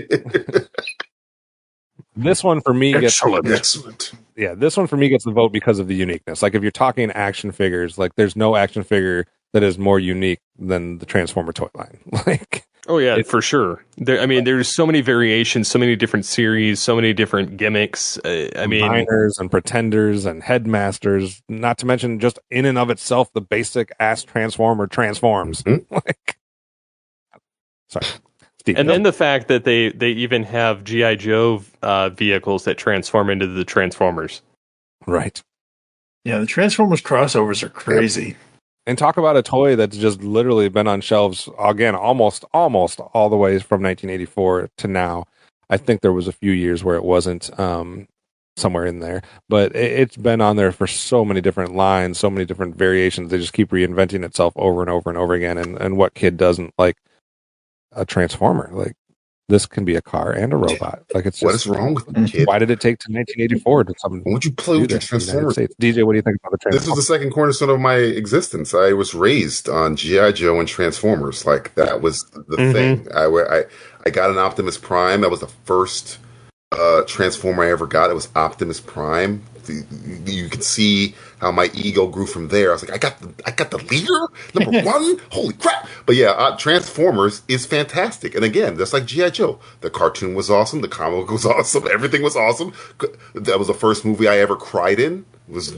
Speaker 9: This one for me gets
Speaker 8: Excellent.
Speaker 9: Yeah, this one for me gets the vote because of the uniqueness. Like if you're talking action figures, like there's no action figure that is more unique than the Transformer toy line. Like,
Speaker 5: oh yeah, for sure. There's so many variations, so many different series, so many different gimmicks.
Speaker 9: Miners and pretenders and headmasters. Not to mention, just in and of itself, the basic ass Transformer transforms. Like, sorry. Steve,
Speaker 5: and then the fact that they even have G.I. Joe vehicles that transform into the Transformers.
Speaker 9: Right.
Speaker 7: Yeah, the Transformers crossovers are crazy.
Speaker 9: And talk about a toy that's just literally been on shelves, again, almost all the way from 1984 to now. I think there was a few years where it wasn't somewhere in there. But it's been on there for so many different lines, so many different variations. They just keep reinventing itself over and over and over again. And what kid doesn't like a Transformer? Like, this can be a car and a robot. Like, it's
Speaker 8: what
Speaker 9: just,
Speaker 8: is wrong with the kid?
Speaker 9: Why did it take to 1984 to something?
Speaker 8: Why don't you play with your Transformers?
Speaker 9: DJ, what do you think about the Transformers?
Speaker 8: This was the second cornerstone of my existence. I was raised on G.I. Joe and Transformers. Like, that was the thing. I got an Optimus Prime. That was the first Transformer I ever got. It was Optimus Prime. You could see how my ego grew from there. I was like, I got the leader, number 1. Holy crap! But yeah, Transformers is fantastic. And again, just like G.I. Joe, the cartoon was awesome, the comic book was awesome, everything was awesome. That was the first movie I ever cried in. Was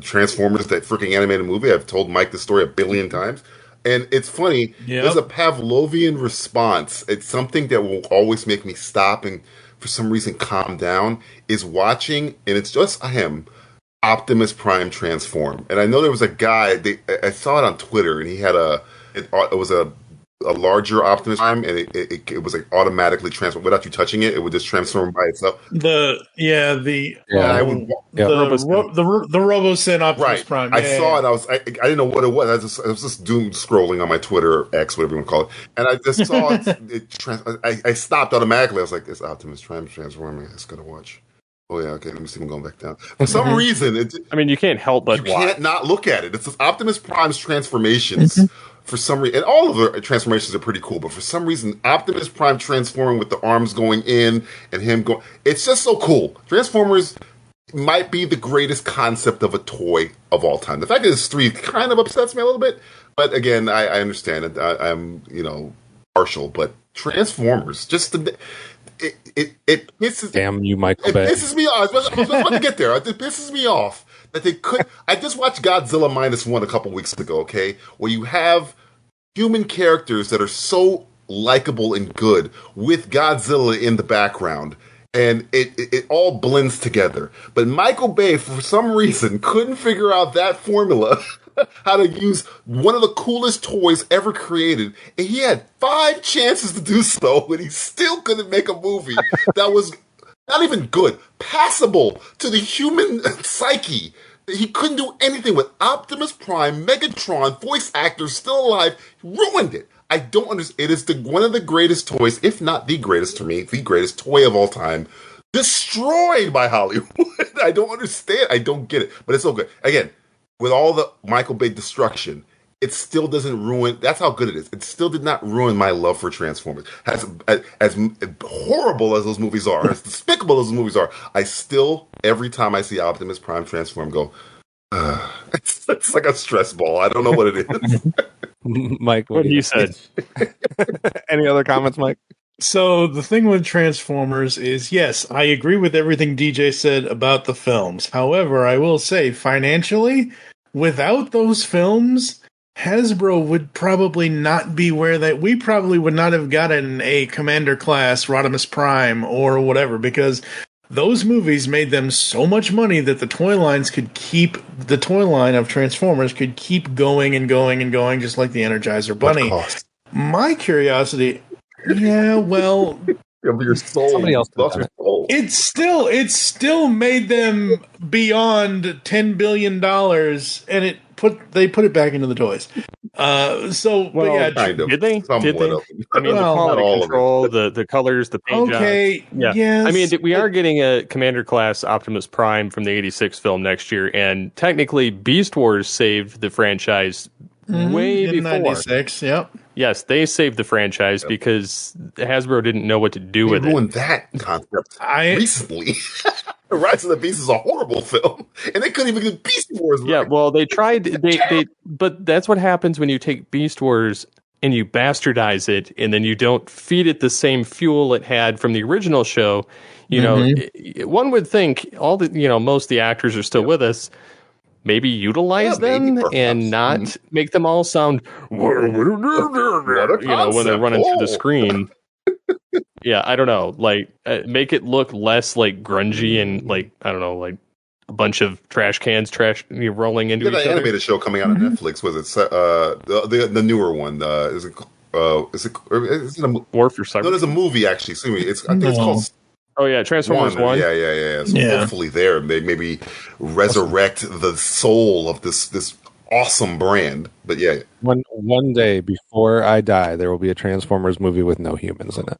Speaker 8: Transformers, that freaking animated movie. I've told Mike the story 1 billion times. And it's funny. Yep. There's a Pavlovian response. It's something that will always make me stop and, for some reason, calm down, is watching, and it's just him, Optimus Prime transform. And I know there was a guy, I saw it on Twitter, and he had it was a larger Optimus Prime, and it was like automatically transform without you touching it. It would just transform by itself.
Speaker 7: The RoboSyn Optimus Prime.
Speaker 8: I saw it. I didn't know what it was. I was just doom scrolling on my Twitter, X, whatever you want to call it, and I just saw it. I stopped automatically. I was like, "It's Optimus Prime transforming. It's gonna watch." Oh yeah, okay. Let me see him going back down. For some reason,
Speaker 5: you can't help but
Speaker 8: can't not look at it. It's just Optimus Prime's transformations. For some reason, and all of the transformations are pretty cool, but for some reason, Optimus Prime transforming with the arms going in and him going, it's just so cool. Transformers might be the greatest concept of a toy of all time. The fact that it's 3 kind of upsets me a little bit, but again, I understand it. I'm, partial, but Transformers, just it pisses.
Speaker 9: Damn you, Michael Bay.
Speaker 8: It pisses me off. I was about to get there. It pisses me off that they could. I just watched Godzilla -1 a couple weeks ago. Okay, where you have human characters that are so likable and good with Godzilla in the background, and it all blends together. But Michael Bay, for some reason, couldn't figure out that formula. How to use one of the coolest toys ever created, and he had 5 chances to do so, and he still couldn't make a movie that was not even good, passable to the human psyche. He couldn't do anything with Optimus Prime, Megatron, voice actors still alive. He ruined it. I don't understand. It is one of the greatest toys, if not the greatest to me, the greatest toy of all time, destroyed by Hollywood. I don't understand. I don't get it, but it's so good. Again, with all the Michael Bay destruction, it still doesn't ruin. That's how good it is. It still did not ruin my love for Transformers. As horrible as those movies are, as despicable as those movies are, I still, every time I see Optimus Prime transform, go, it's like a stress ball. I don't know what it is.
Speaker 9: Mike,
Speaker 5: what you said.
Speaker 9: Any other comments, Mike?
Speaker 7: So the thing with Transformers is, yes, I agree with everything DJ said about the films. However, I will say financially, without those films, Hasbro would probably not be where we probably would not have gotten a Commander class Rodimus Prime or whatever, because those movies made them so much money that the toy line of Transformers could keep going and going and going, just like the Energizer Bunny. My curiosity, yeah, well,
Speaker 8: your soul.
Speaker 9: Somebody else
Speaker 8: lost your soul.
Speaker 7: It still made them beyond $10 billion, and they put it back into the toys.
Speaker 5: Well,
Speaker 7: yeah,
Speaker 8: kind of.
Speaker 5: Did they?
Speaker 8: Somewhat
Speaker 5: Did they?
Speaker 8: of it.
Speaker 5: I mean,
Speaker 7: Well,
Speaker 5: the
Speaker 8: not
Speaker 5: quality
Speaker 8: all of
Speaker 5: control, the colors, the paint
Speaker 7: okay,
Speaker 5: jobs. Yeah.
Speaker 7: yes,
Speaker 5: I mean, we are getting a Commander class Optimus Prime from the '86 film next year, and technically, Beast Wars saved the franchise way
Speaker 7: in
Speaker 5: before.
Speaker 7: '96. Yep.
Speaker 5: Yes, they saved the franchise because Hasbro didn't know what to do
Speaker 8: They
Speaker 5: with it.
Speaker 8: ruined that concept recently. Rise of the Beast is a horrible film, and they couldn't even get Beast Wars.
Speaker 5: Yeah, well, they tried. But that's what happens when you take Beast Wars and you bastardize it, and then you don't feed it the same fuel it had from the original show. You know, one would think most of the actors are still with us. Maybe utilize them and not make them all sound, when they're running through the screen. Yeah, I don't know. Like, make it look less like grungy and like I don't know, like a bunch of trash cans rolling into each other.
Speaker 8: Animated show coming out on Netflix. Was it the newer one? Is it a
Speaker 5: War for Cyber?
Speaker 8: No, there's a movie actually. Excuse me. I think it's called.
Speaker 5: Oh yeah, Transformers 1.
Speaker 8: Yeah. So hopefully they maybe resurrect the soul of this awesome brand. But yeah,
Speaker 9: one day before I die, there will be a Transformers movie with no humans in it.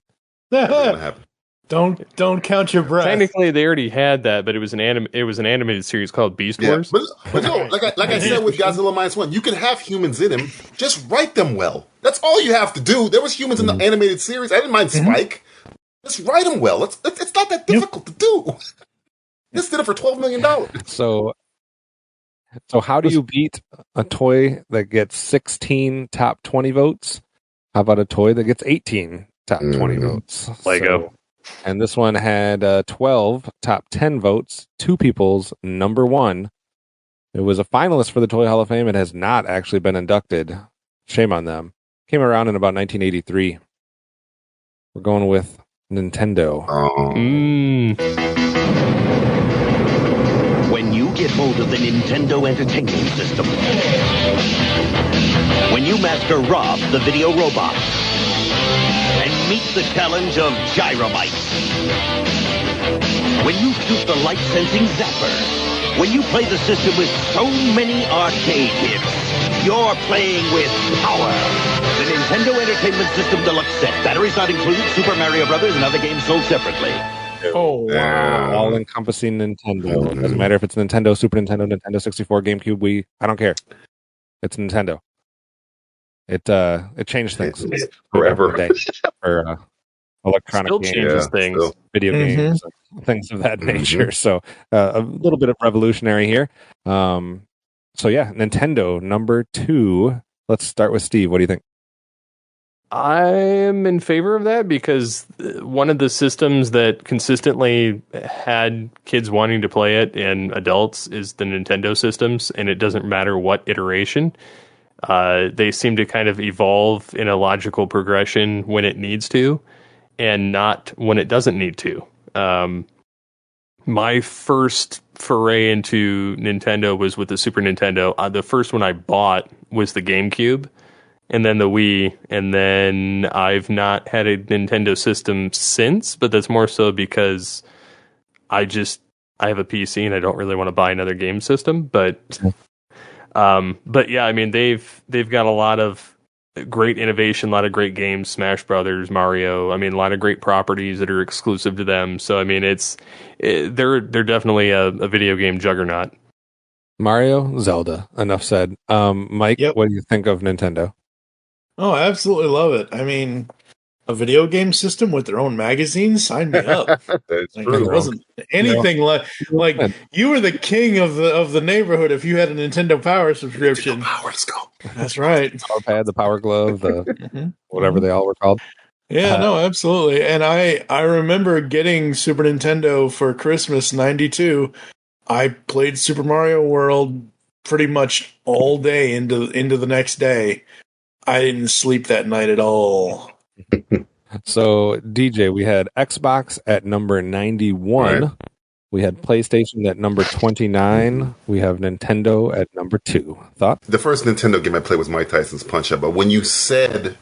Speaker 8: that's gonna happen.
Speaker 7: Don't count your breath.
Speaker 5: Technically, they already had that, but it was an animated series called Beast Wars.
Speaker 8: But no, like I said with Godzilla -1, you can have humans in him. Just write them well. That's all you have to do. There was humans in the animated series. I didn't mind Spike. Just write them well. It's not that difficult to do. This did it for $12 million.
Speaker 9: So how do you beat a toy that gets 16 top 20 votes? How about a toy that gets 18 top 20 votes?
Speaker 5: Lego.
Speaker 9: And this one had 12 top 10 votes. Two people's number one. It was a finalist for the Toy Hall of Fame. It has not actually been inducted. Shame on them. Came around in about 1983. We're going with Nintendo.
Speaker 17: When you get hold of the Nintendo Entertainment System, when you master Rob, the video robot, and meet the challenge of Gyrobites, when you shoot the light-sensing Zapper, when you play the system with so many arcade hits, you're playing with power. The Nintendo Entertainment System Deluxe Set. Batteries not included, Super Mario Brothers, and other games sold separately.
Speaker 9: Oh, wow. All-encompassing Nintendo. It doesn't matter if it's Nintendo, Super Nintendo, Nintendo 64, GameCube, Wii. I don't care. It's Nintendo. It changed things
Speaker 8: forever
Speaker 9: for electronic
Speaker 5: Still
Speaker 9: games,
Speaker 5: changes things.
Speaker 9: video games, things of that nature. So a little bit of revolutionary here. So yeah, Nintendo number 2. Let's start with Steve. What do you think?
Speaker 5: I'm in favor of that because one of the systems that consistently had kids wanting to play it and adults is the Nintendo systems, and it doesn't matter what iteration. They seem to kind of evolve in a logical progression when it needs to and not when it doesn't need to. My first foray into Nintendo was with the Super Nintendo. The first one I bought was the GameCube, and then the Wii, and then I've not had a Nintendo system since, but that's more so because I have a PC and I don't really want to buy another game system. But yeah, I mean they've got a lot of great innovation, a lot of great games, Smash Brothers, Mario. I mean, a lot of great properties that are exclusive to them. So I mean, they're definitely a video game juggernaut.
Speaker 9: Mario, Zelda. Enough said. Mike, what do you think of Nintendo?
Speaker 7: Oh, I absolutely love it. I mean, a video game system with their own magazine, sign me up.
Speaker 8: That's
Speaker 7: Like,
Speaker 8: true.
Speaker 7: there wasn't anything like you were the king of the neighborhood if you had a Nintendo Power subscription.
Speaker 8: Power, let's go.
Speaker 7: That's right.
Speaker 9: Power Pad, the Power Glove, the whatever they all were called.
Speaker 7: Yeah, no, absolutely. And I remember getting Super Nintendo for Christmas '92. I played Super Mario World pretty much all day into the next day. I didn't sleep that night at all.
Speaker 9: So, DJ, we had Xbox at number 91.
Speaker 8: Right.
Speaker 9: We had PlayStation at number 29. We have Nintendo at number 2. Thought?
Speaker 8: The first Nintendo game I played was Mike Tyson's Punch-Out, but when you said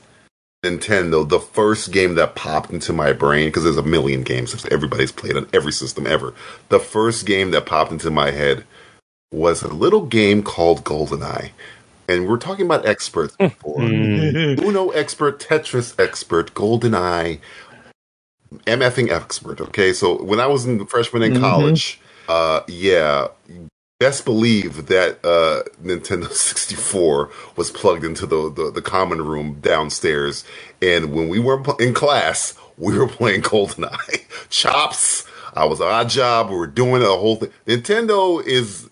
Speaker 8: Nintendo, the first game that popped into my brain, because there's a million games that everybody's played on every system ever, the first game that popped into my head was a little game called GoldenEye. And we're talking about experts before. Uno expert, Tetris expert, GoldenEye, MFing expert. Okay, so when I was in freshman in college, best believe that Nintendo 64 was plugged into the common room downstairs. And when we were in class, we were playing GoldenEye. Chops, I was on Odd Job, we were doing the whole thing. Nintendo is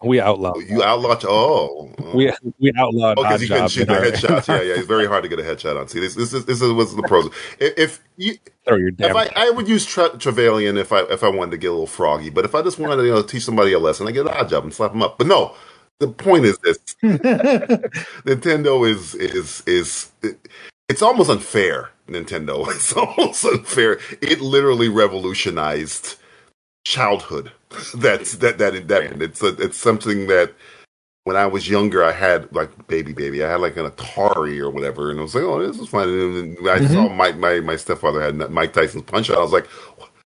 Speaker 9: we outlawed.
Speaker 8: You outlawed.
Speaker 9: We outlawed.
Speaker 8: Because you couldn't shoot the headshots. Yeah. It's very hard to get a headshot on. See, this is what's the pros. If I would use Trevelyan if I wanted to get a little froggy, but if I just wanted to teach somebody a lesson, I get an Odd Job and slap them up. But no, the point is this: Nintendo is it's almost unfair. Nintendo, it's almost unfair. It literally revolutionized childhood. It's something that when I was younger I had like baby I had like an Atari or whatever, and I was like, oh, this is fun. And I saw my stepfather had Mike Tyson's Punch-Out. I was like,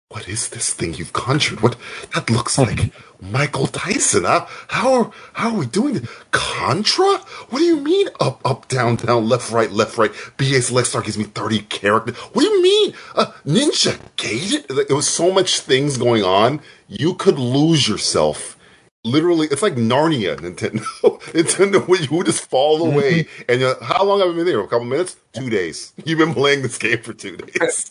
Speaker 8: what is this thing you've conjured? What that looks like Michael Tyson? How are we doing this? Contra? What do you mean up down left right? BA Select Star gives me 30 characters. What do you mean? Ninja Gaiden? There was so much things going on. You could lose yourself. Literally, it's like Narnia, Nintendo. Nintendo, where you would just fall away. And how long have I been there? A couple minutes? 2 days. You've been playing this game for 2 days.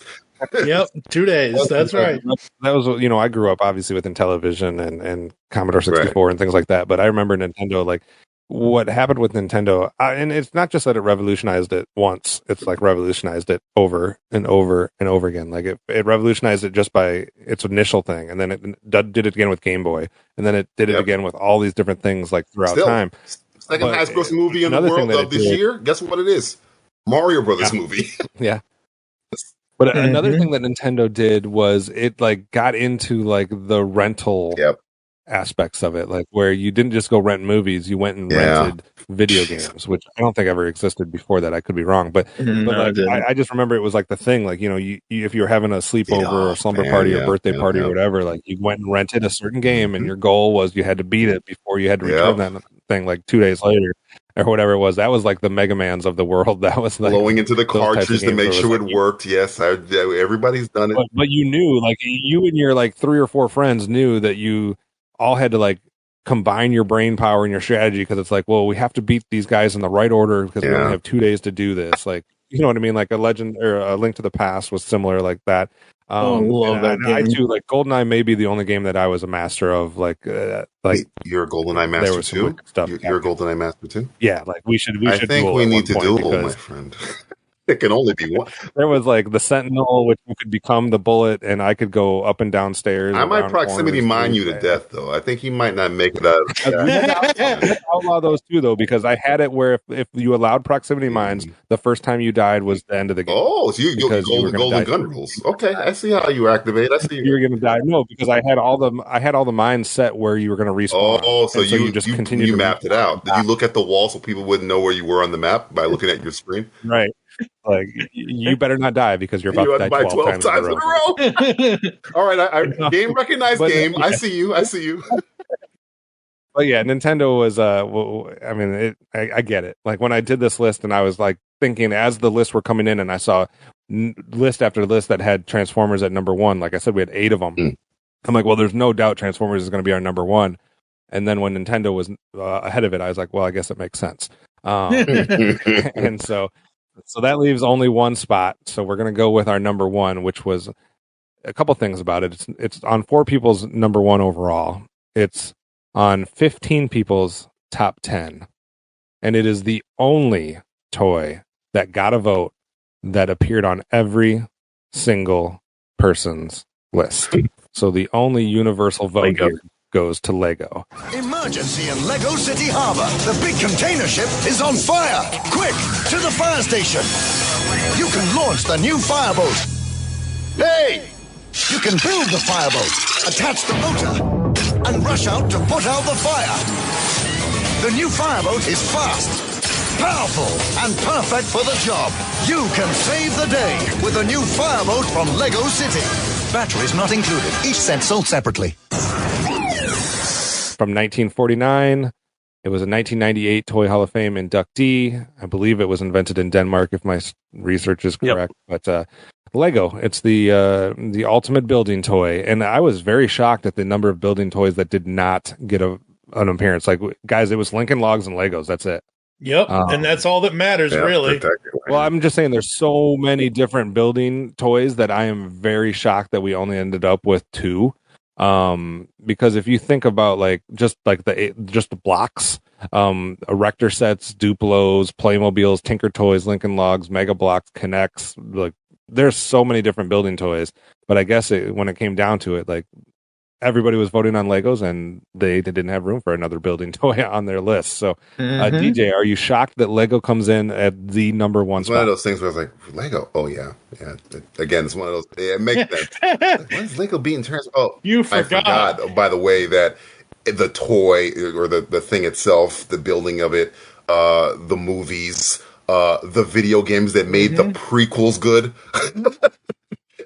Speaker 7: Yep, 2 days. That's right.
Speaker 9: That was, I grew up obviously with Intellivision and Commodore 64 and things like that. But I remember Nintendo, like what happened with Nintendo, and it's not just that it revolutionized it once; it's like revolutionized it over and over and over again. Like it revolutionized it just by its initial thing, and then it did it again with Game Boy, and then it did it again with all these different things like throughout time.
Speaker 8: Second highest grossing movie in the world of this year. Guess what it is? Mario Brothers movie.
Speaker 9: Yeah. But another thing that Nintendo did was it like got into like the rental aspects of it, like where you didn't just go rent movies, you went and rented video games, which I don't think ever existed before that. I could be wrong, but I just remember it was like the thing, like you if you were having a sleepover or slumber party or birthday party or whatever, like you went and rented a certain game, and your goal was you had to beat it before you had to return that thing like 2 days later. Or whatever it was. That was like the Mega Mans of the world. That was like
Speaker 8: blowing into the cartridge to make sure it worked. Yes, everybody's done it.
Speaker 9: But you knew, like you and your like 3 or 4 friends knew that you all had to like combine your brain power and your strategy, because it's like, well, we have to beat these guys in the right order because we only have 2 days to do this. Like, you know what I mean? Like a Legend or a Link to the Past was similar like that.
Speaker 7: Love that game.
Speaker 9: I too, like GoldenEye may be the only game that I was a master of. Like
Speaker 8: you're a GoldenEye master too. You're a GoldenEye master too.
Speaker 9: Yeah, like we should.
Speaker 8: I think we need to duel, my friend. It can only be one.
Speaker 9: There was like the Sentinel, which could become the Bullet, and I could go up and down stairs.
Speaker 8: I might proximity mine you to death, though. I think he might not make it out.
Speaker 9: Outlaw those too, though, because I had it where if you allowed proximity mines, the first time you died was the end of the game.
Speaker 8: Oh, so you golden gun rules. Okay, I see how you activate. I see
Speaker 9: you were going to die. No, because I had all the mines set where you were going to respawn.
Speaker 8: Oh, so you just continued. You mapped it out. Did you look at the wall so people wouldn't know where you were on the map by looking at your screen?
Speaker 9: Right. Like you better not die because you're about to die 12 times in a
Speaker 8: row. All right, I game recognized game. Yeah. I see you.
Speaker 9: But yeah, Nintendo was. I mean, I get it. Like when I did this list, and I was like thinking as the lists were coming in, and I saw list after list that had Transformers at number 1. Like I said, we had 8 of them. I'm like, well, there's no doubt Transformers is going to be our number 1. And then when Nintendo was ahead of it, I was like, well, I guess it makes sense. And so that leaves only 1 spot. So we're going to go with our number 1, which was a couple things about it. It's on 4 people's number 1 overall. It's on 15 people's top 10. And it is the only toy that got a vote that appeared on every single person's list. So the only universal vote here goes to Lego.
Speaker 12: Emergency in Lego City Harbor. The big container ship is on fire. Quick, to the fire station. You can launch the new fireboat. Hey! You can build the fireboat, attach the motor, and rush out to put out the fire. The new fireboat is fast, powerful, and perfect for the job. You can save the day with a new fireboat from Lego City. Batteries not included. Each set sold separately.
Speaker 9: From 1949, it was a 1998 Toy Hall of Fame inductee. I believe it was invented in Denmark, if my research is correct. Yep. But Lego, it's the ultimate building toy, and I was very shocked at the number of building toys that did not get an appearance. Like, guys, it was Lincoln Logs and Legos. That's it.
Speaker 7: Yep, and that's all that matters, really.
Speaker 9: Well, I'm just saying there's so many different building toys that I am very shocked that we only ended up with 2. Because if you think about just the blocks, erector sets, Duplos, Playmobiles, Tinker Toys, Lincoln Logs, Mega Blocks, Connects, like there's so many different building toys. But I guess when it came down to it, like everybody was voting on Legos, and they didn't have room for another building toy on their list. So, DJ, are you shocked that Lego comes in at the number one spot?
Speaker 8: One of those things where I was like, Lego? Oh, yeah. Again, it's one of those. It makes sense. Like, when is Lego beating Transformers? Oh,
Speaker 7: you forgot.
Speaker 8: I forgot, by the way, that the toy or the thing itself, the building of it, the movies, the video games that made the prequels good.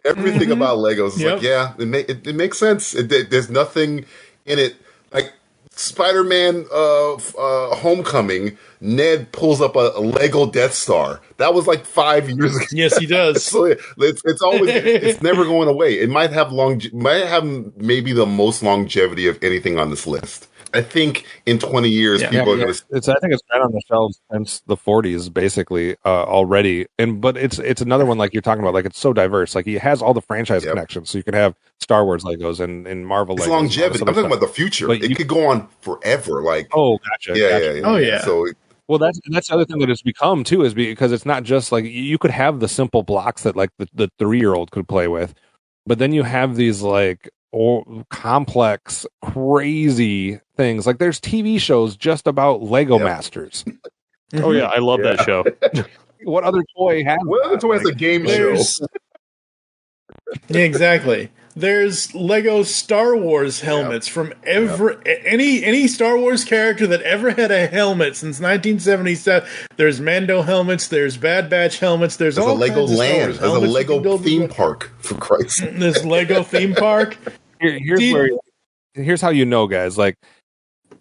Speaker 8: Everything about Legos is like, yeah, it makes sense. There's nothing in it. Like Spider-Man Homecoming, Ned pulls up a Lego Death Star. That was like 5 years ago.
Speaker 7: Yes, he does.
Speaker 8: So it's always, it's never going away. It might have maybe the most longevity of anything on this list. I think in 20 years, people are going to.
Speaker 9: I think it's been on the shelves since the 40s, basically already. But it's another one like you're talking about. Like it's so diverse. Like he has all the franchise connections, so you can have Star Wars Legos and Marvel.
Speaker 8: It's
Speaker 9: Legos
Speaker 8: longevity. I'm talking about the future. But it could go on forever. Like
Speaker 9: gotcha.
Speaker 8: Yeah.
Speaker 7: Oh yeah.
Speaker 8: So.
Speaker 9: Well, that's the other thing that it's become too, is because it's not just like you could have the simple blocks that like the 3-year-old could play with, but then you have these like complex, crazy things. Like there's TV shows just about Lego Masters.
Speaker 5: Oh yeah, I love that show.
Speaker 9: What other toy has?
Speaker 8: What other toy has a game show?
Speaker 7: Yeah, exactly. There's Lego Star Wars helmets from any Star Wars character that ever had a helmet since 1977. There's Mando helmets. There's Bad Batch helmets. There's all
Speaker 8: a Lego
Speaker 7: kinds of
Speaker 8: land. There's a Lego theme park, for Christ's sake.
Speaker 7: This Lego theme park.
Speaker 9: Here's how you know, guys. Like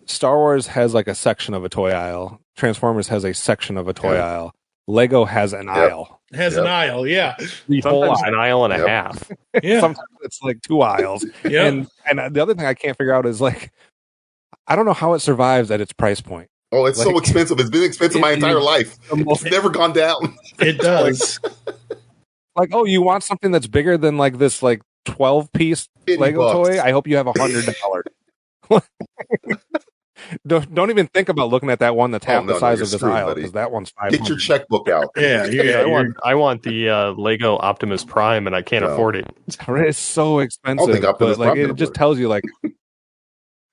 Speaker 9: Star Wars has like a section of a toy aisle. Transformers has a section of a toy aisle. Lego has an aisle.
Speaker 7: Has an aisle, yeah.
Speaker 5: Sometimes an aisle and a half.
Speaker 7: Yeah.
Speaker 9: Sometimes it's like 2 aisles. And the other thing I can't figure out is like, I don't know how it survives at its price point.
Speaker 8: Oh, it's so expensive. It's been expensive my entire life. It's never gone down.
Speaker 7: It does.
Speaker 9: Like, oh, you want something that's bigger than like this like 12-piece Lego toy? I hope you have $100. Don't even think about looking at that one that's half the size of this aisle, because that one's $500.
Speaker 8: Get your checkbook out.
Speaker 5: I want the Lego Optimus Prime, and I can't afford it.
Speaker 9: It's so expensive. But like, it just tells you like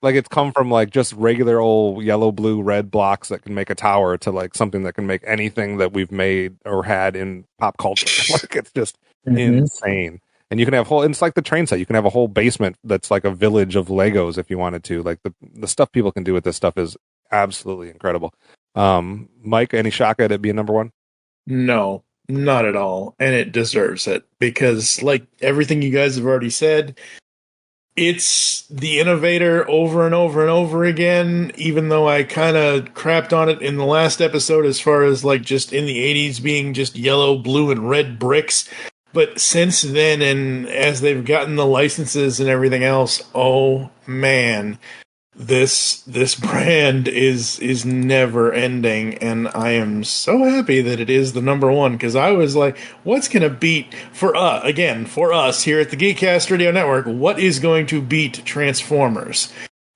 Speaker 9: it's come from like just regular old yellow, blue, red blocks that can make a tower to like something that can make anything that we've made or had in pop culture. Like it's just insane. And you can have it's like the train set. You can have a whole basement that's like a village of Legos if you wanted to. Like the stuff people can do with this stuff is absolutely incredible. Mike, any shock at it being number one?
Speaker 7: No, not at all. And it deserves it because like everything you guys have already said, it's the innovator over and over and over again, even though I kind of crapped on it in the last episode as far as like just in the 80s being just yellow, blue, and red bricks. But since then, and as they've gotten the licenses and everything else, oh man, this brand is never ending, and I am so happy that it is the number one, because I was like, what's going to beat for us here at the Geekcast Radio Network? What is going to beat Transformers?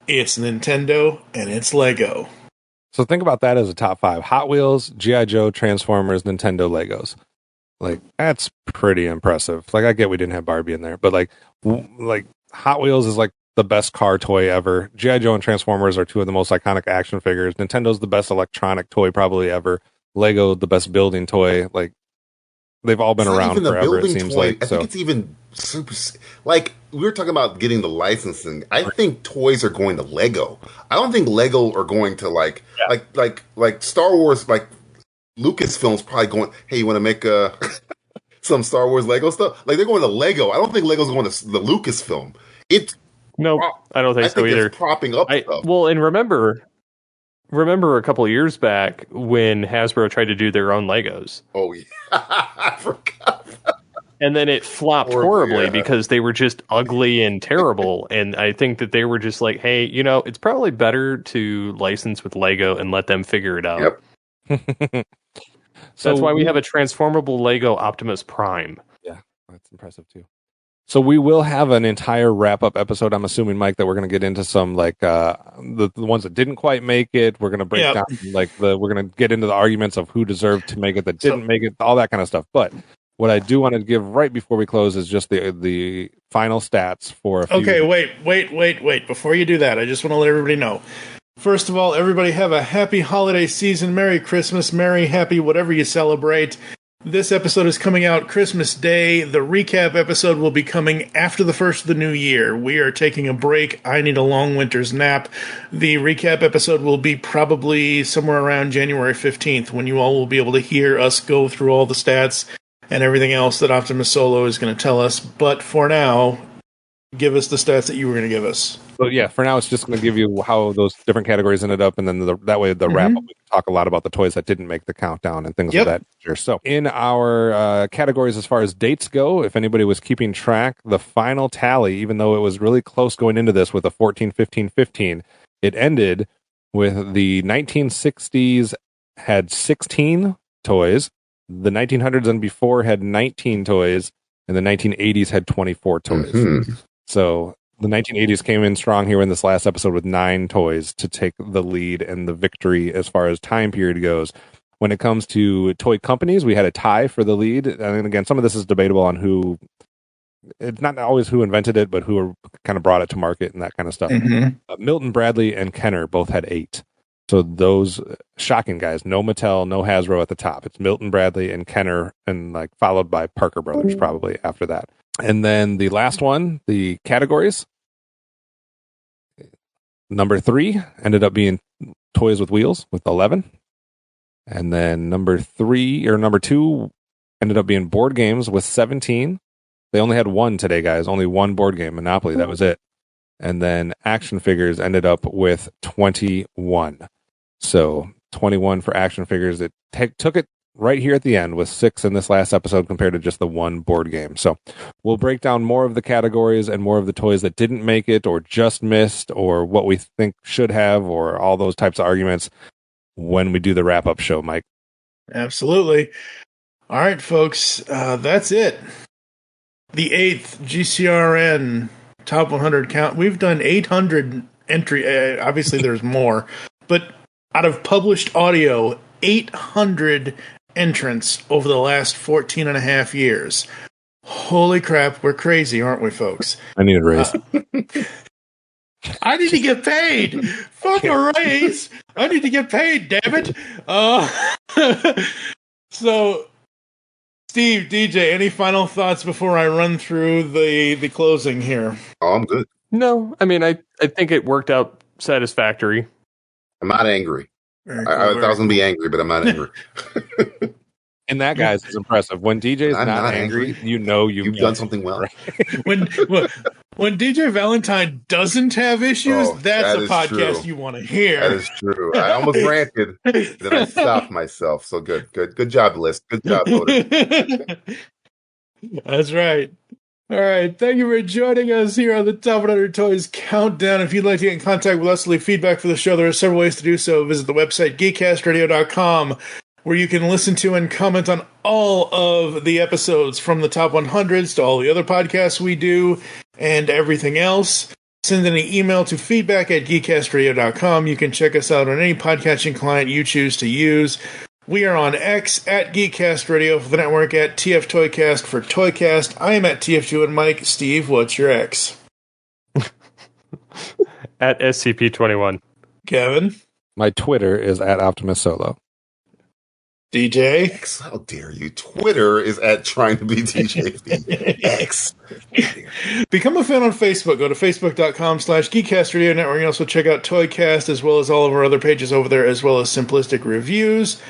Speaker 7: It's Nintendo and it's Lego.
Speaker 9: So think about that as a top 5: Hot Wheels, G.I. Joe, Transformers, Nintendo, Legos. Like, that's pretty impressive. Like, I get we didn't have Barbie in there, but like Hot Wheels is like the best car toy ever. G.I. Joe and Transformers are two of the most iconic action figures. Nintendo's the best electronic toy probably ever. Lego, the best building toy. Like, they've all been around forever, it seems like.
Speaker 8: I think it's even super. Like, we were talking about getting the licensing. I think toys are going to Lego. I don't think Lego are going to like Star Wars. Like Lucasfilm's probably going, hey, you want to make some Star Wars Lego stuff? Like, they're going to Lego. I don't think Lego's going to the Lucasfilm.
Speaker 5: No, I don't think so either.
Speaker 8: It's propping up stuff.
Speaker 5: Well, and remember a couple of years back when Hasbro tried to do their own Legos.
Speaker 8: Oh, yeah. I forgot.
Speaker 5: And then it flopped horribly because they were just ugly and terrible. And I think that they were just like, hey, it's probably better to license with Lego and let them figure it out.
Speaker 8: Yep.
Speaker 5: That's why we have a transformable Lego Optimus Prime.
Speaker 9: Yeah, that's impressive too. So we will have an entire wrap-up episode, I'm assuming, Mike, that we're going to get into some, like, the ones that didn't quite make it. We're going to break down, we're going to get into the arguments of who deserved to make it, that didn't make it, all that kind of stuff. But what I do want to give right before we close is just the final stats for a few.
Speaker 7: Okay, wait. Before you do that, I just want to let everybody know. First of all, everybody have a happy holiday season. Merry Christmas, Merry Happy, whatever you celebrate. This episode is coming out Christmas Day. The recap episode will be coming after the first of the new year. We are taking a break. I need a long winter's nap. The recap episode will be probably somewhere around January 15th, when you all will be able to hear us go through all the stats and everything else that Optimus Solo is going to tell us. But for now, give us the stats that you were going to give us.
Speaker 9: So yeah, for now it's just going to give you how those different categories ended up, and then that way the wrap up, we can talk a lot about the toys that didn't make the countdown and things of that nature. So in our categories as far as dates go, if anybody was keeping track, the final tally, even though it was really close going into this with a 14, 15, 15, it ended with the 1960s had 16 toys, the 1900s and before had 19 toys, and the 1980s had 24 toys. So the 1980s came in strong here in this last episode with 9 toys to take the lead and the victory as far as time period goes. When it comes to toy companies, we had a tie for the lead. And again, some of this is debatable on who, it's not always who invented it, but who kind of brought it to market and that kind of stuff. Milton Bradley and Kenner both had 8. So those shocking guys, no Mattel, no Hasbro at the top. It's Milton Bradley and Kenner, and like followed by Parker Brothers probably after that. And then the last one, the categories. Number 3 ended up being toys with wheels with 11. And then number 2 ended up being board games with 17. They only had one today, guys. Only one board game, Monopoly. That was it. And then action figures ended up with 21. So 21 for action figures. It took it right here at the end with 6 in this last episode compared to just the one board game. So we'll break down more of the categories and more of the toys that didn't make it or just missed or what we think should have or all those types of arguments when we do the wrap-up show, Mike.
Speaker 7: Absolutely. All right, folks. That's it. The 8th GCRN Top 100 count. We've done 800 entry. Obviously, there's more. But out of published audio, 800 entrants over the last 14 and a half years. Holy crap, we're crazy, aren't we, folks?
Speaker 9: I need a raise.
Speaker 7: I need to get paid. Fuck a raise. I need to get paid, damn it. So, Steve, DJ, any final thoughts before I run through the closing here?
Speaker 8: Oh, I'm good.
Speaker 5: No, I mean, I think it worked out satisfactory.
Speaker 8: I'm not angry. I thought I was going to be angry, but I'm not angry.
Speaker 9: And that, guys, is impressive. When DJ's not angry, you know you've
Speaker 8: done something well.
Speaker 9: Right?
Speaker 7: When DJ Valentine doesn't have issues, that's a podcast you want to hear.
Speaker 8: That is true. I almost ranted, then I stopped myself. So good job, List. Good job, Loader.
Speaker 7: That's right. All right. Thank you for joining us here on the Top 100 Toys Countdown. If you'd like to get in contact with us, leave feedback for the show, there are several ways to do so. Visit the website, geekcastradio.com, where you can listen to and comment on all of the episodes from the top 100s to all the other podcasts we do and everything else. Send an email to feedback@geekcastradio.com. You can check us out on any podcasting client you choose to use. We are on X at Geekcast Radio for the network, at TF Toycast for Toycast. I am at TF2 and Mike. Steve, what's your X?
Speaker 5: At SCP-21.
Speaker 7: Kevin?
Speaker 9: My Twitter is at Optimus Solo.
Speaker 7: DJ?
Speaker 8: X, how dare you? Twitter is at trying to be DJ. X.
Speaker 7: Become a fan on Facebook. Go to facebook.com/Geekcast Radio Network. You can also check out Toycast as well as all of our other pages over there, as well as Simplistic Reviews.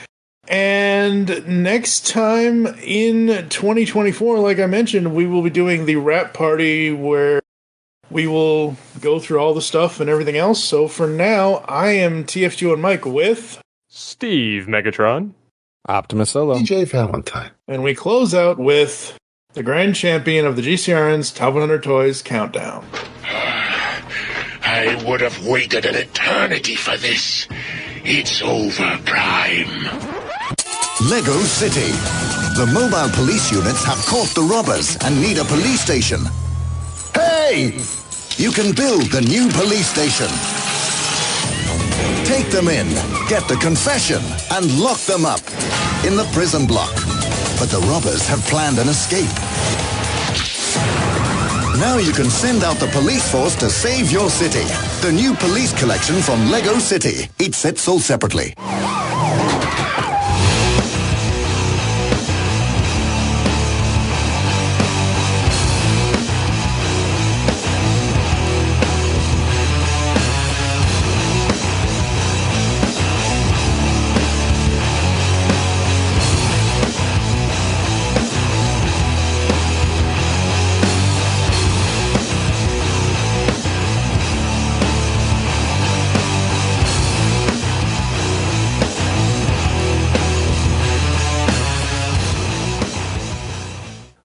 Speaker 7: And next time in 2024, like I mentioned, we will be doing the wrap party where we will go through all the stuff and everything else. So for now, I am TF2 and Mike with
Speaker 5: Steve Megatron,
Speaker 9: Optimus Solo,
Speaker 8: DJ Valentine.
Speaker 7: And we close out with the grand champion of the GCRN's Top 100 Toys Countdown.
Speaker 1: I would have waited an eternity for this. It's over, Prime.
Speaker 12: Lego City. The mobile police units have caught the robbers and need a police station. Hey! You can build the new police station. Take them in, get the confession, and lock them up in the prison block. But the robbers have planned an escape. Now you can send out the police force to save your city. The new police collection from Lego City. Each set sold separately.